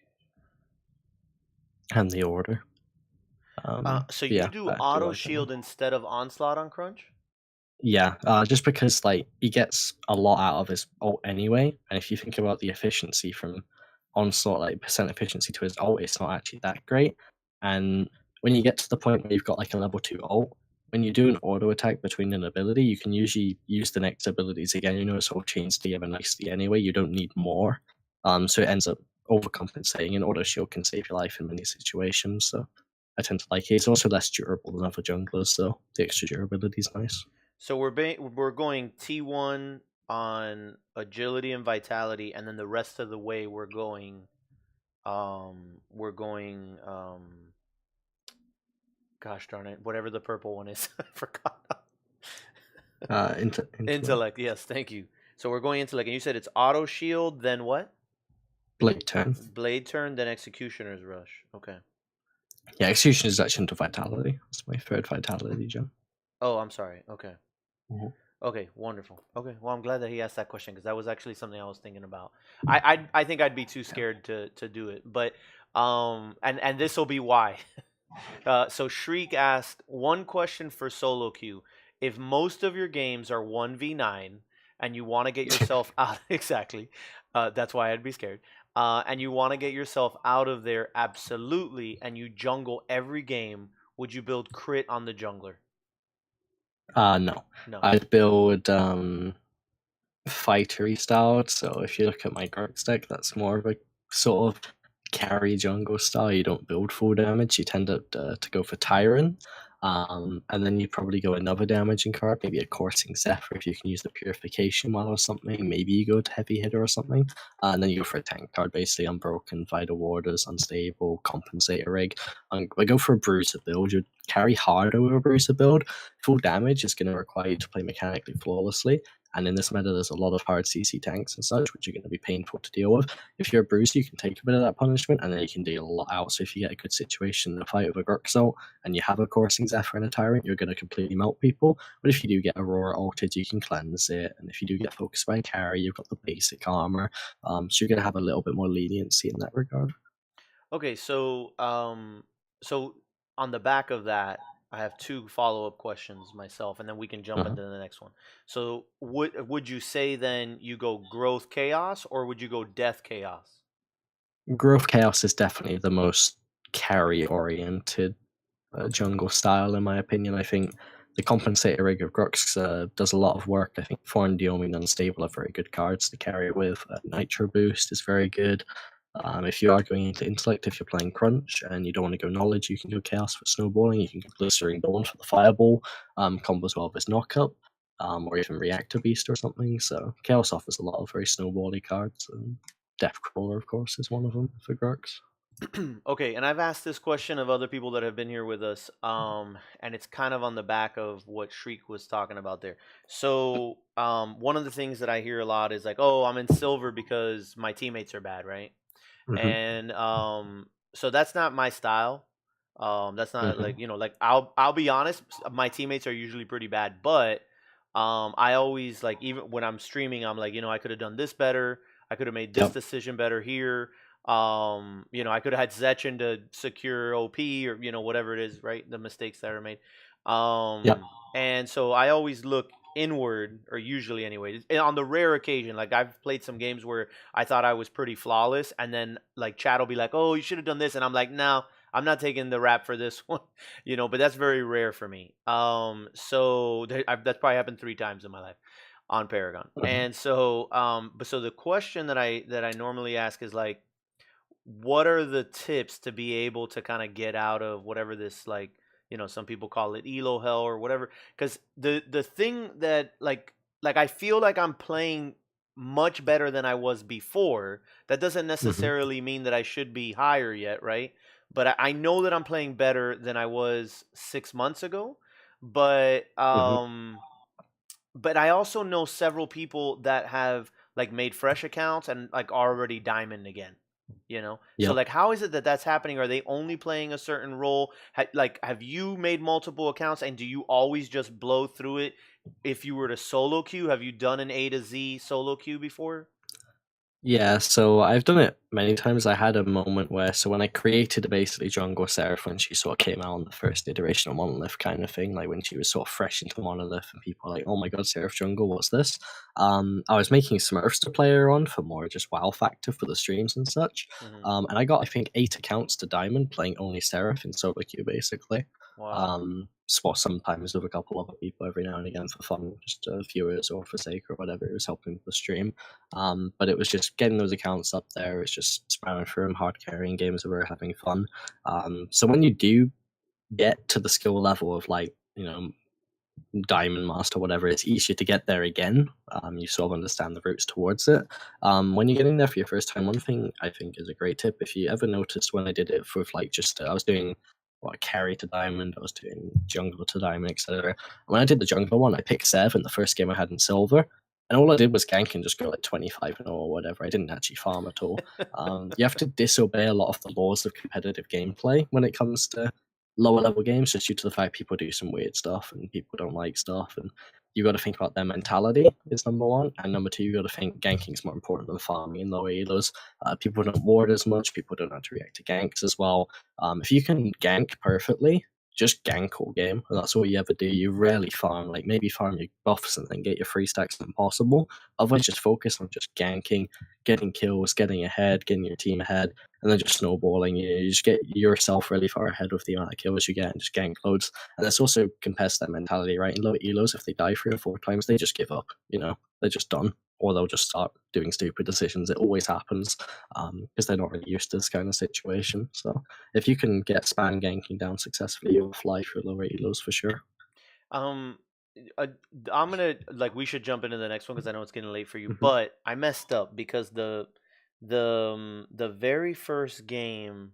And the order. So you do Auto Shield instead of Onslaught on Crunch? Yeah, just because like he gets a lot out of his ult anyway, and if you think about the efficiency from Onslaught, like percent efficiency to his ult, it's not actually that great. And when you get to the point where you've got like a level 2 ult, when you do an auto attack between an ability, you can usually use the next abilities again. It sort of chains together nicely anyway. You don't need more. So it ends up overcompensating, and auto shield can save your life in many situations. So I tend to like it. It's also less durable than other junglers, so the extra durability is nice. So we're going T1 on agility and vitality, and then the rest of the way we're going gosh darn it, whatever the purple one is. I forgot. Intellect, yes, thank you. So we're going intellect, and you said it's auto shield, then what? Blade turn. Blade turn, then executioner's rush. Okay. Yeah, execution is actually into vitality. That's my third vitality gem. Oh, I'm sorry. Okay. Mhm. Okay, wonderful. Okay, well, I'm glad that he asked that question because that was actually something I was thinking about. I think I'd be too scared to do it, but and this will be why. So Shriek asked one question for solo queue. If most of your games are 1v9 and you want to get yourself out, exactly, that's why I'd be scared. And you want to get yourself out of there absolutely, and you jungle every game, would you build crit on the jungler? No. No. I'd build fightery style. So if you look at my Gark deck, that's more of a sort of carry jungle style. You don't build full damage. You tend to go for Tyrant. And then you probably go another damaging card, maybe a Coursing Zephyr if you can use the Purification one or something. Maybe you go to Heavy Hitter or something. And then you go for a tank card, basically Unbroken, Vital Warders, Unstable, Compensator Rig. I go for a Bruiser build. You carry hard over a Bruiser build. Full damage is going to require you to play mechanically flawlessly. And in this meta, there's a lot of hard CC tanks and such, which are going to be painful to deal with. If you're a bruiser, you can take a bit of that punishment, and then you can deal a lot out. So if you get a good situation in a fight with a Grixel, and you have a Coursing Zephyr and a Tyrant, you're going to completely melt people. But if you do get Aurora ulted, you can cleanse it. And if you do get focused by carry, you've got the basic armor. So you're going to have a little bit more leniency in that regard. Okay, so so on the back of that, I have two follow-up questions myself, and then we can jump into the next one. So would you say then you go growth chaos, or would you go death chaos? Growth Chaos is definitely the most carry-oriented jungle style, in my opinion. I think the Compensator Rig of Grux does a lot of work. I think Foreign Deoming and Unstable are very good cards to carry it with. Nitro Boost is very good. If you are going into Intellect, if you're playing Crunch and you don't want to go Knowledge, you can go Chaos for snowballing. You can go Blistering Dawn for the Fireball. Combos well with Knockup, or even Reactor Beast or something. So Chaos offers a lot of very snowbally cards. Death Crawler, of course, is one of them for Grux. Okay, and I've asked this question of other people that have been here with us, and it's kind of on the back of what Shriek was talking about there. So, one of the things that I hear a lot is like, "Oh, I'm in silver because my teammates are bad, right?" And so that's not my style. That's not like like I'll be honest, my teammates are usually pretty bad, but I always like even when I'm streaming, I'm like I could have done this better. I could have made this decision better here. I could have had Zetchin to secure OP or whatever it is, right? The mistakes that are made. And so I always look inward, or usually anyway. And on the rare occasion, like I've played some games where I thought I was pretty flawless, and then like chat will be like, "Oh, you should have done this," and I'm like, "No, I'm not taking the rap for this one," But that's very rare for me. So that's probably happened 3 times in my life on Paragon. And so, but so the question that I normally ask is like, what are the tips to be able to kind of get out of whatever this like some people call it elo hell or whatever, because the thing that like I feel like I'm playing much better than I was before. That doesn't necessarily mean that I should be higher yet, right? But I know that I'm playing better than I was 6 months ago. But but I also know several people that have like made fresh accounts and like already diamond again. So like, how is it that that's happening? Are they only playing a certain role? Like, have you made multiple accounts, and do you always just blow through it? If you were to solo queue, have you done an A to Z solo queue before? Yeah, so I've done it many times. I had a moment where, so when I created basically Jungle Seraph, when she sort of came out on the first iteration of Monolith kind of thing, like when she was sort of fresh into Monolith and people were like, "Oh my god, Seraph Jungle, what's this?" I was making Smurfs to play her on for more just wow factor for the streams and such. And I got, I think, 8 accounts to Diamond playing only Seraph in solo queue, basically. Wow. Sometimes with a couple other people every now and again for fun, just viewers or for sake or whatever. It was helping with the stream. But it was just getting those accounts up there. It's just spamming through them, hard carrying games that we're having fun. So when you do get to the skill level of like, Diamond Master, whatever, it's easier to get there again. You sort of understand the routes towards it. When you're getting there for your first time, one thing I think is a great tip, if you ever noticed when I did it with like just, I was doing carry to diamond, I was doing jungle to diamond, etc. When I did the jungle one, I picked 7, the first game I had in silver. And all I did was gank and just go like 25 and or whatever. I didn't actually farm at all. You have to disobey a lot of the laws of competitive gameplay when it comes to lower level games, just due to the fact people do some weird stuff and people don't like stuff, and you got to think about their mentality is number one, and number two, you got to think ganking is more important than farming in lower elos. People don't ward as much, people don't know how to react to ganks as well. If you can gank perfectly, just gank all game, and that's all you ever do. You rarely farm, like maybe farm your buffs and then get your free stacks when possible. Otherwise, just focus on just ganking, getting kills, getting ahead, getting your team ahead, and then just snowballing. You just get yourself really far ahead with the amount of kills you get and just gank loads. And this also compares to that mentality, right? In low elos, if they die 3 or 4 times, they just give up, they're just done. Or they'll just start doing stupid decisions. It always happens because they're not really used to this kind of situation. So if you can get spam ganking down successfully, you'll fly through lower elos for sure. Um, I'm gonna like we should jump into the next one because I know it's getting late for you. Mhm. But I messed up because the very first game,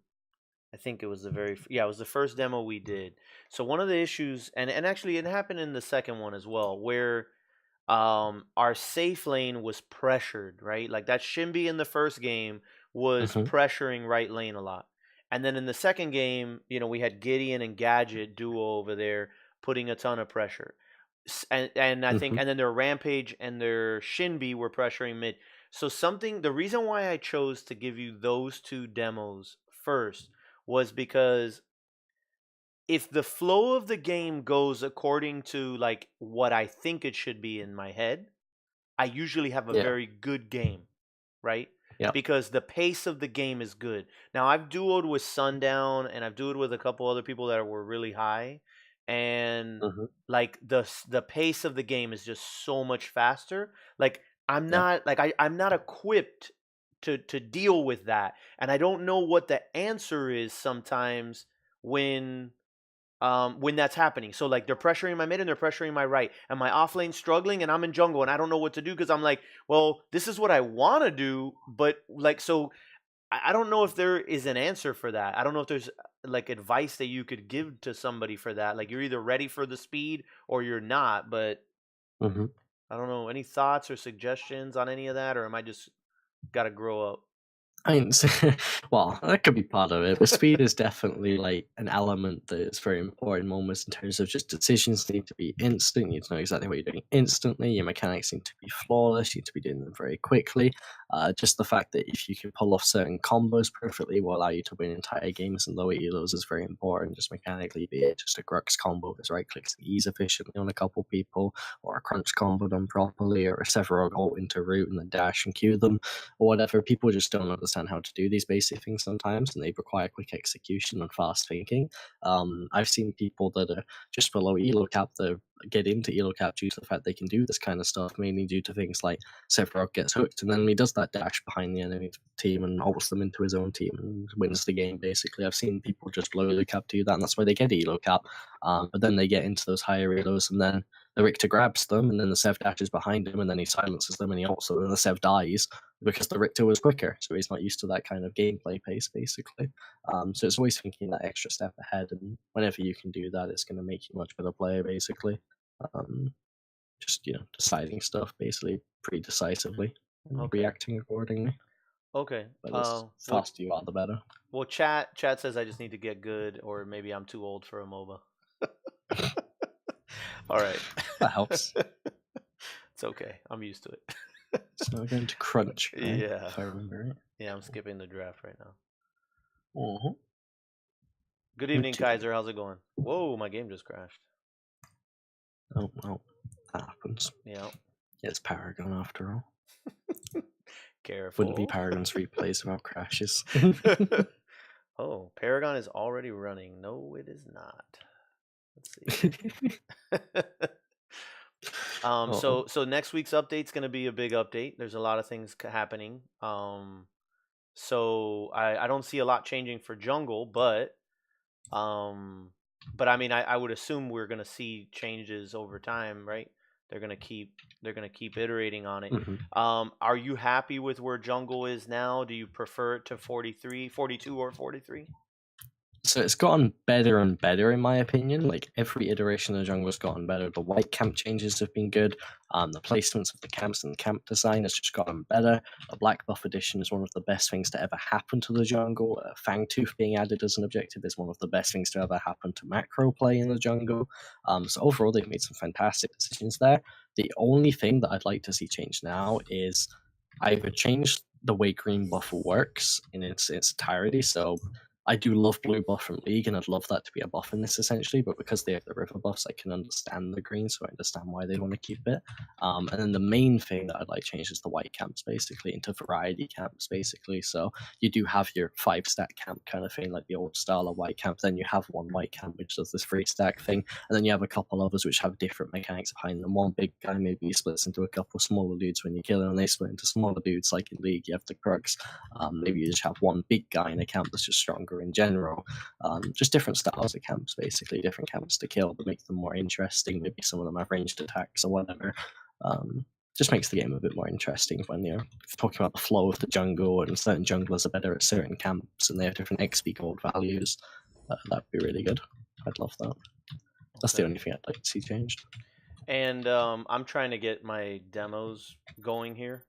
I think it was it was the first demo we did. So one of the issues, and actually it happened in the second one as well, where our safe lane was pressured, right? Like that Shinbi in the first game was Mhm. pressuring right lane a lot. And then in the second game, we had Gideon and Gadget duo over there putting a ton of pressure. And I think Mhm. and then their Rampage and their Shinbi were pressuring mid. So the reason why I chose to give you those two demos first was because if the flow of the game goes according to like what I think it should be in my head, I usually have a Yeah. very good game, right? Yeah. Because the pace of the game is good. Now I've duoed with Sundown and I've duoed with a couple other people that were really high, and Mhm. like the pace of the game is just so much faster. Like Yeah. I'm not equipped to deal with that, and I don't know what the answer is sometimes when that's happening. So like they're pressuring my mid and they're pressuring my right, and my off lane struggling, and I'm in jungle and I don't know what to do because I'm like, well, this is what I want to do, but like so I don't know if there is an answer for that. I don't know if there's like advice that you could give to somebody for that. Like you're either ready for the speed or you're not, but Mhm. I don't know. Any thoughts or suggestions on any of that, or am I just got to grow up? I mean, well, that could be part of it, but speed is definitely like an element that is very important moments in terms of just decisions need to be instant. You need to know exactly what you're doing instantly. Your mechanics need to be flawless. You need to be doing them very quickly. Just the fact that if you can pull off certain combos perfectly, will allow you to win entire games and lower elos is very important. Just mechanically, be it just a Grux combo with right clicks and ease efficiently on a couple people, or a crunch combo done properly, or a Sephiroth ult into root and then dash and Q them or whatever. People just don't understand how to do these basic things sometimes, and they require quick execution and fast thinking. I've seen people that are just below elo cap that get into elo cap due to the fact they can do this kind of stuff, mainly due to things like Sephiroth gets hooked, and then he does that dash behind the enemy team and ults them into his own team and wins the game, basically. I've seen people just below elo cap do that, and that's why they get elo cap. But then they get into those higher elos, and then the Richter grabs them, and then the Sev dashes behind him, and then he silences them, and he also, and the Sev dies because the Richter was quicker, so he's not used to that kind of gameplay pace, basically. So it's always thinking that extra step ahead, and whenever you can do that, it's going to make you a much better player, basically. Um, just deciding stuff basically pretty decisively and Okay. reacting accordingly. Okay. But as Well, faster you are, the better. chat says I just need to get good, or maybe I'm too old for a MOBA. All right. That helps. It's okay. I'm used to it. So we're going to crunch, right? Yeah. If I remember right. Yeah, I'm skipping the draft right now. Uh-huh. Good evening, Kaiser. How's it going? Whoa, my game just crashed. Oh, well, that happens. Yeah. It's Paragon after all. Careful. Wouldn't be Paragon's replays without crashes. Oh, Paragon is already running. No, it is not. Let's see. Oh. So next week's update's gonna be a big update. There's a lot of things happening. So I don't see a lot changing for jungle, um, but I mean I would assume we're gonna see changes over time, right? They're gonna keep they're gonna keep iterating on it. Mhm. Are you happy with where jungle is now? Do you prefer it to 43, 42, or 43? So it's gotten better and better, in my opinion. Like every iteration of the jungle's gotten better. The white camp changes have been good. The placements of the camps and the camp design has just gotten better. The black buff addition is one of the best things to ever happen to the jungle. Fangtooth being added as an objective is one of the best things to ever happen to macro play in the jungle. So overall, they've made some fantastic decisions there. The only thing that I'd like to see change now is either change the way green buff works in its entirety. So I do love blue buff from League, and I'd love that to be a buff in this essentially. But because they have the river buffs, I can understand the green, so I understand why they want to keep it. And then the main thing that I'd like change is the white camps, basically into variety camps, basically. So you do have your 5-stack camp kind of thing, like the old style of white camp. Then you have one white camp which does this 3-stack thing, and then you have a couple others which have different mechanics behind them. One big guy maybe splits into a couple smaller dudes when you kill him, and they split into smaller dudes. Like in League, you have the Krugs. Maybe you just have one big guy in a camp that's just stronger in general. Just different styles of camps, basically, different camps to kill that make them more interesting. Maybe some of them have ranged attacks or whatever. Just makes the game a bit more interesting when you're talking about the flow of the jungle, and certain junglers are better at certain camps and they have different XP gold values. That'd be really good. I'd love that. That's the Okay. only thing I'd like to see changed. And I'm trying to get my demos going here,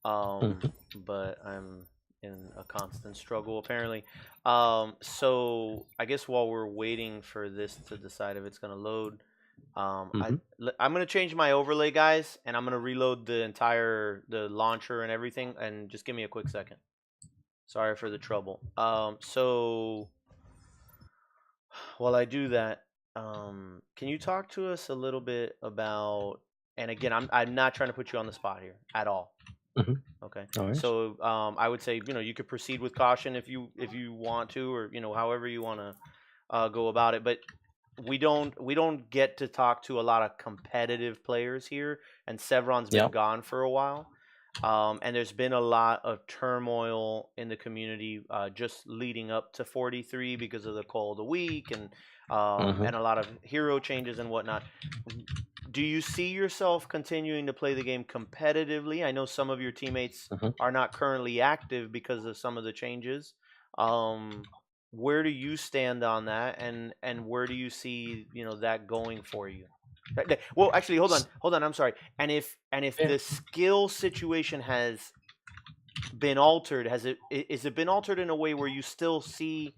Mhm. but I'm in a constant struggle apparently. So I guess while we're waiting for this to decide if it's gonna load, Mhm. I'm gonna change my overlay, guys, and I'm gonna reload the launcher and everything. And just give me a quick second. Sorry for the trouble. So while I do that, can you talk to us a little bit about? And again, I'm not trying to put you on the spot here at all. Mhm. Okay. All right. So I would say you could proceed with caution if you want to, or however you want to go about it. But we don't get to talk to a lot of competitive players here, and Sevron's been Yeah. gone for a while. And there's been a lot of turmoil in the community just leading up to 43 because of the call of the week Mhm. and a lot of hero changes and whatnot. Do you see yourself continuing to play the game competitively? I know some of your teammates Mhm. are not currently active because of some of the changes. Um, where do you stand on that, and where do you see that going for you? Well, actually, hold on. I'm sorry. And if Yeah. the skill situation has been altered, is it been altered in a way where you still see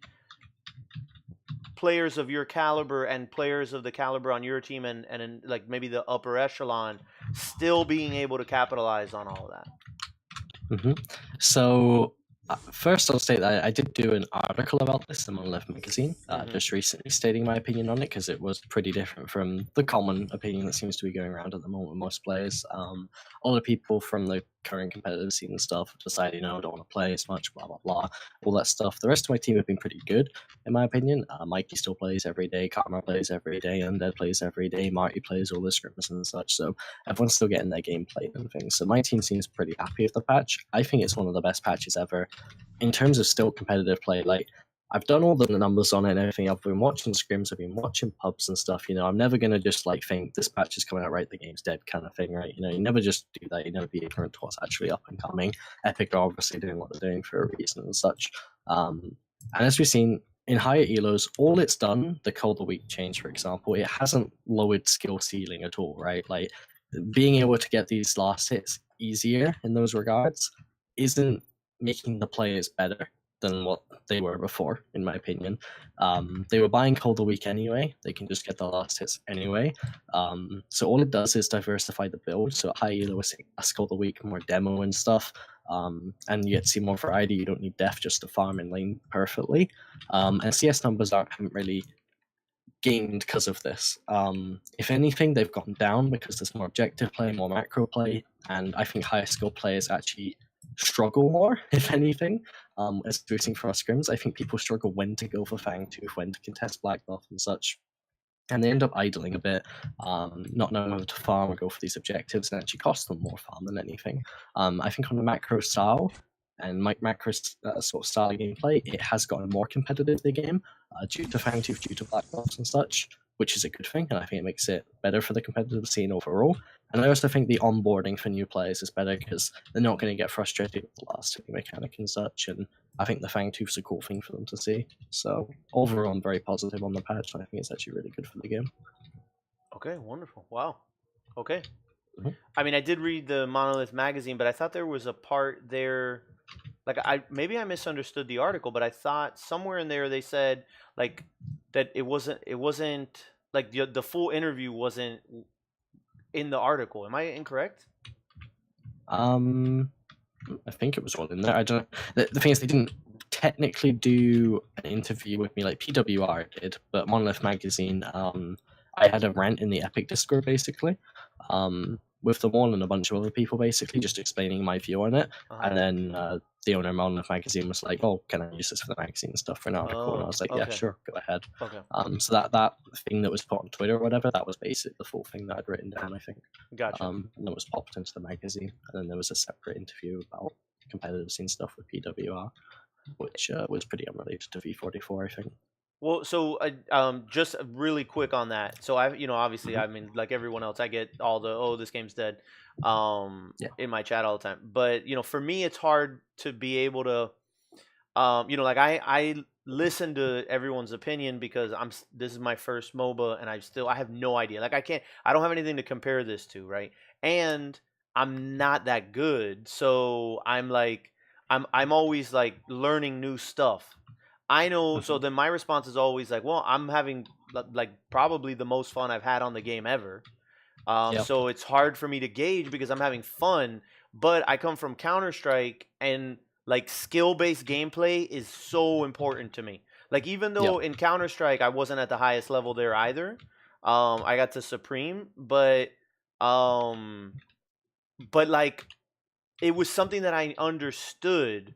players of your caliber and players of the caliber on your team and in, like maybe the upper echelon still being able to capitalize on all of that? So, first, I'll state that I did do an article about this in Monolith Magazine, Hmm. just recently stating my opinion on it because it was pretty different from the common opinion that seems to be going around at the moment with most players. A lot of people from the current competitive scene and stuff have decided, I don't want to play as much, blah, blah, blah, all that stuff. The rest of my team have been pretty good, in my opinion. Mikey still plays every day, Karma plays every day, Undead plays every day, Marty plays all the scrims and such. So, everyone's still getting their gameplay and things. So my team seems pretty happy with the patch. I think it's one of the best patches ever in terms of still competitive play. Like I've done all the numbers on it and everything. I've been watching scrims, I've been watching pubs and stuff. I'm never gonna just like think this patch is coming out right, the game's dead kind of thing, right? You never just do that. You never be ignorant to what's actually up and coming. Epic are obviously doing what they're doing for a reason and such. And as we've seen in higher elos, all it's done, the Cold of Week change, for example, it hasn't lowered skill ceiling at all, right? Like being able to get these last hits easier in those regards isn't making the players better than what they were before, in my opinion. They were buying Cold a Week anyway. They can just get the last hits anyway. So all it does is diversify the build. So at high elo, it's less Cold a Week, more demo and stuff. And you get to see more variety. You don't need Def just to farm and lane perfectly. And CS numbers haven't really gained because of this. If anything, they've gone down because there's more objective play, more macro play, and I think higher skill players actually struggle more, if anything. As booting for our scrims, I think people struggle when to go for Fangtooth, when to contest Black Buff and such. and they end up idling a bit, not knowing whether to farm or go for these objectives, and actually cost them more farm than anything. I think on the macro style and macro sort of style of gameplay, it has gotten more competitive, the game, due to Fangtooth, due to Black Ops and such, which is a good thing, and I think it makes it better for the competitive scene overall. And I also think the onboarding for new players is better because they're not going to get frustrated with the last hitting mechanic and such, and I think the Fangtooth's a cool thing for them to see. So overall, I'm very positive on the patch, and I think it's actually really good for the game. Okay, wonderful. Wow. Okay. Mhm. I mean, I did read the Monolith magazine, but I thought there was a part there, like maybe I misunderstood the article, but I thought somewhere in there they said like that it wasn't like the full interview wasn't in the article. Am I incorrect? I think it was all in there. I don't. The thing is, they didn't technically do an interview with me like PWR did, but Monolith Magazine. I had a rant in the Epic Discord basically, with them all and a bunch of other people basically just explaining my view on it, and then the owner of Monolith Magazine was like, "Oh, can I use this for the magazine and stuff for an article?" And I was like, "Yeah, Okay. sure, go ahead." Okay. So that thing that was put on Twitter or whatever, that was basically the full thing that I'd written down, I think. Gotcha. And it was popped into the magazine, and then there was a separate interview about competitive scene stuff with PWR, which was pretty unrelated to V44, I think. Well, so just really quick on that. So obviously, I mean, like everyone else, I get all the this game's dead, Yeah. in my chat all the time. But for me, it's hard to be able to, like I listen to everyone's opinion because this is my first MOBA and I have no idea. Like I don't have anything to compare this to, right? And I'm not that good, so I'm always like learning new stuff. I know. So then my response is always like, well, I'm having like probably the most fun I've had on the game ever. Yep. So it's hard for me to gauge because I'm having fun. But I come from Counter Strike, and like skill based gameplay is so important to me. Like even though in Counter Strike I wasn't at the highest level there either, I got to Supreme, um, but like it was something that I understood,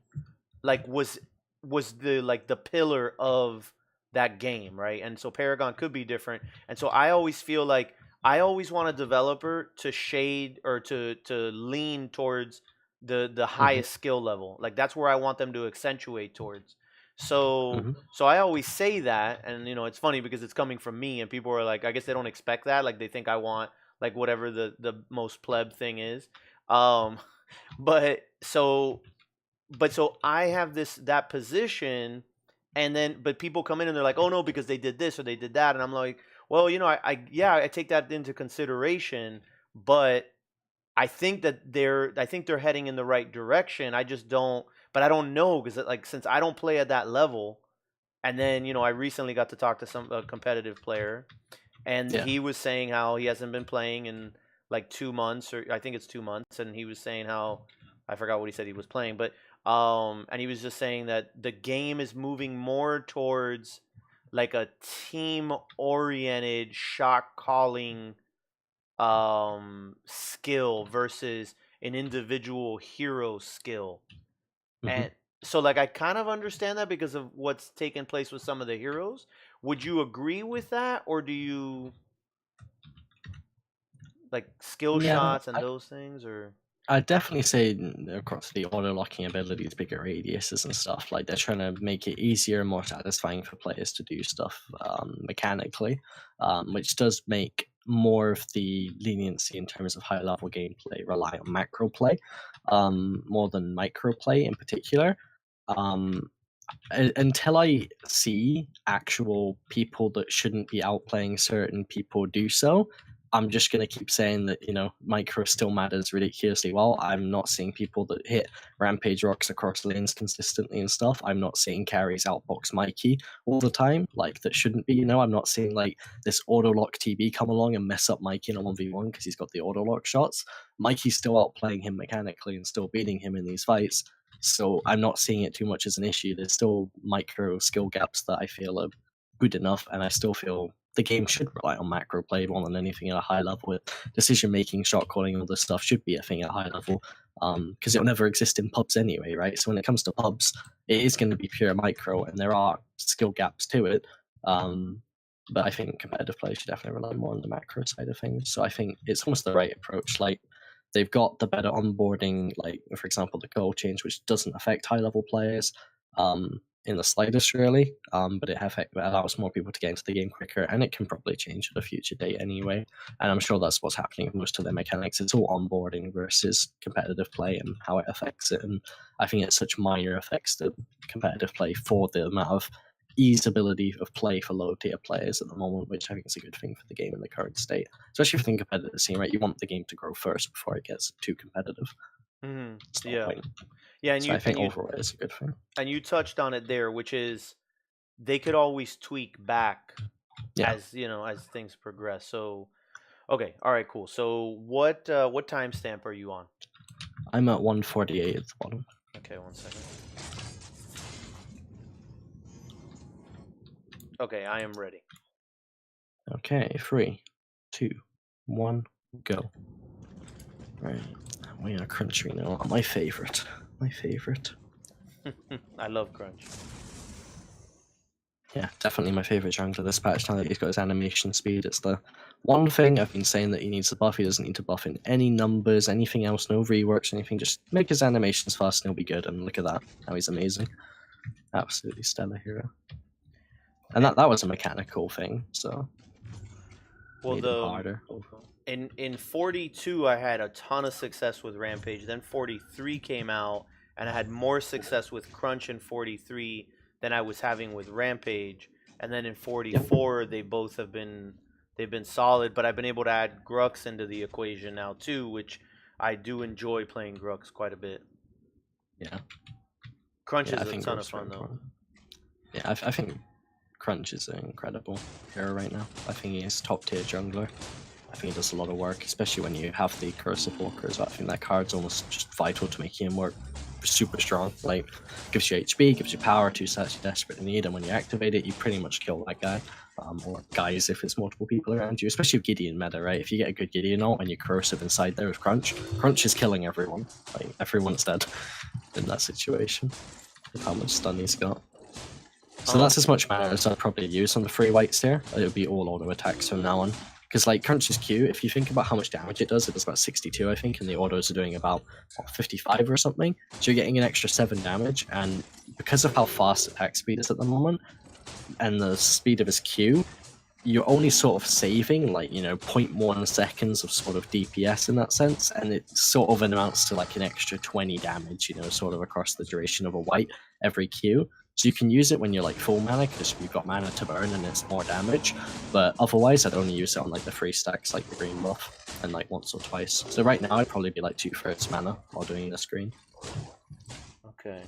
like was the pillar of that game, right? And so Paragon could be different. And so I always feel like I always want a developer to shade or to lean towards the highest skill level. Like that's where I want them to accentuate towards. So I always say that, and it's funny because it's coming from me, and people are like, I guess they don't expect that. Like they think I want like whatever the most pleb thing is. Um, but so I have that position, and then but people come in and they're like, oh no, because they did this or they did that, and I'm like, well, I take that into consideration, but I think they're heading in the right direction. I just don't, but I don't know because like since I don't play at that level, and then I recently got to talk to a competitive player, and he was saying how he hasn't been playing in like 2 months, or I think it's 2 months, and he was saying how I forgot what he said he was playing, but and he was just saying that the game is moving more towards like a team oriented shot calling skill versus an individual hero skill. And so like I kind of understand that because of what's taken place with some of the heroes. Would you agree with that, or do you like skill shots and those things, or I'd definitely say across the auto locking abilities, bigger radiuses and stuff, like they're trying to make it easier and more satisfying for players to do stuff mechanically, which does make more of the leniency in terms of high level gameplay rely on macro play, more than micro play in particular. Until I see actual people that shouldn't be outplaying certain people do so, I'm just going to keep saying that, micro still matters ridiculously well. I'm not seeing people that hit Rampage rocks across lanes consistently and stuff. I'm not seeing carries outbox Mikey all the time, like that shouldn't be, I'm not seeing like this auto lock TB come along and mess up Mikey in a 1v1 because he's got the auto lock shots. Mikey's still outplaying him mechanically and still beating him in these fights. So I'm not seeing it too much as an issue. There's still micro skill gaps that I feel are good enough, and I still feel the game should rely on macro play more than anything at a high level. With decision making, shot calling, all this stuff should be a thing at a high level, because it'll never exist in pubs anyway, right? So when it comes to pubs, it is going to be pure micro, and there are skill gaps to it. But I think competitive players should definitely rely more on the macro side of things. So I think it's almost the right approach. Like, they've got the better onboarding, like, for example, the goal change, which doesn't affect high-level players in the slightest, really, but it allows more people to get into the game quicker, and it can probably change at a future date anyway. And I'm sure that's what's happening with most of their mechanics. It's all onboarding versus competitive play and how it affects it. And I think it's such minor effects to competitive play for the amount of easeability of play for low tier players at the moment, which I think is a good thing for the game in the current state. Especially if you think competitive scene, right? You want the game to grow first before it gets too competitive. Yeah. Yeah, and so I think overall it's a good thing. And you touched on it there, which is they could always tweak back as as things progress. So okay, all right, cool. So what timestamp are you on? I'm at 148 at the bottom. Okay, 1 second. Okay, I am ready. Okay, 3, 2, 1, go. Right, we are Crunch now. My favorite. My favorite. I love Crunch. Yeah, definitely my favorite jungler this patch now that he's got his animation speed. It's the one thing I've been saying that he needs to buff. He doesn't need to buff in any numbers, anything else, no reworks, anything. Just make his animations fast and he'll be good. And look at that. Now he's amazing. Absolutely stellar hero. And that was a mechanical thing, so made it harder. In 42 I had a ton of success with Rampage. Then 43 came out and I had more success with Crunch in 43 than I was having with Rampage. And then in 44 they both have been solid, but I've been able to add Grux into the equation now too, which I do enjoy playing Grux quite a bit. Yeah. Crunch is a ton of fun though. Yeah, I think Crunch is an incredible hero right now. I think he is top tier jungler. I think he does a lot of work, especially when you have the Curse of Walkers. I think that card's almost just vital to making him work super strong. Like, gives you HP, gives you power, 2 stats you desperately need, and when you activate it, you pretty much kill that guy. Or guys if it's multiple people around you, especially with Gideon meta, right? If you get a good Gideon ult and you cursive inside there with Crunch, Crunch is killing everyone. Like, everyone's dead in that situation with how much stun he's got. So that's as much mana as I'd probably use on the 3 whites there. It would be all auto attacks from now on. Because like Crunch's Q, if you think about how much damage it does about 62, I think, and the autos are doing about 55 or something. So you're getting an extra 7 damage, and because of how fast attack speed is at the moment, and the speed of his Q, you're only sort of saving like 0.1 seconds of sort of DPS in that sense, and it sort of amounts to like an extra 20 damage, sort of across the duration of a white every Q. So you can use it when you're like full mana because you've got mana to burn and it's more damage, but otherwise I'd only use it on like the 3 stacks, like the green buff, and like once or twice. So right now I'd probably be like 2/3 mana while doing this green. Okay.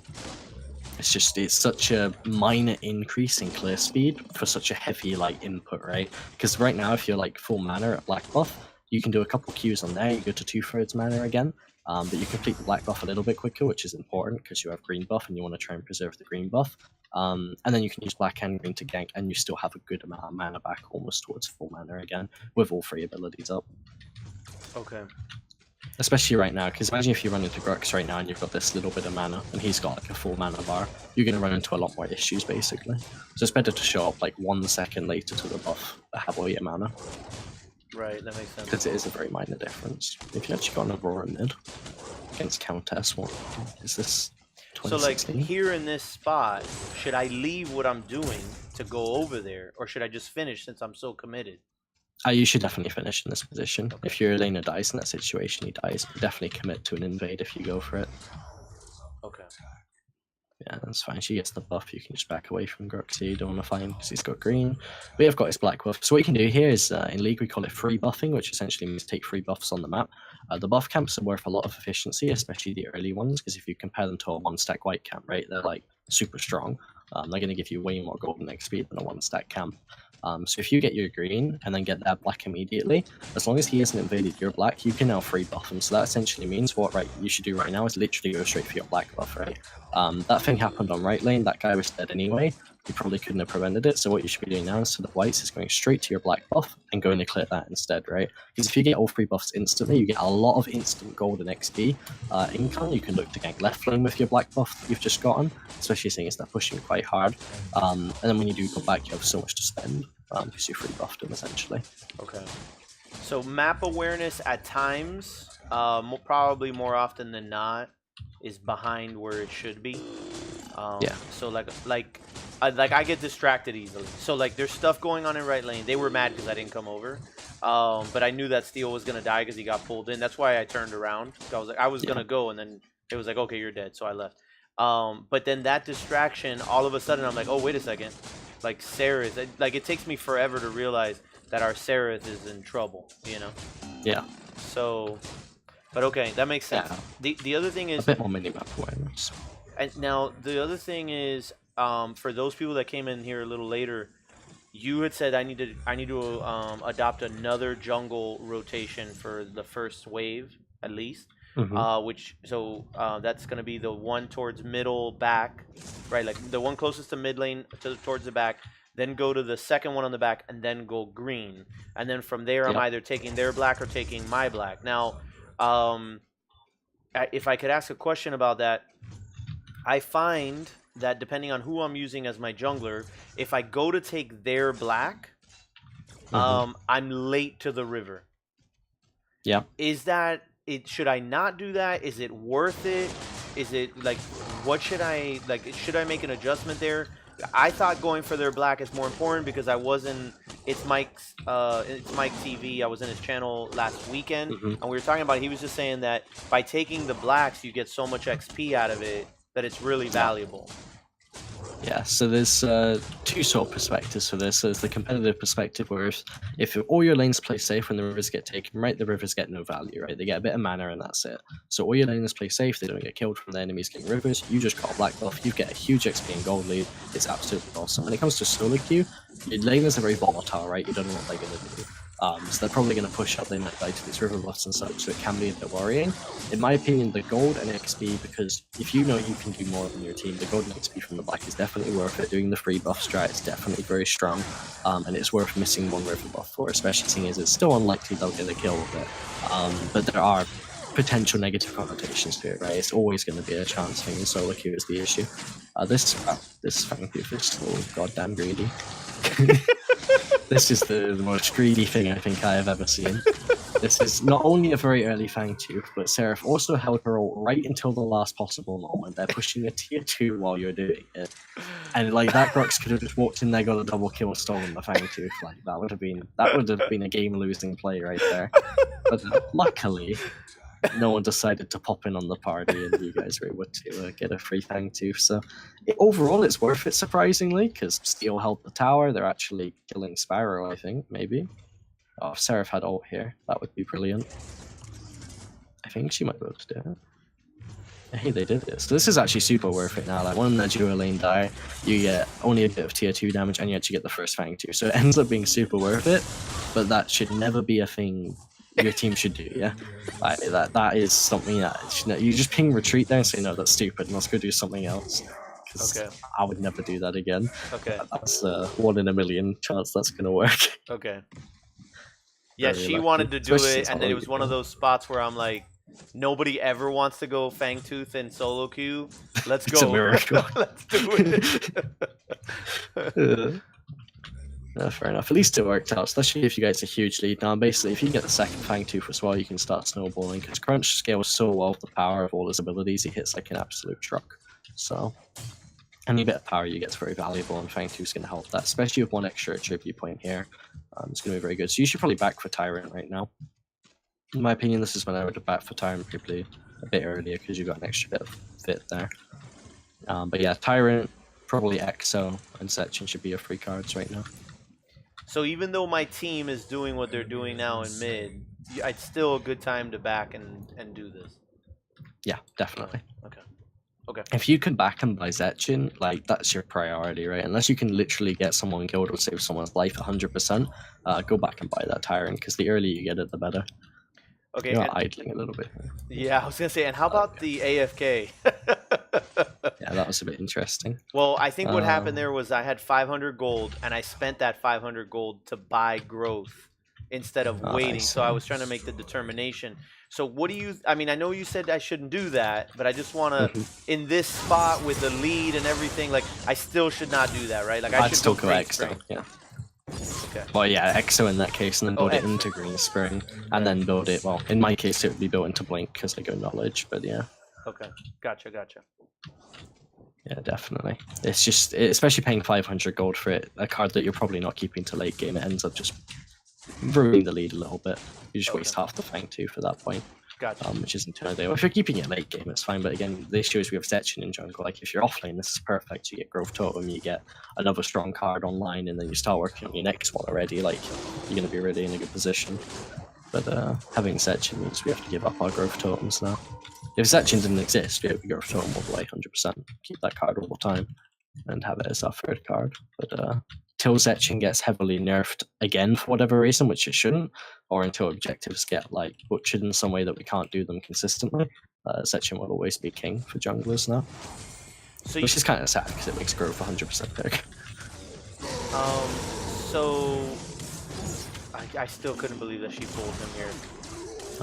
It's such a minor increase in clear speed for such a heavy like input, right? Because right now if you're like full mana at black buff, you can do a couple Qs on there, you go to 2/3 mana again, but you complete the black buff a little bit quicker, which is important because you have green buff and you want to try and preserve the green buff. And then you can use black and green to gank, and you still have a good amount of mana back, almost towards full mana again, with all 3 abilities up. Okay. Especially right now, because imagine if you run into Grux right now and you've got this little bit of mana, and he's got like a full mana bar, you're going to run into a lot more issues, basically. So it's better to show up like 1 second later to the buff that have all your mana. Right, that makes sense. Because it is a very minor difference. If you actually got an Aurora mid against Countess, what is this? So like here in this spot, should I leave what I'm doing to go over there, or should I just finish since I'm so committed? You should definitely finish in this position. Okay. If your laner dies in that situation, he dies. But definitely commit to an invade if you go for it. Okay. Yeah, that's fine. She gets the buff. You can just back away from Grux. You don't want to find him because he's got green. We have got his black buff. So what you can do here is, in League, we call it free buffing, which essentially means take free buffs on the map. The buff camps are worth a lot of efficiency, especially the early ones, because if you compare them to a 1-stack white camp, right, they're like super strong. They're going to give you way more golden XP than a 1-stack camp. So if you get your green and then get that black immediately, as long as he hasn't invaded your black, you can now free buff him. So that essentially means what you should do right now is literally go straight for your black buff, right? That thing happened on right lane, that guy was dead anyway. You probably couldn't have prevented it, so what you should be doing now instead of whites is going straight to your black buff and going to clear that instead, right? Because if you get all 3 buffs instantly, you get a lot of instant golden XP income. You can look to gank left lane with your black buff that you've just gotten, especially seeing as they're pushing quite hard. And then when you do go back, you have so much to spend. because you free buffed him essentially. Okay. So map awareness at times, probably more often than not, is behind where it should be. Yeah. So like I get distracted easily. So like there's stuff going on in right lane. They were mad because I didn't come over. But I knew that Steel was gonna die because he got pulled in. That's why I turned around. I was gonna go, and then it was like, okay, you're dead. So I left. But then that distraction, all of a sudden, I'm like, oh, wait a second. Like Seraph, like it takes me forever to realize that our Seraph is in trouble. You know. Yeah. So, but okay, that makes sense. Yeah. The other thing is a bit more minimap awareness. And now the other thing is, for those people that came in here a little later, you had said I need to adopt another jungle rotation for the first wave at least. That's going to be the one towards middle back, right? Like the one closest to mid lane towards the back, then go to the second one on the back, and then go green. And then from there, I'm either taking their black or taking my black. Now, if I could ask a question about that, I find that depending on who I'm using as my jungler, if I go to take their black, I'm late to the river. Yeah. Is that it? Should I not do that? Is it worth it? Is it like what should I like? Should I make an adjustment there? I thought going for their black is more important because I wasn't. It's Mike TV. I was in his channel last weekend, and we were talking about it. He was just saying that by taking the blacks, you get so much XP out of it that it's really valuable. Yeah, so there's two sort of perspectives for this. There's the competitive perspective where if all your lanes play safe when the rivers get taken, right, the rivers get no value, right? They get a bit of mana and that's it. So all your lanes play safe, they don't get killed from the enemies getting rivers, you just got a black buff, you get a huge XP and gold lead, it's absolutely awesome. When it comes to solo queue, your laners are very volatile, right? You don't know what they're going to do. So they're probably going to push up, they might die to these river buffs and such, so it can be a bit worrying. In my opinion, the gold and XP, because if you know you can do more than your team, the gold and XP from the black is definitely worth it. Doing the free buff strat is definitely very strong, and it's worth missing one river buff for, especially seeing as it's still unlikely they'll get a kill with it. But there are potential negative connotations to it, right? It's always going to be a chance thing, and solo queue is the issue. This Fangtooth is so goddamn greedy. This is the most greedy thing I think I have ever seen. This is not only a very early Fangtooth, but Seraph also held her ult right until the last possible moment. They're pushing a tier 2 while you're doing it. And like that Grux could have just walked in there, got a double kill, stolen the Fangtooth. Like that would have been a game losing play right there. But luckily, no one decided to pop in on the party, and you guys were able to get a free Fangtooth. So overall, it's worth it, surprisingly, because Steel held the tower. They're actually killing Sparrow, I think, maybe. Oh, if Seraph had ult here, that would be brilliant. I think she might be able to do it. Hey, they did this. So this is actually super worth it now. Like, one dual lane die, you get only a bit of tier 2 damage, and you actually get the first Fangtooth. So it ends up being super worth it, but that should never be a thing your team should do, yeah? Like, that is something that you just ping retreat there and say, no, that's stupid, and let's go do something else. Okay. I would never do that again. Okay. That's 1 in a million chance that's going to work. Okay. Yeah, she wanted to do it, and then it was one of those spots where I'm like, nobody ever wants to go Fangtooth in solo queue. Let's go. It's a miracle. Let's do it. Fair enough. At least it worked out, especially if you get a huge lead. Now, basically, if you get the second Fangtooth as well, you can start snowballing, because Crunch scales so well with the power of all his abilities, he hits like an absolute truck. So, any bit of power you get is very valuable, and Fangtooth's going to help that, especially with one extra attribute point here. It's going to be very good. So you should probably back for Tyrant right now. In my opinion, this is when I would have backed for Tyrant probably a bit earlier, because you got an extra bit of fit there. But yeah, Tyrant, probably Exo, and Sechin should be your free cards right now. So even though my team is doing what they're doing now in mid, it's still a good time to back and do this. Yeah, definitely. Okay. If you can back him by Zetchin, like, that's your priority, right? Unless you can literally get someone killed or save someone's life 100%, go back and buy that Tyrant, because the earlier you get it, the better. Okay. You're idling a little bit. Yeah, I was going to say, and how about the AFK? Yeah, that was a bit interesting. Well, I think what happened there was I had 500 gold, and I spent that 500 gold to buy growth instead of waiting. So I was trying to make the determination. So what do you, I mean, I know you said I shouldn't do that, but I just want to, in this spot with the lead and everything, like, I still should not do that, right? Like, I should still go X, though, yeah. Okay. Well, yeah, EXO in that case, and then build it EXO. into Green Spring, and then build it. Well, in my case, it would be built into Blink because I go Knowledge. But yeah. Okay. Gotcha. Yeah, definitely. It's just, especially paying 500 gold for it, a card that you're probably not keeping to late game. It ends up just ruining the lead a little bit. You just waste half the Fang too for that point. Gotcha. Which isn't too ideal. If you're keeping it late game, it's fine. But again, the issue is we have Setchin in jungle. Like if you're offlane, this is perfect. You get Growth Totem, you get another strong card online, and then you start working on your next one already. Like you're gonna be really in a good position. But having Setchin means we have to give up our Growth Totems now. If Setchin didn't exist, we would Growth Totem all the way, 100%. Keep that card all the time and have it as our third card. But till Setchin gets heavily nerfed again for whatever reason, which it shouldn't, or until objectives get like butchered in some way that we can't do them consistently, Setchin will always be king for junglers now. So which is kind of sad because it makes growth 100% pick. So I still couldn't believe that she pulled him here.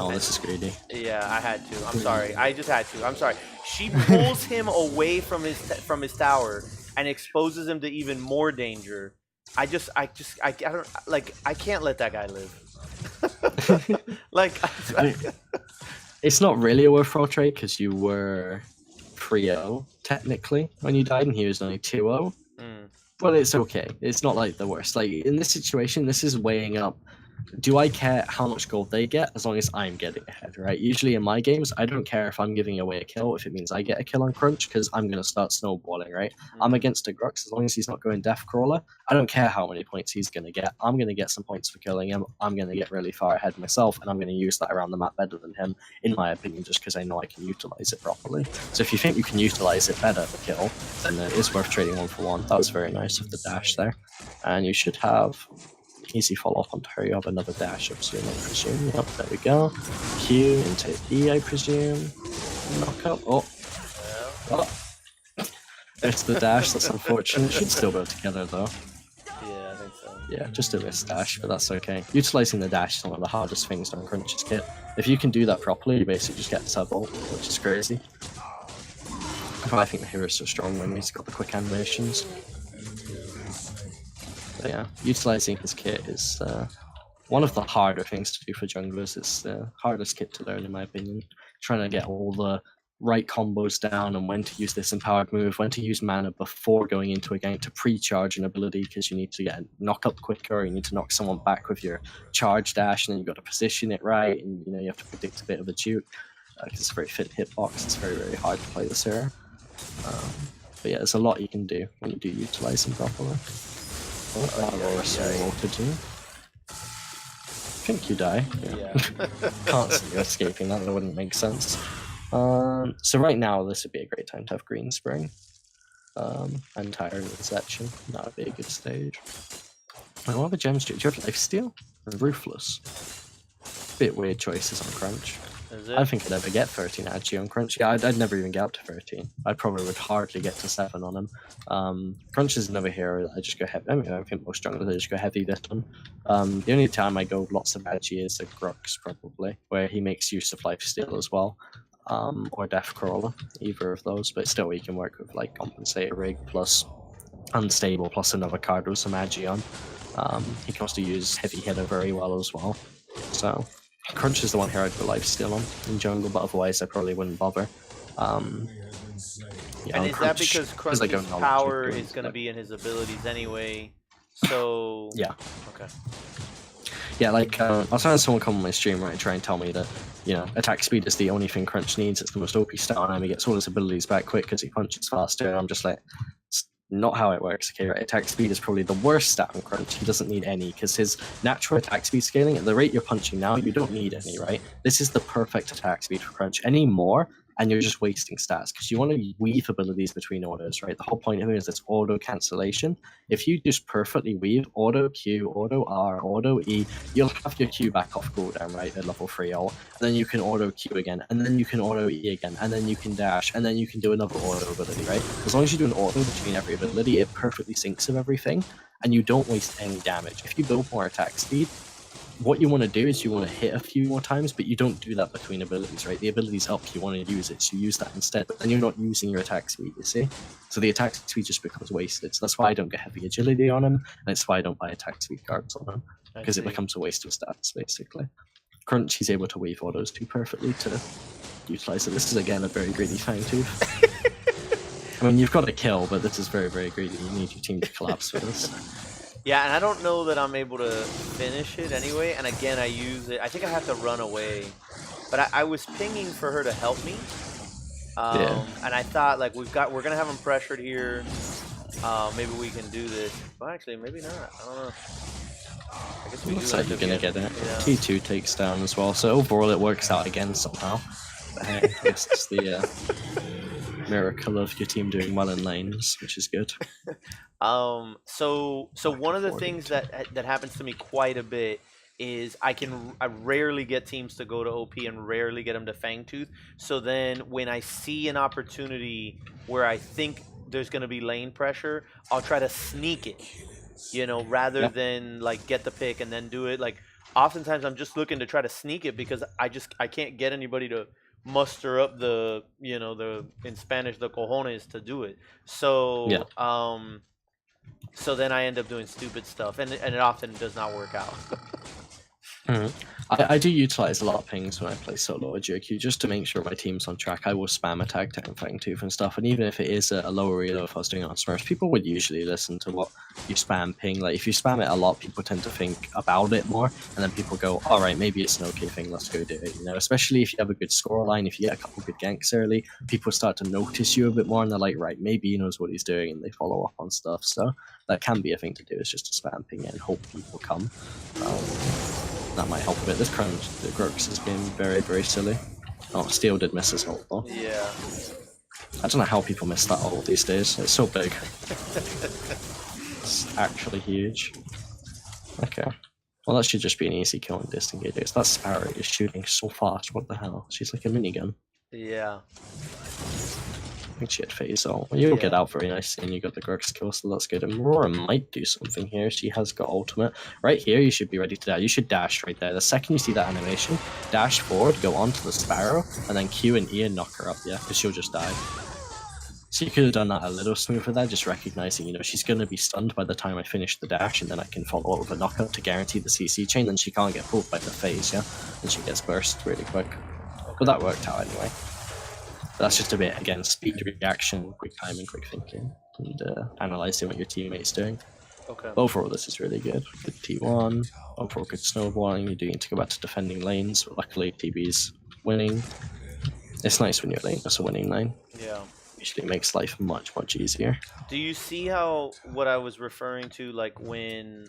Oh, this is greedy. Yeah, I had to. I'm sorry. I just had to. I'm sorry. She pulls him away from his tower and exposes him to even more danger. I don't like. I can't let that guy live. Like, it's not really a worthwhile trade because you were 3-0 technically when you died, and he was only 2-0. But it's okay. It's not like the worst. Like in this situation, this is weighing up. Do I care how much gold they get as long as I'm getting ahead, right? Usually in my games, I don't care if I'm giving away a kill if it means I get a kill on Crunch because I'm going to start snowballing, right? I'm against a Grux as long as he's not going Death Crawler. I don't care how many points he's going to get. I'm going to get some points for killing him. I'm going to get really far ahead myself, and I'm going to use that around the map better than him, in my opinion, just because I know I can utilize it properly. So if you think you can utilize it better for kill, then it's worth trading 1-for-1. That was very nice of the dash there. And you should have easy follow-up onto her. You have another dash up soon, I presume. Yep, there we go. Q into E, I presume. Knock up. Oh. There's the dash. That's unfortunate. Should still go together, though. Yeah, I think so. Yeah, just a miss dash, but that's okay. Utilizing the dash is one of the hardest things on Crunch's kit. If you can do that properly, you basically just get the sub-ult, which is crazy. But I think the hero's so strong when he's got the quick animations. But yeah, utilizing his kit is one of the harder things to do for junglers. It's the hardest kit to learn, in my opinion. Trying to get all the right combos down and when to use this empowered move, when to use mana before going into a gank to pre-charge an ability because you need to get a knock up quicker, you need to knock someone back with your charge dash, and then you've got to position it right, and you know you have to predict a bit of a juke because it's a very fit hitbox. It's very, very hard to play this hero. But yeah, there's a lot you can do when you do utilize him properly. To do. I think you die. Yeah. Can't see you escaping that. That wouldn't make sense. So right now, this would be a great time to have Green Spring. I'm tired of this section. That would be a good stage. I want a gem streak. Do you have Lifesteal? Ruthless. Bit weird choices on Crunch. I don't think I'd ever get 13 actually on Crunch. Yeah, I'd never even get up to 13. I probably would hardly get to 7 on him. Crunch is another hero that I just go heavy. I mean, I think most junglers just go heavy this one. The only time I go lots of Agi is a Grux, probably, where he makes use of Lifesteal as well. Or Death Crawler, either of those. But still, we can work with like Compensate Rig plus Unstable plus another card with some Agi on. He can also use Heavy Hitter very well as well. So Crunch is the one here I'd put Lifesteal on in jungle, but otherwise I probably wouldn't bother. Yeah, and is Crunch, that because Crunch's power is going to be in his abilities anyway? So yeah. Okay. Yeah, like I was having someone come on my stream, right, and try and tell me that, you know, attack speed is the only thing Crunch needs. It's the most OP stat on him. He gets all his abilities back quick because he punches faster. And I'm just like, it's not how it works. Okay, right? Attack speed is probably the worst stat on Crunch. He doesn't need any because his natural attack speed scaling at the rate you're punching now, you don't need any, right? This is the perfect attack speed for Crunch. Any more, and you're just wasting stats because you want to weave abilities between autos, right? The whole point of it is this auto cancellation. If you just perfectly weave auto Q, auto R, auto E, you'll have your Q back off cooldown, right? At level 3 ult. And then you can auto Q again, and then you can auto E again, and then you can dash, and then you can do another auto ability, right? As long as you do an auto between every ability, it perfectly syncs with everything, and you don't waste any damage. If you build more attack speed, what you want to do is you want to hit a few more times, but you don't do that between abilities, right? The ability's up, you want to use it, so you use that instead, but then you're not using your attack speed, you see? So the attack speed just becomes wasted. So that's why I don't get heavy agility on him, and that's why I don't buy attack speed cards on him, because it becomes a waste of stats, basically. Crunch, he's able to wave autos too perfectly to utilize it. This is, again, a very greedy Fangtooth. I mean, you've got to kill, but this is very, very greedy. You need your team to collapse for this. Yeah, and I don't know that I'm able to finish it anyway. And again, I use it. I think I have to run away. But I was pinging for her to help me. And I thought, like, we're gonna have him pressured here. Maybe we can do this. Well, actually, maybe not. I don't know. I guess we Looks like you're gonna get it. Yeah. T2 takes down as well. So overall, it works out again somehow. But hey, this is the miracle of your team doing well in lanes, which is good. So one of the things that happens to me quite a bit is I rarely get teams to go to OP and rarely get them to Fangtooth. So then when I see an opportunity where I think there's going to be lane pressure, I'll try to sneak it, you know, rather than like get the pick and then do it. Like oftentimes I'm just looking to try to sneak it because I can't get anybody to muster up the, you know, the, in Spanish, the cojones to do it. So so then I end up doing stupid stuff, and it often does not work out. I do utilize a lot of pings when I play solo or JQ just to make sure my team's on track. I will spam attack down Fangtooth and stuff, and even if it is a lower elo, if I was doing it on Smurfs, people would usually listen to what you spam ping. Like if you spam it a lot, people tend to think about it more, and then people go, all right, maybe it's an okay thing, let's go do it. You know, especially if you have a good scoreline, if you get a couple good ganks early, people start to notice you a bit more, and they're like, right, maybe he knows what he's doing, and they follow up on stuff. So that can be a thing to do, is just to spam ping it and hope people come. That might help a bit. This crunch, the Grux has been very, very silly. Oh, Steel did miss his ult though. Yeah. I don't know how people miss that ult these days. It's so big. It's actually huge. Okay. Well, that should just be an easy kill in Disengage. That Sparrow is shooting so fast. What the hell? She's like a minigun. Yeah. I think she had phase ult. Well, you'll get out very nicely, and you got the Grux kill, so that's good. And Aurora might do something here. She has got ultimate. Right here, you should be ready to die. You should dash right there. The second you see that animation, dash forward, go onto the Sparrow, and then Q and E and knock her up, yeah, because she'll just die. So you could have done that a little smoother there, just recognizing, you know, she's going to be stunned by the time I finish the dash, and then I can follow up with a knockup to guarantee the CC chain, then she can't get pulled by the phase, yeah? And she gets burst really quick. But that worked out anyway. That's just a bit, again, speed reaction, quick timing, quick thinking, and analysing what your teammate's doing. Okay. Overall, this is really good. Good T1, overall good snowballing. You do need to go back to defending lanes, but luckily TB's winning. It's nice when your lane is a winning lane. Yeah. Usually makes life much, much easier. Do you see how what I was referring to, like when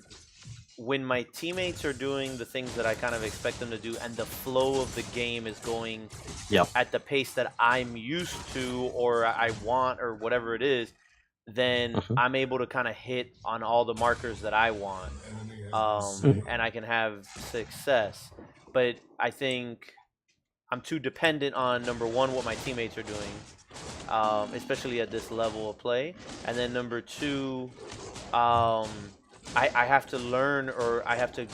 my teammates are doing the things that I kind of expect them to do, and the flow of the game is going at the pace that I'm used to or I want or whatever it is, then I'm able to kind of hit on all the markers that I want, and I can have success. But I think I'm too dependent on, number one, what my teammates are doing, especially at this level of play, and then number two, I have to learn, or I have to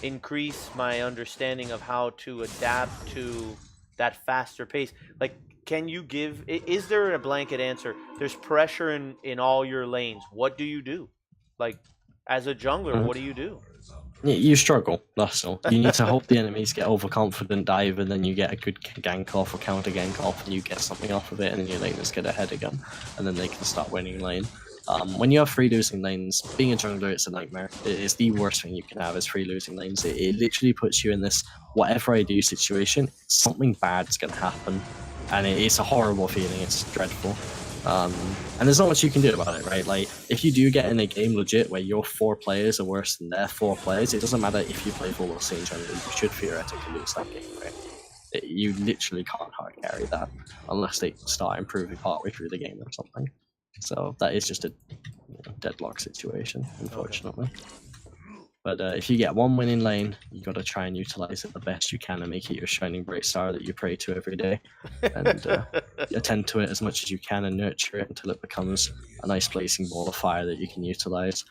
increase my understanding of how to adapt to that faster pace. Like, can you give, is there a blanket answer? There's pressure in all your lanes. What do you do? Like, as a jungler, what do you do? You struggle, that's all. You need to hope the enemies get overconfident dive, and then you get a good gank off or counter gank off, and you get something off of it, and then your laners get ahead again, and then they can start winning lane. When you have free losing lanes, being a jungler, it's a nightmare. It's the worst thing you can have, is free losing lanes. It literally puts you in this whatever I do situation, something bad's going to happen. And it's a horrible feeling, it's dreadful. And there's not much you can do about it, right? Like, if you do get in a game legit where your 4 players are worse than their 4 players, it doesn't matter if you play full or same jungler, you should theoretically lose that game, right? You literally can't hard carry that unless they start improving partway through the game or something. So that is just a deadlock situation, unfortunately. Okay. But if you get one winning lane, you got to try and utilize it the best you can and make it your shining bright star that you pray to every day. And attend to it as much as you can and nurture it until it becomes a nice blazing ball of fire that you can utilize.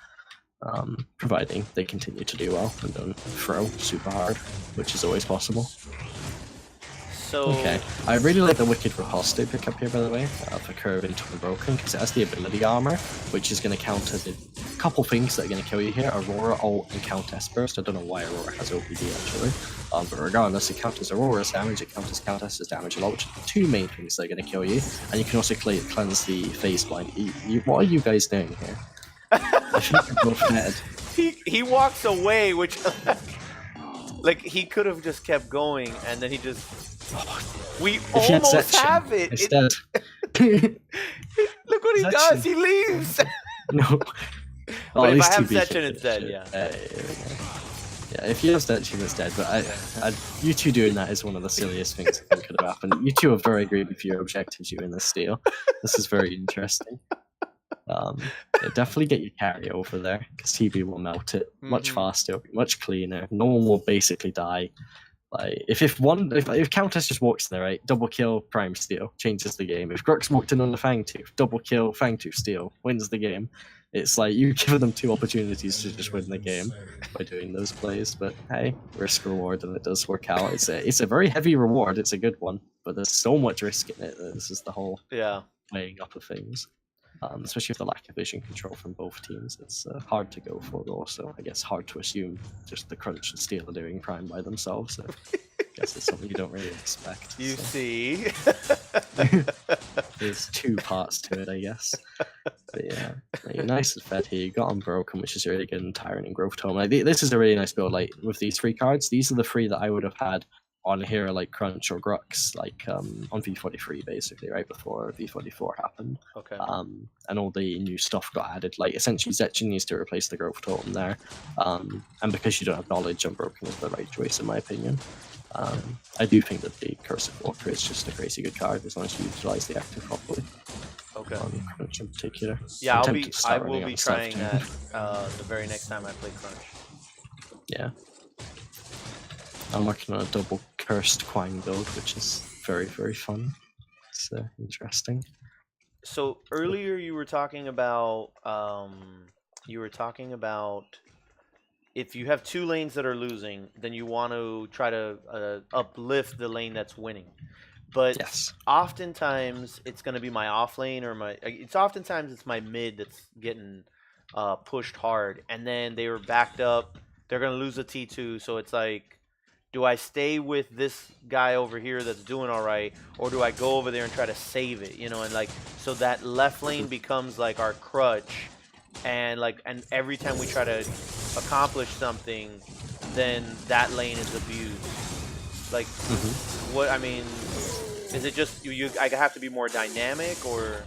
providing they continue to do well and don't throw super hard, which is always possible. So Okay, I really like the Wicked Riposte they pick up here, by the way, for Curve into Unbroken, because it has the ability armor, which is going to counter the couple things that are going to kill you here: Aurora, Ult, and Countess Burst. I don't know why Aurora has OPD actually, but regardless, it counters Aurora's damage, it counters Countess's damage a lot, which are the two main things that are going to kill you, and you can also cleanse the Phase Blind. What are you guys doing here? I think you're both dead. he walks away, which like he could have just kept going, and then he just. We almost have it. It's dead. Look what he does. He leaves. No. But if I have Setchin, it's dead. Yeah. Yeah, if you have Setchin, it's dead. But you two doing that is one of the silliest things I think could have happened. You two have very agreed with your objectives. You in this deal. This is very interesting. Definitely get your carry over there, because TB will melt it much faster, much cleaner. No one will basically die. Like if Countess just walks in there, right, double kill, prime steal, changes the game. If Grux walked in on the Fang Tooth, double kill, Fang Tooth steal, wins the game. It's like you give them two opportunities to just win the game by doing those plays. But hey, risk reward, and it does work out. It's a very heavy reward. It's a good one, but there's so much risk in it. This is the whole weighing up of things. Especially with the lack of vision control from both teams, it's hard to go for. Also, I guess hard to assume just the Crunch and Steel are doing Prime by themselves. So I guess it's something you don't really expect. You see, there's two parts to it, I guess. But yeah, you're nice and fed here. You got Unbroken, which is really good, and Tyrant and Growth Tome. Like, this is a really nice build. Like with these three cards, these are the three that I would have had on a hero like Crunch or Grux, like on V43 basically, right before V44 happened. Okay. And all the new stuff got added. Like essentially Zetchin needs to replace the Growth Totem there. And because you don't have knowledge, Unbroken is the right choice in my opinion. I do think that the Cursive Walker is just a crazy good card as long as you utilize the active properly. Okay. Crunch in particular. Yeah, I will be trying that the very next time I play Crunch. Yeah. I'm working on a double cursed Quang build, which is very, very fun. It's interesting. So earlier you were talking about if you have two lanes that are losing, then you want to try to uplift the lane that's winning. But oftentimes it's going to be my off lane or oftentimes it's my mid that's getting pushed hard, and then they were backed up. They're going to lose a T2, so it's like, do I stay with this guy over here that's doing all right, or do I go over there and try to save it? You know, and like, so that left lane becomes like our crutch, and every time we try to accomplish something, then that lane is abused. Like, what I mean, is it just I have to be more dynamic, or?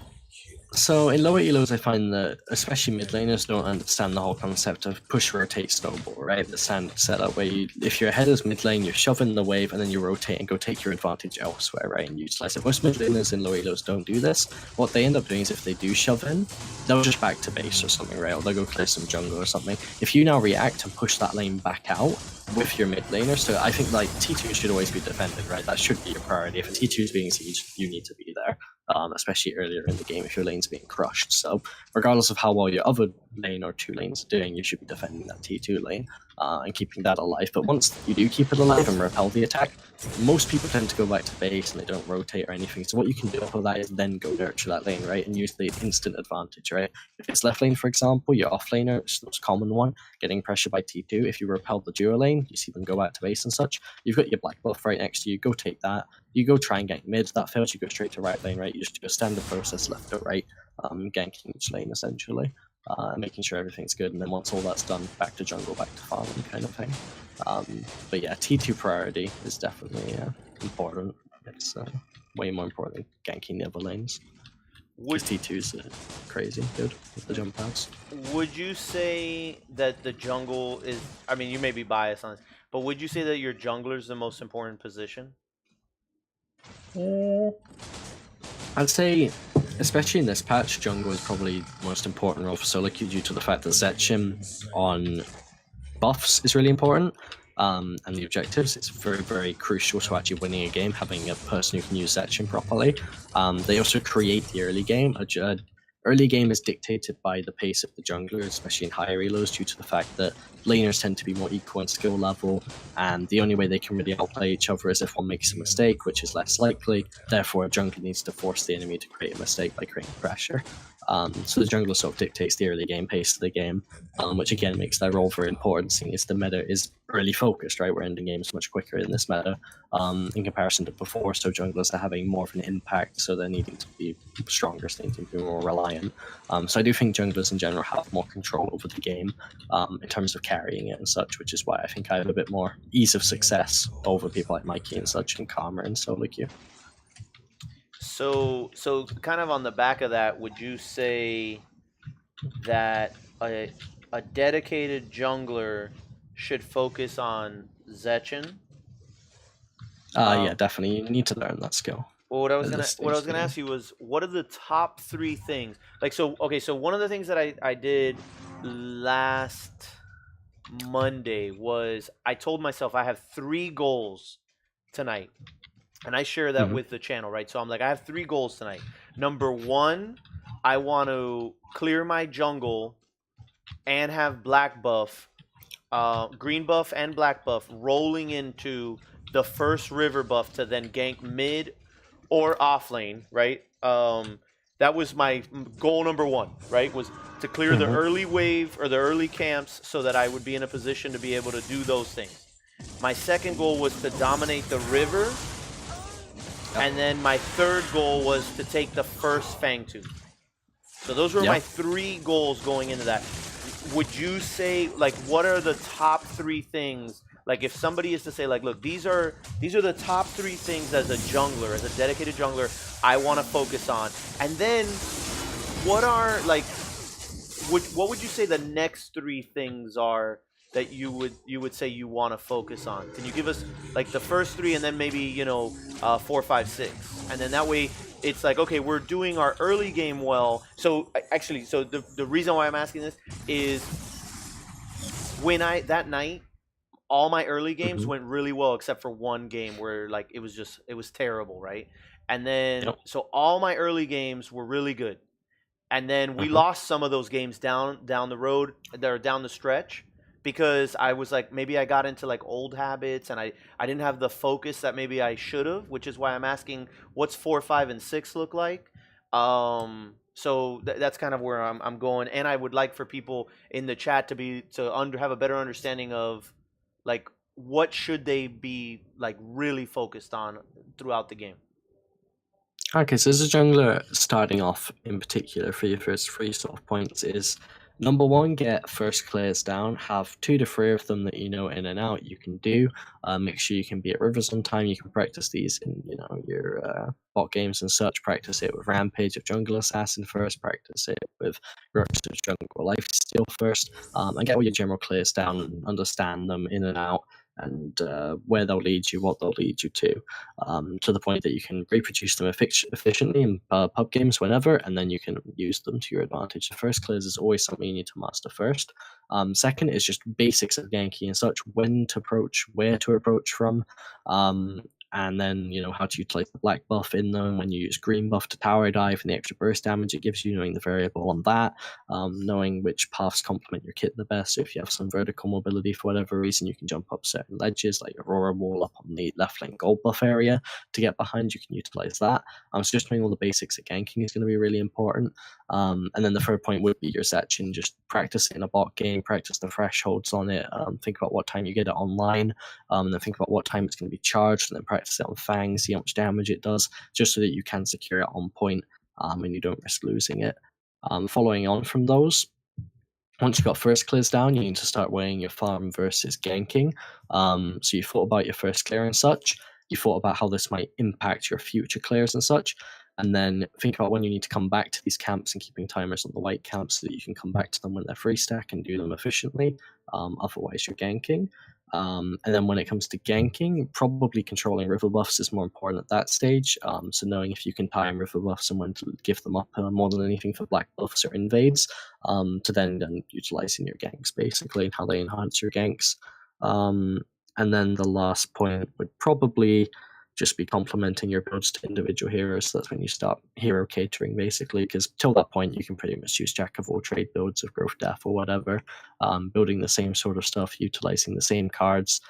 So in lower elos, I find that especially mid laners don't understand the whole concept of push, rotate, snowball, right? The standard setup where if you're ahead as mid lane, you're shoving the wave and then you rotate and go take your advantage elsewhere, right? And utilize it. Most mid laners in lower elos don't do this. What they end up doing is if they do shove in, they'll just back to base or something, right? Or they'll go clear some jungle or something. If you now react and push that lane back out with your mid laner, so I think like T2 should always be defended, right? That should be your priority. If a T2 is being sieged, you need to be there. Especially earlier in the game if your lane's being crushed. So regardless of how well your other lane or two lanes are doing, you should be defending that T2 lane and keeping that alive. But once you do keep it alive and repel the attack, most people tend to go back to base and they don't rotate or anything. So what you can do off of that is then go nurture that lane, right? And use the instant advantage, right? If it's left lane, for example, your off laner, which is the most common one, getting pressure by T2, if you repel the duo lane, you see them go back to base and such, you've got your black buff right next to you, go take that. You go try and gank mid, that fails, you go straight to right lane, right? You just do a standard process left or right, ganking each lane essentially, making sure everything's good, and then once all that's done, back to jungle, back to farming kind of thing. But yeah, T2 priority is definitely important. It's way more important than ganking the other lanes. T2's crazy good with the jump outs. Would you say that the jungle is, I mean, you may be biased on this, but would you say that your jungler is the most important position? I'd say, especially in this patch, jungle is probably the most important role for solo queue due to the fact that Zetchin on buffs is really important, and the objectives. It's very, very crucial to actually winning a game, having a person who can use Zetchin properly. They also create the early game, early game is dictated by the pace of the jungler, especially in higher elos, due to the fact that laners tend to be more equal in skill level, and the only way they can really outplay each other is if one makes a mistake, which is less likely. Therefore, a jungler needs to force the enemy to create a mistake by creating pressure. So the jungler sort of dictates the early game pace of the game, which again makes their role very important, seeing as the meta is early focused, right? We're ending games much quicker in this meta in comparison to before, so junglers are having more of an impact, so they're needing to be stronger, so they need to be more reliant. So I do think junglers in general have more control over the game in terms of carrying it and such, which is why I think I have a bit more ease of success over people like Mikey and such, and Karma and solo queue. So kind of on the back of that, would you say that a dedicated jungler should focus on Zetchin? Yeah, definitely. You need to learn that skill. Well, what I was gonna ask you was, what are the top 3 things? Like, so okay, so one of the things that I did last Monday was I told myself I have 3 goals tonight, and I share that with the channel, right? So I'm like, I have 3 goals tonight. Number 1, I want to clear my jungle and have black buff, green buff and black buff rolling into the first river buff to then gank mid or off lane, right? That was my goal number 1, right? Was to clear the early wave or the early camps so that I would be in a position to be able to do those things. My second goal was to dominate the river. And then my third goal was to take the first Fangtooth. So those were my 3 goals going into that. Would you say, like, what are the top 3 things? Like, if somebody is to say, like, look, these are the top 3 things as a jungler, as a dedicated jungler, I want to focus on. And then, what are, like, what would you say the next 3 things are that you would say you want to focus on? Can you give us like the first 3 and then maybe 4, 5, 6, and then that way it's like, okay, we're doing our early game well. So actually, so the reason why I'm asking this is when that night all my early games went really well except for one game where like it was terrible, right? And then so all my early games were really good, and then we lost some of those games down the road, or down the stretch, because I was like, maybe I got into like old habits and I didn't have the focus that maybe I should have, which is why I'm asking what's 4, 5, and 6 look like. So that's kind of where I'm going, and I would like for people in the chat to have a better understanding of like what should they be like really focused on throughout the game. Okay, so as a jungler, starting off in particular for your first 3 sort of points is, number 1, get first clears down. Have 2 to 3 of them that you know in and out you can do. Make sure you can be at rivers on time. You can practice these in your bot games and such. Practice it with Rampage of Jungle Assassin first. Practice it with Rooks of Jungle Lifesteal first. And get all your general clears down and understand them in and out, and where they'll lead you, what they'll lead you to the point that you can reproduce them efficiently in pub games whenever, and then you can use them to your advantage. The first clears is always something you need to master first. Second is just basics of ganking and such, when to approach, where to approach from, and then how to utilize the black buff in them, when you use green buff to tower dive and the extra burst damage it gives you, knowing the variable on that, knowing which paths complement your kit the best. So if you have some vertical mobility for whatever reason, you can jump up certain ledges like Aurora Wall up on the left lane gold buff area to get behind. You can utilize that. So just knowing all the basics of ganking is going to be really important. And then the third point would be your Zetchin. Just practice it in a bot game, practice the thresholds on it, think about what time you get it online, and then think about what time it's going to be charged, and then practice it on Fang, see how much damage it does, just so that you can secure it on point and you don't risk losing it. Following on from those, once you've got first clears down, you need to start weighing your farm versus ganking. So you thought about your first clear and such, you thought about how this might impact your future clears and such, and then think about when you need to come back to these camps and keeping timers on the white camps so that you can come back to them when they're free stack and do them efficiently. Otherwise you're ganking. And then when it comes to ganking, probably controlling river buffs is more important at that stage. So knowing if you can time river buffs and when to give them up more than anything for black buffs or invades, to then utilizing your ganks basically, and how they enhance your ganks. And then the last point would probably just be complementing your builds to individual heroes. So that's when you start hero catering, basically, because till that point, you can pretty much use jack of all trade builds of growth death or whatever, building the same sort of stuff, utilizing the same cards,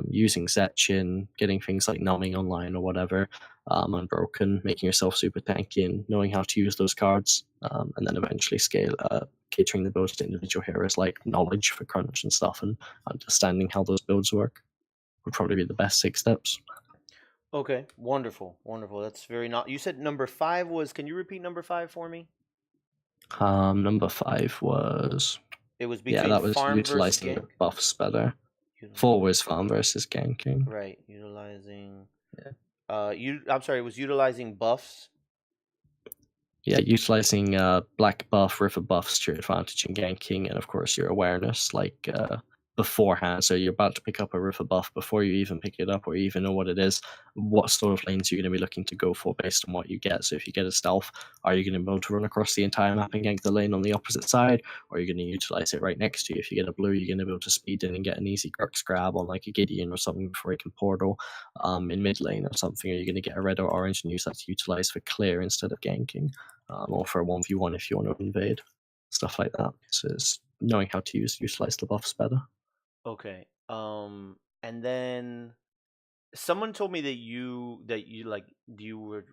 using Zetchin, getting things like numbing online or whatever, unbroken, making yourself super tanky and knowing how to use those cards, and then eventually catering the builds to individual heroes like knowledge for crunch and stuff, and understanding how those builds work would probably be the best 6 steps. Okay, wonderful, wonderful. That's very not. You said number 5 was. Can you repeat number 5 for me? Number 5 was. It was between that was farm utilizing versus the gank. buffs better. 4 was farm versus ganking. Right, utilizing. I'm sorry. It was utilizing buffs. Yeah, utilizing black buff, river buffs to your advantage in ganking, and of course your awareness, like beforehand. So you're about to pick up a river buff before you even pick it up or you even know what it is. What sort of lanes you're going to be looking to go for based on what you get. So if you get a stealth, are you going to be able to run across the entire map and gank the lane on the opposite side, or are you going to utilize it right next to you? If you get a blue, you're going to be able to speed in and get an easy Grux grab on like a Gideon or something before he can portal in mid lane or something. Or you're going to get a red or orange and use that to utilize for clear instead of ganking. Or for a 1v1 if you want to invade, stuff like that. So it's knowing how to utilize the buffs better. Okay. And then someone told me that you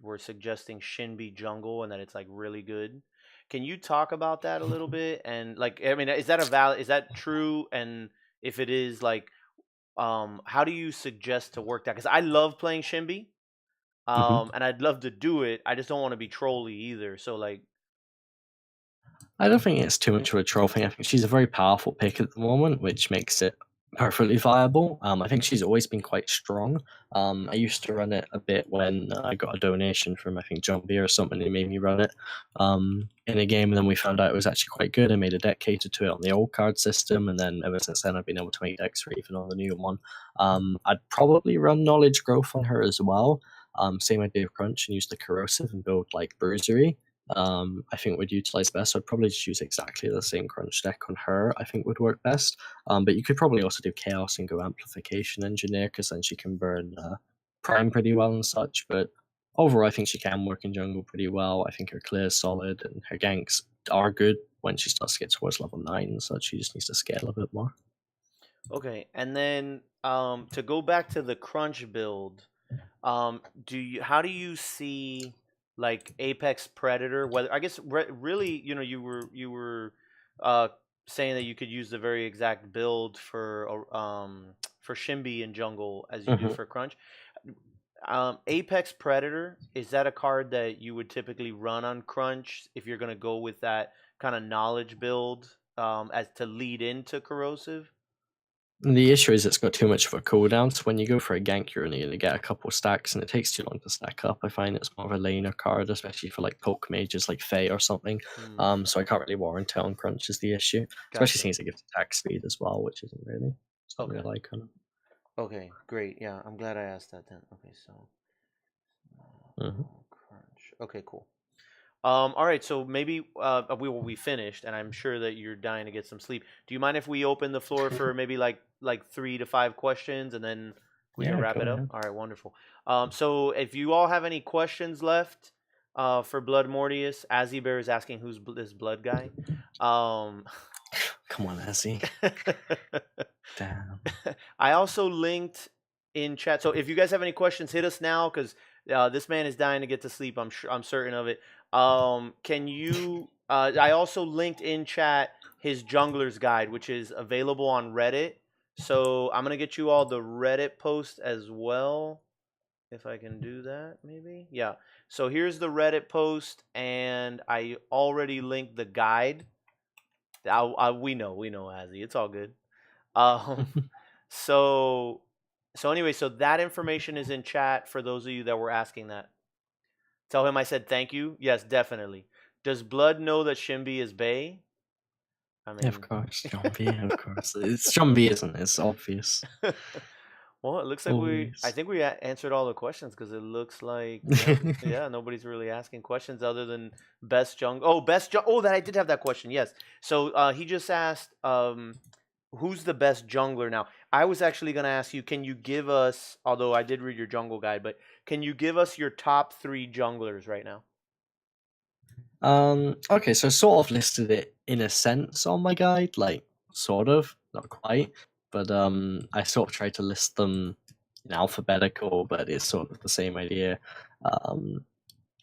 were suggesting Shinbi jungle and that it's like really good. Can you talk about that a little bit? And like, I mean, is that true? And if it is, like, how do you suggest to work that? Because I love playing Shinbi. And I'd love to do it. I just don't want to be trolly either. So like, I don't think it's too much of a troll thing. I think she's a very powerful pick at the moment, which makes it perfectly viable. I think she's always been quite strong. I used to run it a bit when I got a donation from, I think, John B or something. He made me run it in a game, and then we found out it was actually quite good. I made a deck catered to it on the old card system, and then ever since then I've been able to make decks for even on the new one. I'd probably run knowledge growth on her as well. Same idea of crunch, and use the corrosive and build like bruisery. I think would utilize best. I'd probably just use exactly the same crunch deck on her. I think would work best. But you could probably also do chaos and go amplification engineer, because then she can burn prime pretty well and such. But overall, I think she can work in jungle pretty well. I think her clear is solid, and her ganks are good when she starts to get towards level 9 and such. She just needs to scale a bit more. Okay, and then to go back to the crunch build, how do you see like Apex Predator? Whether I guess really, you were saying that you could use the very exact build for Shinbi in jungle as you do for crunch. Apex Predator, is that a card that you would typically run on crunch if you're gonna go with that kind of knowledge build as to lead into corrosive? The issue is it's got too much of a cooldown, so when you go for a gank, you're only going to get a couple stacks, and it takes too long to stack up. I find it's more of a laner card, especially for like poke mages like Faye or something. So I can't really warrant it on crunch is the issue, especially since it gives attack speed as well, which isn't really something I like on it. Okay, great. Yeah, I'm glad I asked that then. Okay, so crunch. Okay, cool. All right, so maybe we will be finished, and I'm sure that you're dying to get some sleep. Do you mind if we open the floor for maybe like 3 to 5 questions, and then we can wrap it up? All right, wonderful. So if you all have any questions left for BloodMordius, Azzybear is asking who's this blood guy. Come on, Azzy. Damn. I also linked in chat. So if you guys have any questions, hit us now, because this man is dying to get to sleep. I'm certain of it. Can you? I also linked in chat his jungler's guide, which is available on Reddit. So I'm gonna get you all the Reddit post as well, if I can do that. Maybe, yeah. So here's the Reddit post, and I already linked the guide. We know, Azzy. It's all good. So anyway, so that information is in chat for those of you that were asking that. Tell him I said thank you. Yes, definitely. Does Blood know that Shinbi is Bae? I mean, of course, John B. Of course, it's John B, isn't it? It's obvious. Well, it looks like I think we answered all the questions, because it looks like yeah, nobody's really asking questions other than best jungle. Oh, that I did have that question. Yes. So he just asked who's the best jungler now? I was actually going to ask you, can you give us, although I did read your jungle guide, but can you give us your top 3 junglers right now? Okay, so I sort of listed it in a sense on my guide, like sort of, not quite, but I sort of tried to list them in alphabetical, but it's sort of the same idea. Um,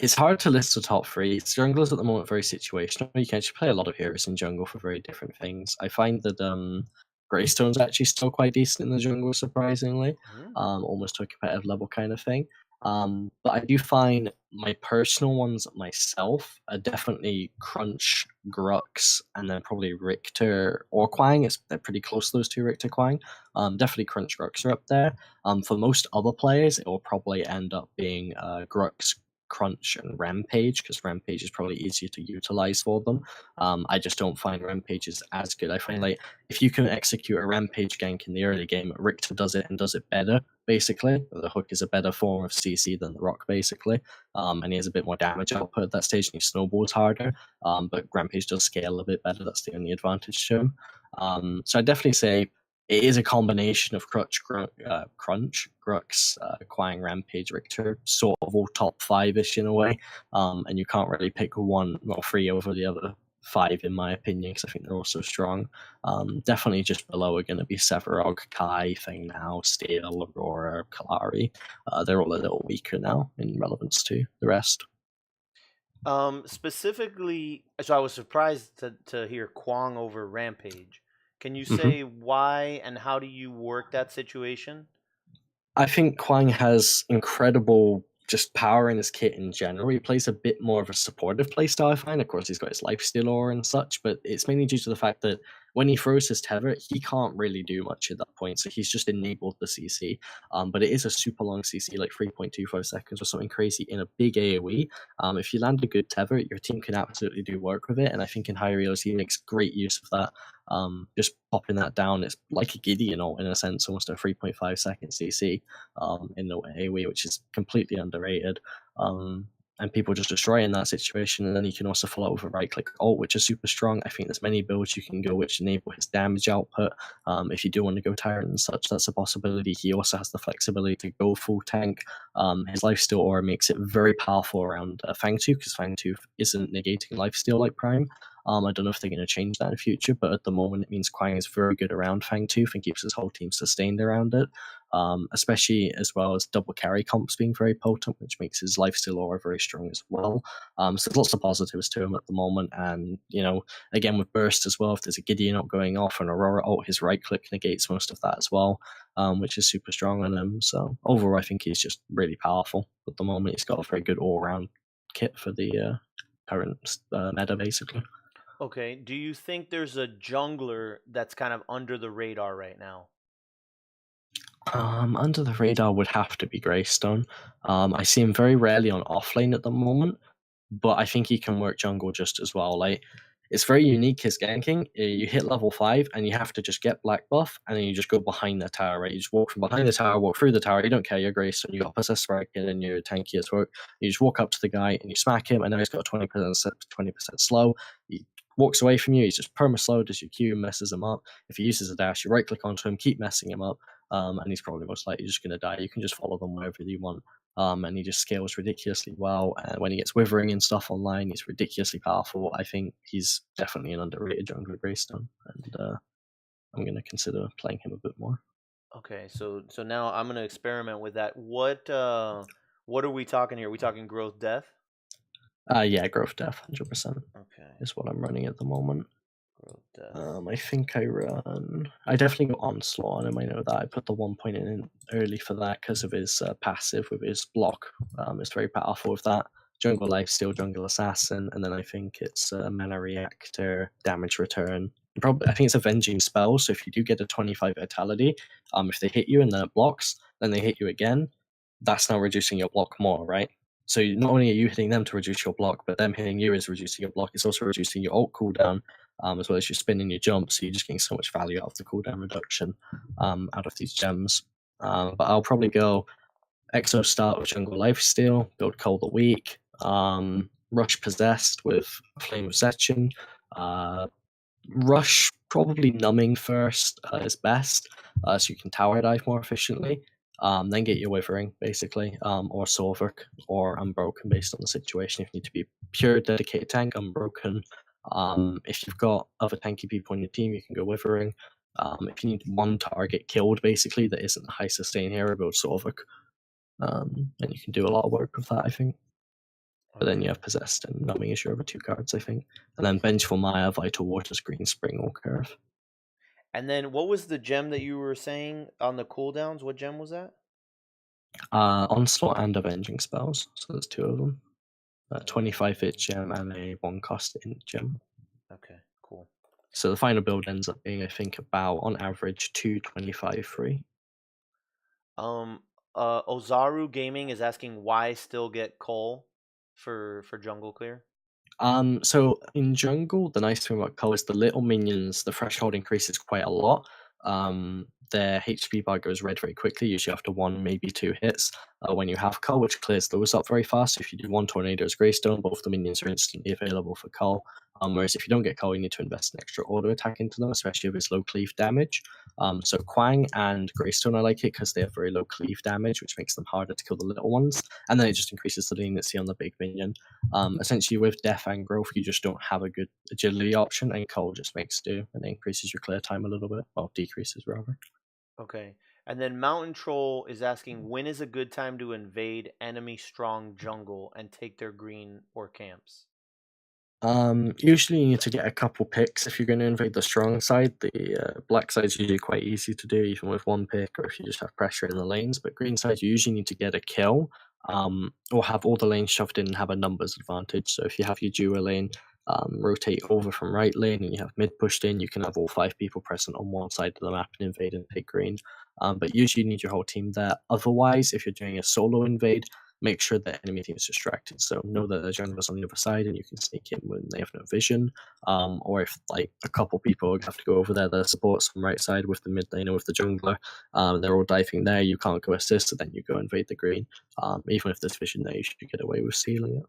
it's hard to list the top three. Junglers at the moment very situational. You can actually play a lot of heroes in jungle for very different things. I find that Greystone's actually still quite decent in the jungle, surprisingly, Hmm. almost to a competitive level kind of thing. But I do find my personal ones myself are definitely Crunch, Grux, and then probably Richter or Quang. They're pretty close, those two, Richter, Quang. Definitely Crunch, Grux are up there. For most other players, it will probably end up being Grux, Crunch, and Rampage, because Rampage is probably easier to utilize for them. I just don't find Rampages as good. I find like if you can execute a Rampage gank in the early game, Richter does it and does it better. Basically, the hook is a better form of CC than the rock, basically, and he has a bit more damage output at that stage, and he snowballs harder. But Rampage does scale a bit better. That's the only advantage to him. So I definitely say it is a combination of Crunch, Grux, Quang, Rampage, Richter, sort of all top five-ish in a way. And you can't really pick one or three over the other five, in my opinion, because I think they're all so strong. Definitely just below are going to be Sevarog, Kai, Thing Now, Steel, Aurora, Kalari. They're all a little weaker now in relevance to the rest. Specifically, so I was surprised to hear Kwang over Rampage. Can you Mhm. say why and how do you work that situation? I think Quang has incredible just power in his kit in general. He plays a bit more of a supportive playstyle, I find. Of course, he's got his lifesteal aura and such, but it's mainly due to the fact that when he throws his tether, he can't really do much at that point. So he's just enabled the CC. But it is a super long CC, like 3.25 seconds or something crazy in a big AoE. If you land a good tether, your team can absolutely do work with it. And I think in high reels, he makes great use of that. Just popping that down, it's like a Gideon ult in a sense, almost a 3.5 second CC in the AoE, which is completely underrated. And people just destroy in that situation. And then you can also follow with a right click ult, which is super strong. I think there's many builds you can go which enable his damage output. If you do want to go Tyrant and such, that's a possibility. He also has the flexibility to go full tank. His lifesteal aura makes it very powerful around Fangtooth, because Fangtooth isn't negating lifesteal like Prime. I don't know if they're going to change that in the future, but at the moment it means Quang is very good around Fangtooth and keeps his whole team sustained around it. Especially as well as double carry comps being very potent, which makes his lifesteal aura very strong as well. So there's lots of positives to him at the moment, and again with burst as well. If there's a Gideon ult going off and Aurora ult, his right click negates most of that as well, which is super strong on him. So overall, I think he's just really powerful at the moment. He's got a very good all round kit for the current meta, basically. Okay, do you think there's a jungler that's kind of under the radar right now? Under the radar would have to be Greystone. I see him very rarely on offlane at the moment, but I think he can work jungle just as well. Like it's very unique his ganking. You hit level 5 and you have to just get black buff and then you just go behind the tower, right? You just walk from behind the tower, walk through the tower, you don't care your Greystone, you got possess strike and you're tanky as work. You just walk up to the guy and you smack him and now he's got 20% slow. He walks away from you, he's just perma slowed as your Q messes him up. If he uses a dash, you right click onto him, keep messing him up. And he's probably most likely just going to die. You can just follow them wherever you want. And he just scales ridiculously well. And when he gets withering and stuff online, he's ridiculously powerful. I think he's definitely an underrated jungler Greystone, and I'm going to consider playing him a bit more. Okay, so now I'm gonna experiment with that. What are we talking here? Are we talking growth death? Yeah, growth death, 100% Okay, is what I'm running at the moment. growth death. I think I definitely got Onslaught on him. I know that. I put the 1 point in early for that because of his passive with his block. It's very powerful with that. Jungle Life, Steal, Jungle Assassin, and then I think it's Mana Reactor, Damage Return. Probably, I think it's Avenging Spell. So if you do get a 25 Vitality, if they hit you and then it blocks, then they hit you again. That's now reducing your block more, right? So not only are you hitting them to reduce your block, but them hitting you is reducing your block. It's also reducing your ult cooldown, as well as your spin and your jump. So you're just getting so much value out of the cooldown reduction out of these gems. But I'll probably go Exo start with Jungle Lifesteal, build Cold the Weak, Rush Possessed with Flame of Zetchin, Rush probably numbing first is best, so you can tower dive more efficiently. Then get your Withering, basically, or Solvik, or Unbroken, based on the situation. If you need to be pure dedicated tank, Unbroken. If you've got other tanky people on your team, you can go Withering. If you need one target killed, basically, that isn't a high sustain hero, build Solvik. And you can do a lot of work with that, I think. But then you have Possessed and Numbing as your other 2 cards, I think. And then Vengeful Maya, Vital Waters, Green Spring, or Curve. And then what was the gem that you were saying on the cooldowns? What gem was that? Onslaught and Avenging Spells. So there's 2 of them. 25 hit gem and a 1 cost int gem. Okay, cool. So the final build ends up being, I think, about on average 225 free. Ozaru Gaming is asking why still get Cole for jungle clear. So in jungle, the nice thing about Cull is the little minions, the threshold increases quite a lot. Their HP bar goes red very quickly, usually after 1, maybe 2 hits. When you have Cull, which clears those up very fast. So if you do 1 Tornado's Greystone, both the minions are instantly available for Cull. Whereas if you don't get Cull, you need to invest an extra auto attack into them, especially if it's low cleave damage. So Quang and Greystone, I like it because they have very low cleave damage, which makes them harder to kill the little ones. And then it just increases the leniency on the big minion. Essentially, with Death and Growth, you just don't have a good agility option, and Cull just makes do and increases your clear time a little bit. Well, decreases rather. Okay. And then Mountain Troll is asking when is a good time to invade enemy strong jungle and take their green or camps? Usually you need to get a couple picks if you're going to invade the strong side. The black side's usually quite easy to do, even with 1 pick, or if you just have pressure in the lanes. But green side, you usually need to get a kill, or have all the lanes shoved in and have a numbers advantage. So if you have your duo lane rotate over from right lane and you have mid pushed in, you can have all 5 people present on one side of the map and invade and take green. But usually you need your whole team there. Otherwise, if you're doing a solo invade, make sure the enemy team is distracted. So know that the jungler's on the other side and you can sneak in when they have no vision. Or if like a couple people have to go over there, the supports on right side with the mid laner with the jungler, they're all diving there, you can't go assist, so then you go invade the green. Even if there's vision there, you should get away with sealing it.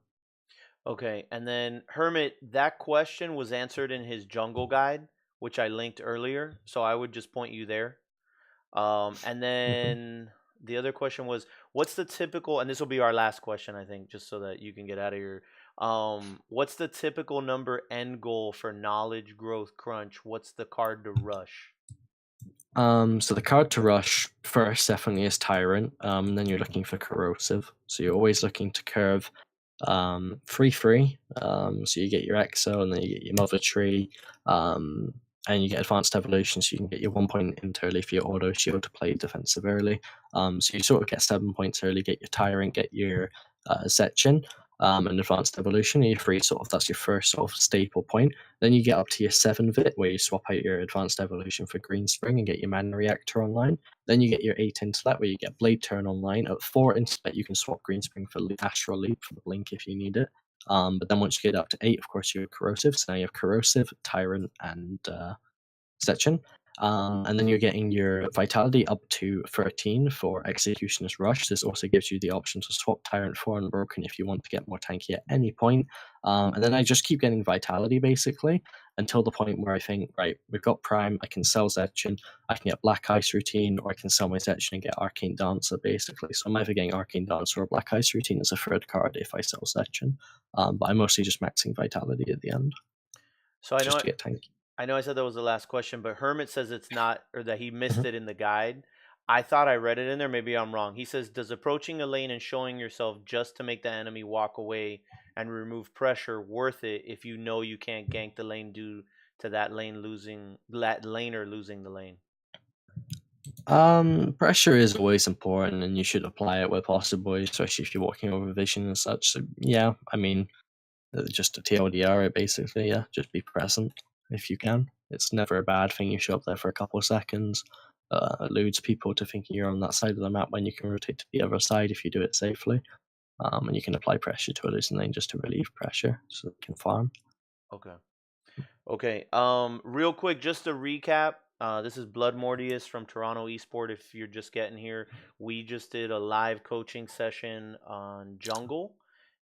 Okay, and then Hermit, that question was answered in his jungle guide, which I linked earlier, so I would just point you there. And then the other question was, what's the typical, and this will be our last question, I think, just so that you can get out of here. What's the typical number end goal for knowledge growth crunch? What's the card to rush? So the card to rush first definitely is Tyrant. Then you're looking for Corrosive. So you're always looking to curve 3/3. So you get your Exo, and then you get your Mother Tree, and you get Advanced Evolution, so you can get your 1 point into early for your Auto Shield to play defensive early. So you sort of get 7 points early, get your Tyrant, get your Zetchin, and Advanced Evolution, and you're free sort of, that's your first sort of staple point. Then you get up to your 7 Vit, where you swap out your Advanced Evolution for Green Spring and get your Mana Reactor online. Then you get your 8 Intellect, where you get Blade Turn online. At 4 Intellect, you can swap Green Spring for Astral Leap for the Blink if you need it. But then once you get up to 8, of course, you have Corrosive. So now you have Corrosive, Tyrant, and Zetchin. And then you're getting your Vitality up to 13 for Executioner's Rush. This also gives you the option to swap Tyrant for Unbroken if you want to get more tanky at any point. And then I just keep getting Vitality, basically, until the point where I think, right, we've got Prime, I can sell Zetchin, I can get Black Ice Routine, or I can sell my Zetchin and get Arcane Dancer, basically. So I'm either getting Arcane Dancer or Black Ice Routine as a third card if I sell Zetchin. But I'm mostly just maxing Vitality at the end, So I know just to get tanky. I know I said that was the last question, but Hermit says it's not, or that he missed Mhm. it in the guide. I thought I read it in there. Maybe I'm wrong. He says, does approaching a lane and showing yourself just to make the enemy walk away and remove pressure worth it if you know you can't gank the lane due to that laner losing the lane? Pressure is always important, and you should apply it where possible, especially if you're walking over vision and such. So yeah, I mean, just a TLDR it basically. Yeah, just be present if you can. It's never a bad thing. You show up there for a couple of seconds. Eludes people to thinking you're on that side of the map when you can rotate to the other side if you do it safely. And you can apply pressure to others and then just to relieve pressure so they can farm. Okay. Okay. Real quick, just to recap, this is BloodMordius from Toronto Esport. If you're just getting here, we just did a live coaching session on jungle,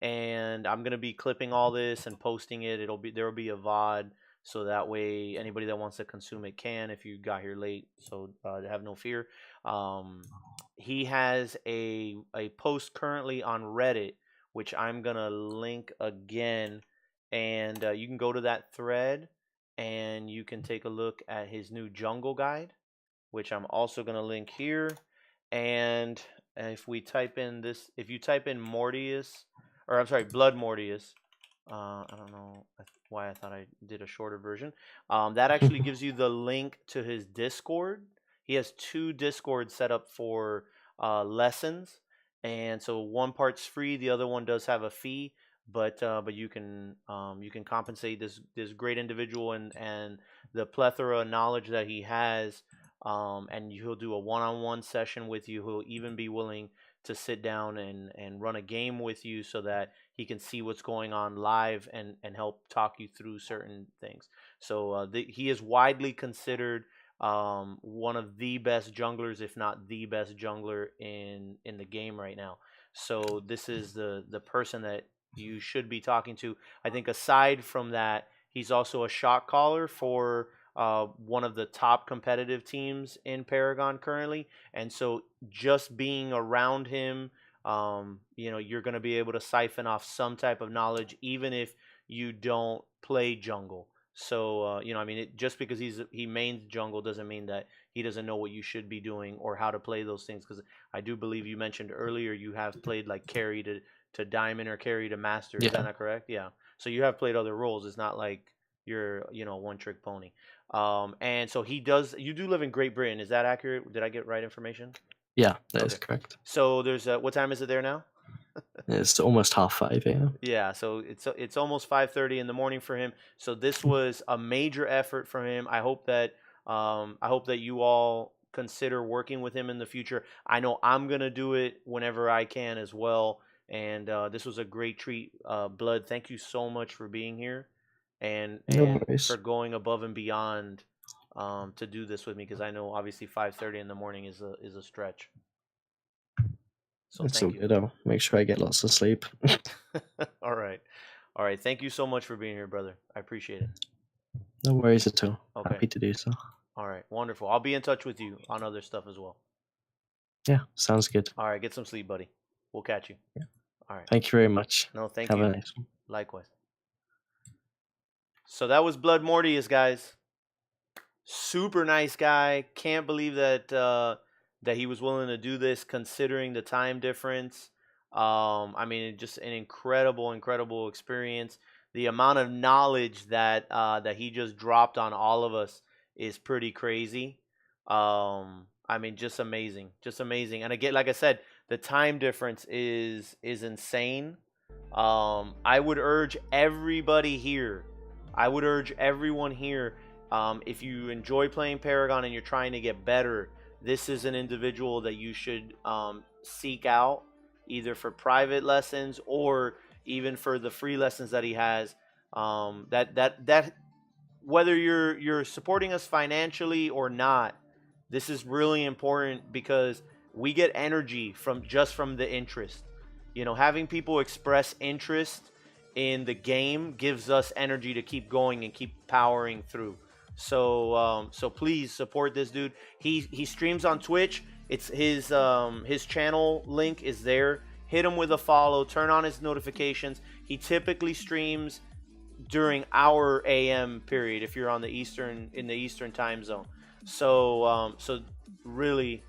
and I'm gonna be clipping all this and posting it. There will be a VOD so that way anybody that wants to consume it can. If you got here late, so have no fear. He has a post currently on Reddit, which I'm gonna link again, and you can go to that thread and you can take a look at his new jungle guide, which I'm also gonna link here. And if we type in this, if you type in Mordius, or I'm sorry, BloodMordius, I don't know why I thought I did a shorter version. That actually gives you the link to his Discord. He has 2 Discords set up for lessons, and so one part's free, the other one does have a fee. But you can compensate this great individual and the plethora of knowledge that he has, and he'll do a one-on-one session with you. He'll even be willing to sit down and run a game with you so that he can see what's going on live and help talk you through certain things. So he is widely considered one of the best junglers, if not the best jungler in the game right now. So this is the person that you should be talking to. I think aside from that, he's also a shot caller for one of the top competitive teams in Paragon currently. And so just being around him, you're going to be able to siphon off some type of knowledge, even if you don't play jungle. So, just because he mains jungle doesn't mean that he doesn't know what you should be doing or how to play those things. Because I do believe you mentioned earlier you have played like carry to diamond or carry to master. Is that not correct? Yeah. So you have played other roles. It's not like you're, one trick pony. And so you do live in Great Britain. Is that accurate? Did I get right information? Yeah, that is correct. So there's what time is it there now? It's almost 5:30 a.m. Yeah, so it's almost 5:30 in the morning for him. So this was a major effort for him. I hope that you all consider working with him in the future. I know I'm gonna do it whenever I can as well. And this was a great treat. Blood, thank you so much for being here and for going above and beyond to do this with me, because I know obviously 5:30 in the morning is a stretch. So it's all good. I'll make sure I get lots of sleep. All right. Thank you so much for being here, brother. I appreciate it. No worries at all. Okay. Happy to do so. All right. Wonderful. I'll be in touch with you on other stuff as well. Yeah, sounds good. All right. Get some sleep, buddy. We'll catch you. Yeah. All right. Thank you very much. No, thank you. Have a nice one. Likewise. So that was BloodMordius, guys. Super nice guy. Can't believe that he was willing to do this, considering the time difference. Just an incredible experience. The amount of knowledge that he just dropped on all of us is pretty crazy. Just amazing. And again, like I said, the time difference is insane. I would urge everybody here. I would urge everyone here, if you enjoy playing Paragon and you're trying to get better, this is an individual that you should seek out, either for private lessons or even for the free lessons that he has. That whether you're supporting us financially or not, this is really important, because we get energy from the interest. Having people express interest in the game gives us energy to keep going and keep powering through. So please support this dude. He streams on Twitch. It's his channel link is there. Hit him with a follow. Turn on his notifications. He typically streams during our AM period if you're on the Eastern time zone. So really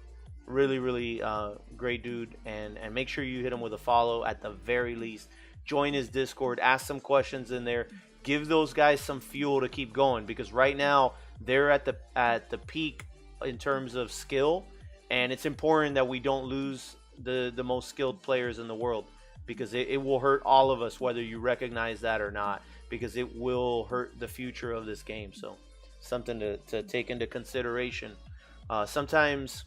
great dude, and make sure you hit him with a follow at the very least. Join his Discord. Ask some questions in there. Give those guys some fuel to keep going, because right now they're at the peak in terms of skill, and it's important that we don't lose the most skilled players in the world, because it will hurt all of us whether you recognize that or not, because it will hurt the future of this game. So something to take into consideration. Sometimes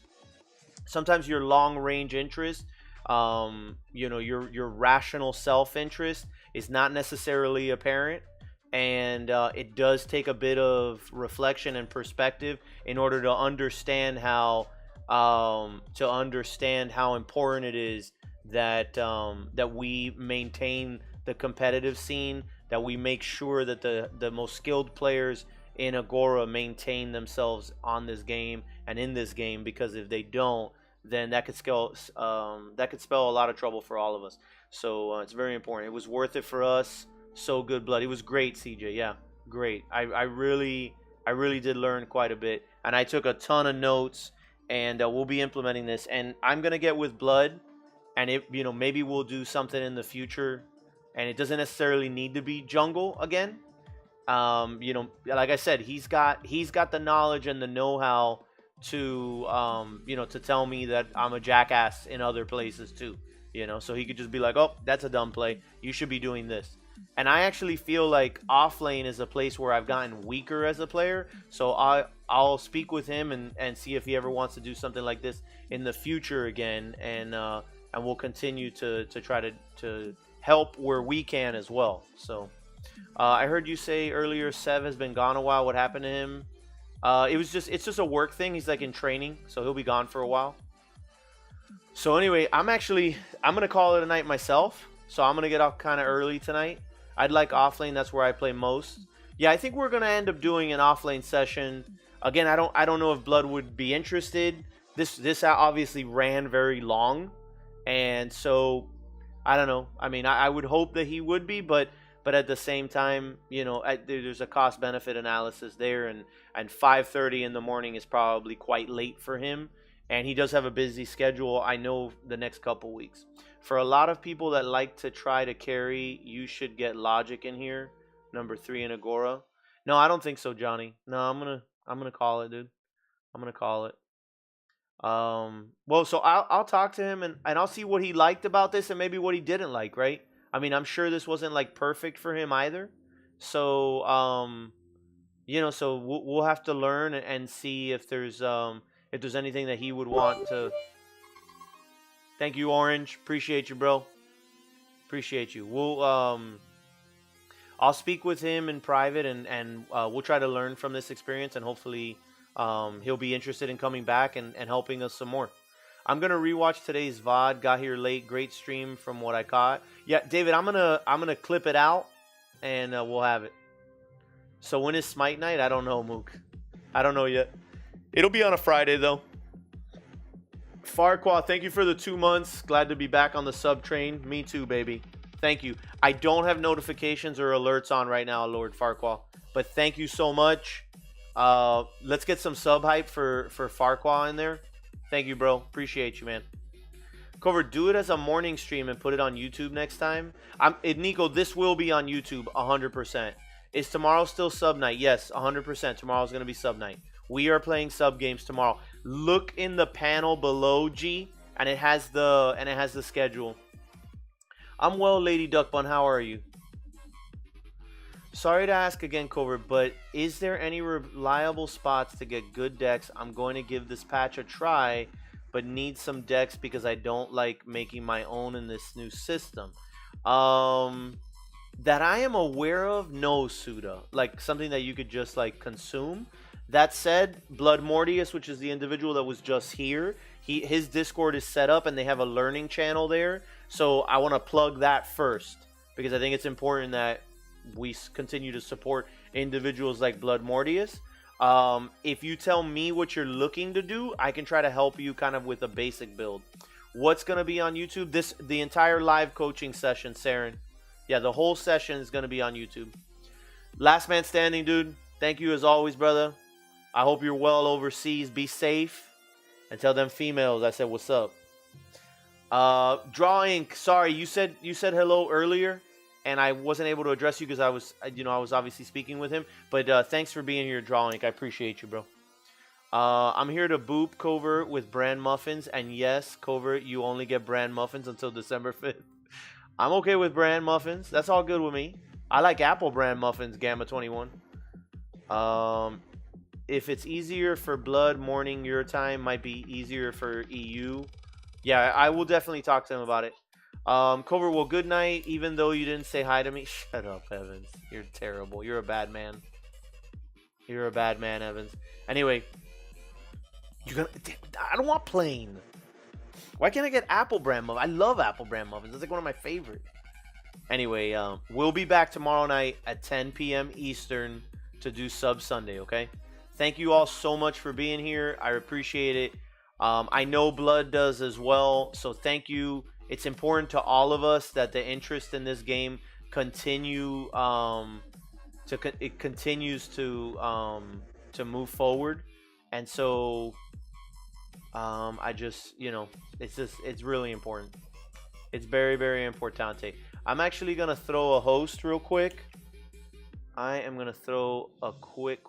your long range interest, your rational self-interest is not necessarily apparent, and it does take a bit of reflection and perspective in order to understand how important it is that we maintain the competitive scene that we make sure that the most skilled players in Agora maintain themselves on this game and in this game, because if they don't, then that could spell a lot of trouble for all of us. So it's very important. It was worth it for us. So good, Blood. It was great, CJ. Yeah, great. I really did learn quite a bit, and I took a ton of notes, and we'll be implementing this. And I'm gonna get with Blood, and maybe we'll do something in the future, and it doesn't necessarily need to be jungle again. Like I said, he's got the knowledge and the know-how to to tell me that I'm a jackass in other places too. So he could just be like, oh, that's a dumb play. You should be doing this. And I actually feel like off lane is a place where I've gotten weaker as a player. So I'll speak with him and see if he ever wants to do something like this in the future again. And we'll continue to try to help where we can as well. So I heard you say earlier Sev has been gone a while. What happened to him? It's just a work thing. He's like in training, so he'll be gone for a while. So anyway, I'm gonna call it a night myself. So I'm gonna get off kind of early tonight. I'd like offlane. That's where I play most. Yeah, I think we're gonna end up doing an offlane session. Again, I don't know if Blood would be interested. This obviously ran very long, and so I don't know. I mean, I would hope that he would be, but at the same time, there's a cost benefit analysis there, and 5:30 in the morning is probably quite late for him. And he does have a busy schedule, I know, the next couple weeks. For a lot of people that like to try to carry, you should get Logic in here, number 3 in Agora. No, I don't think so, Johnny. No, I'm gonna call it, dude. I'm gonna call it. Well, so I'll talk to him and I'll see what he liked about this and maybe what he didn't like, right? I mean, I'm sure this wasn't like perfect for him either. So so we'll have to learn and see if there's anything that he would want to. Thank you, Orange. Appreciate you, bro. Appreciate you. I'll speak with him in private and we'll try to learn from this experience, and hopefully he'll be interested in coming back and helping us some more. I'm gonna rewatch today's VOD. Got here late. Great stream from what I caught. Yeah, David, I'm gonna clip it out and we'll have it. So when is Smite Night? I don't know, Mook. I don't know yet. It'll be on a Friday though. Farquaad, thank you for the 2 months. Glad to be back on the sub train. Me too, baby. Thank you. I don't have notifications or alerts on right now, Lord Farquaad. But thank you so much. Let's get some sub hype for Farquaad in there. Thank you, bro. Appreciate you, man. Cover, do it as a morning stream and put it on YouTube next time. Nico, this will be on YouTube 100%. Is tomorrow still sub night? Yes, 100%. Tomorrow's going to be sub night. We are playing sub games tomorrow. Look in the panel below, G, and it has the schedule. I'm well, Lady Duck Bun. How are you? Sorry to ask again, Cover, but is there any reliable spots to get good decks? I'm going to give this patch a try, but need some decks because I don't like making my own in this new system. That I am aware of, no, Suda. Like something that you could just like consume. That said, BloodMordius, which is the individual that was just here, his Discord is set up and they have a learning channel there. So I want to plug that first because I think it's important that we continue to support individuals like BloodMordius. If you tell me what you're looking to do, I can try to help you kind of with a basic build. What's going to be on YouTube? The entire live coaching session, Saren. Yeah, the whole session is going to be on YouTube. Last man standing, dude. Thank you as always, brother. I hope you're well overseas. Be safe. And tell them females I said what's up. Draw Ink. Sorry, you said hello earlier, and I wasn't able to address you because I was obviously speaking with him. But thanks for being here, Draw Ink. I appreciate you, bro. I'm here to boop Covert with bran muffins, and yes, Covert, you only get bran muffins until December 5th. I'm okay with bran muffins. That's all good with me. I like apple bran muffins, Gamma 21. If it's easier for Blood morning your time, might be easier for EU. Yeah, I will definitely talk to him about it. Cover, well, good night, even though you didn't say hi to me. Shut up, Evans. You're terrible. You're a bad man. You're a bad man, Evans. Anyway, I don't want plain. Why can't I get apple bran muffins? I love apple bran muffins. It's like one of my favorite. Anyway, we'll be back tomorrow night at 10 p.m. Eastern to do Sub Sunday, okay? Thank you all so much for being here. I appreciate it. I know Blood does as well, so thank you. It's important to all of us that the interest in this game continue it continues to move forward, and so I just it's really important. It's very, very importante. I'm actually gonna throw a host real quick. I am gonna throw a quick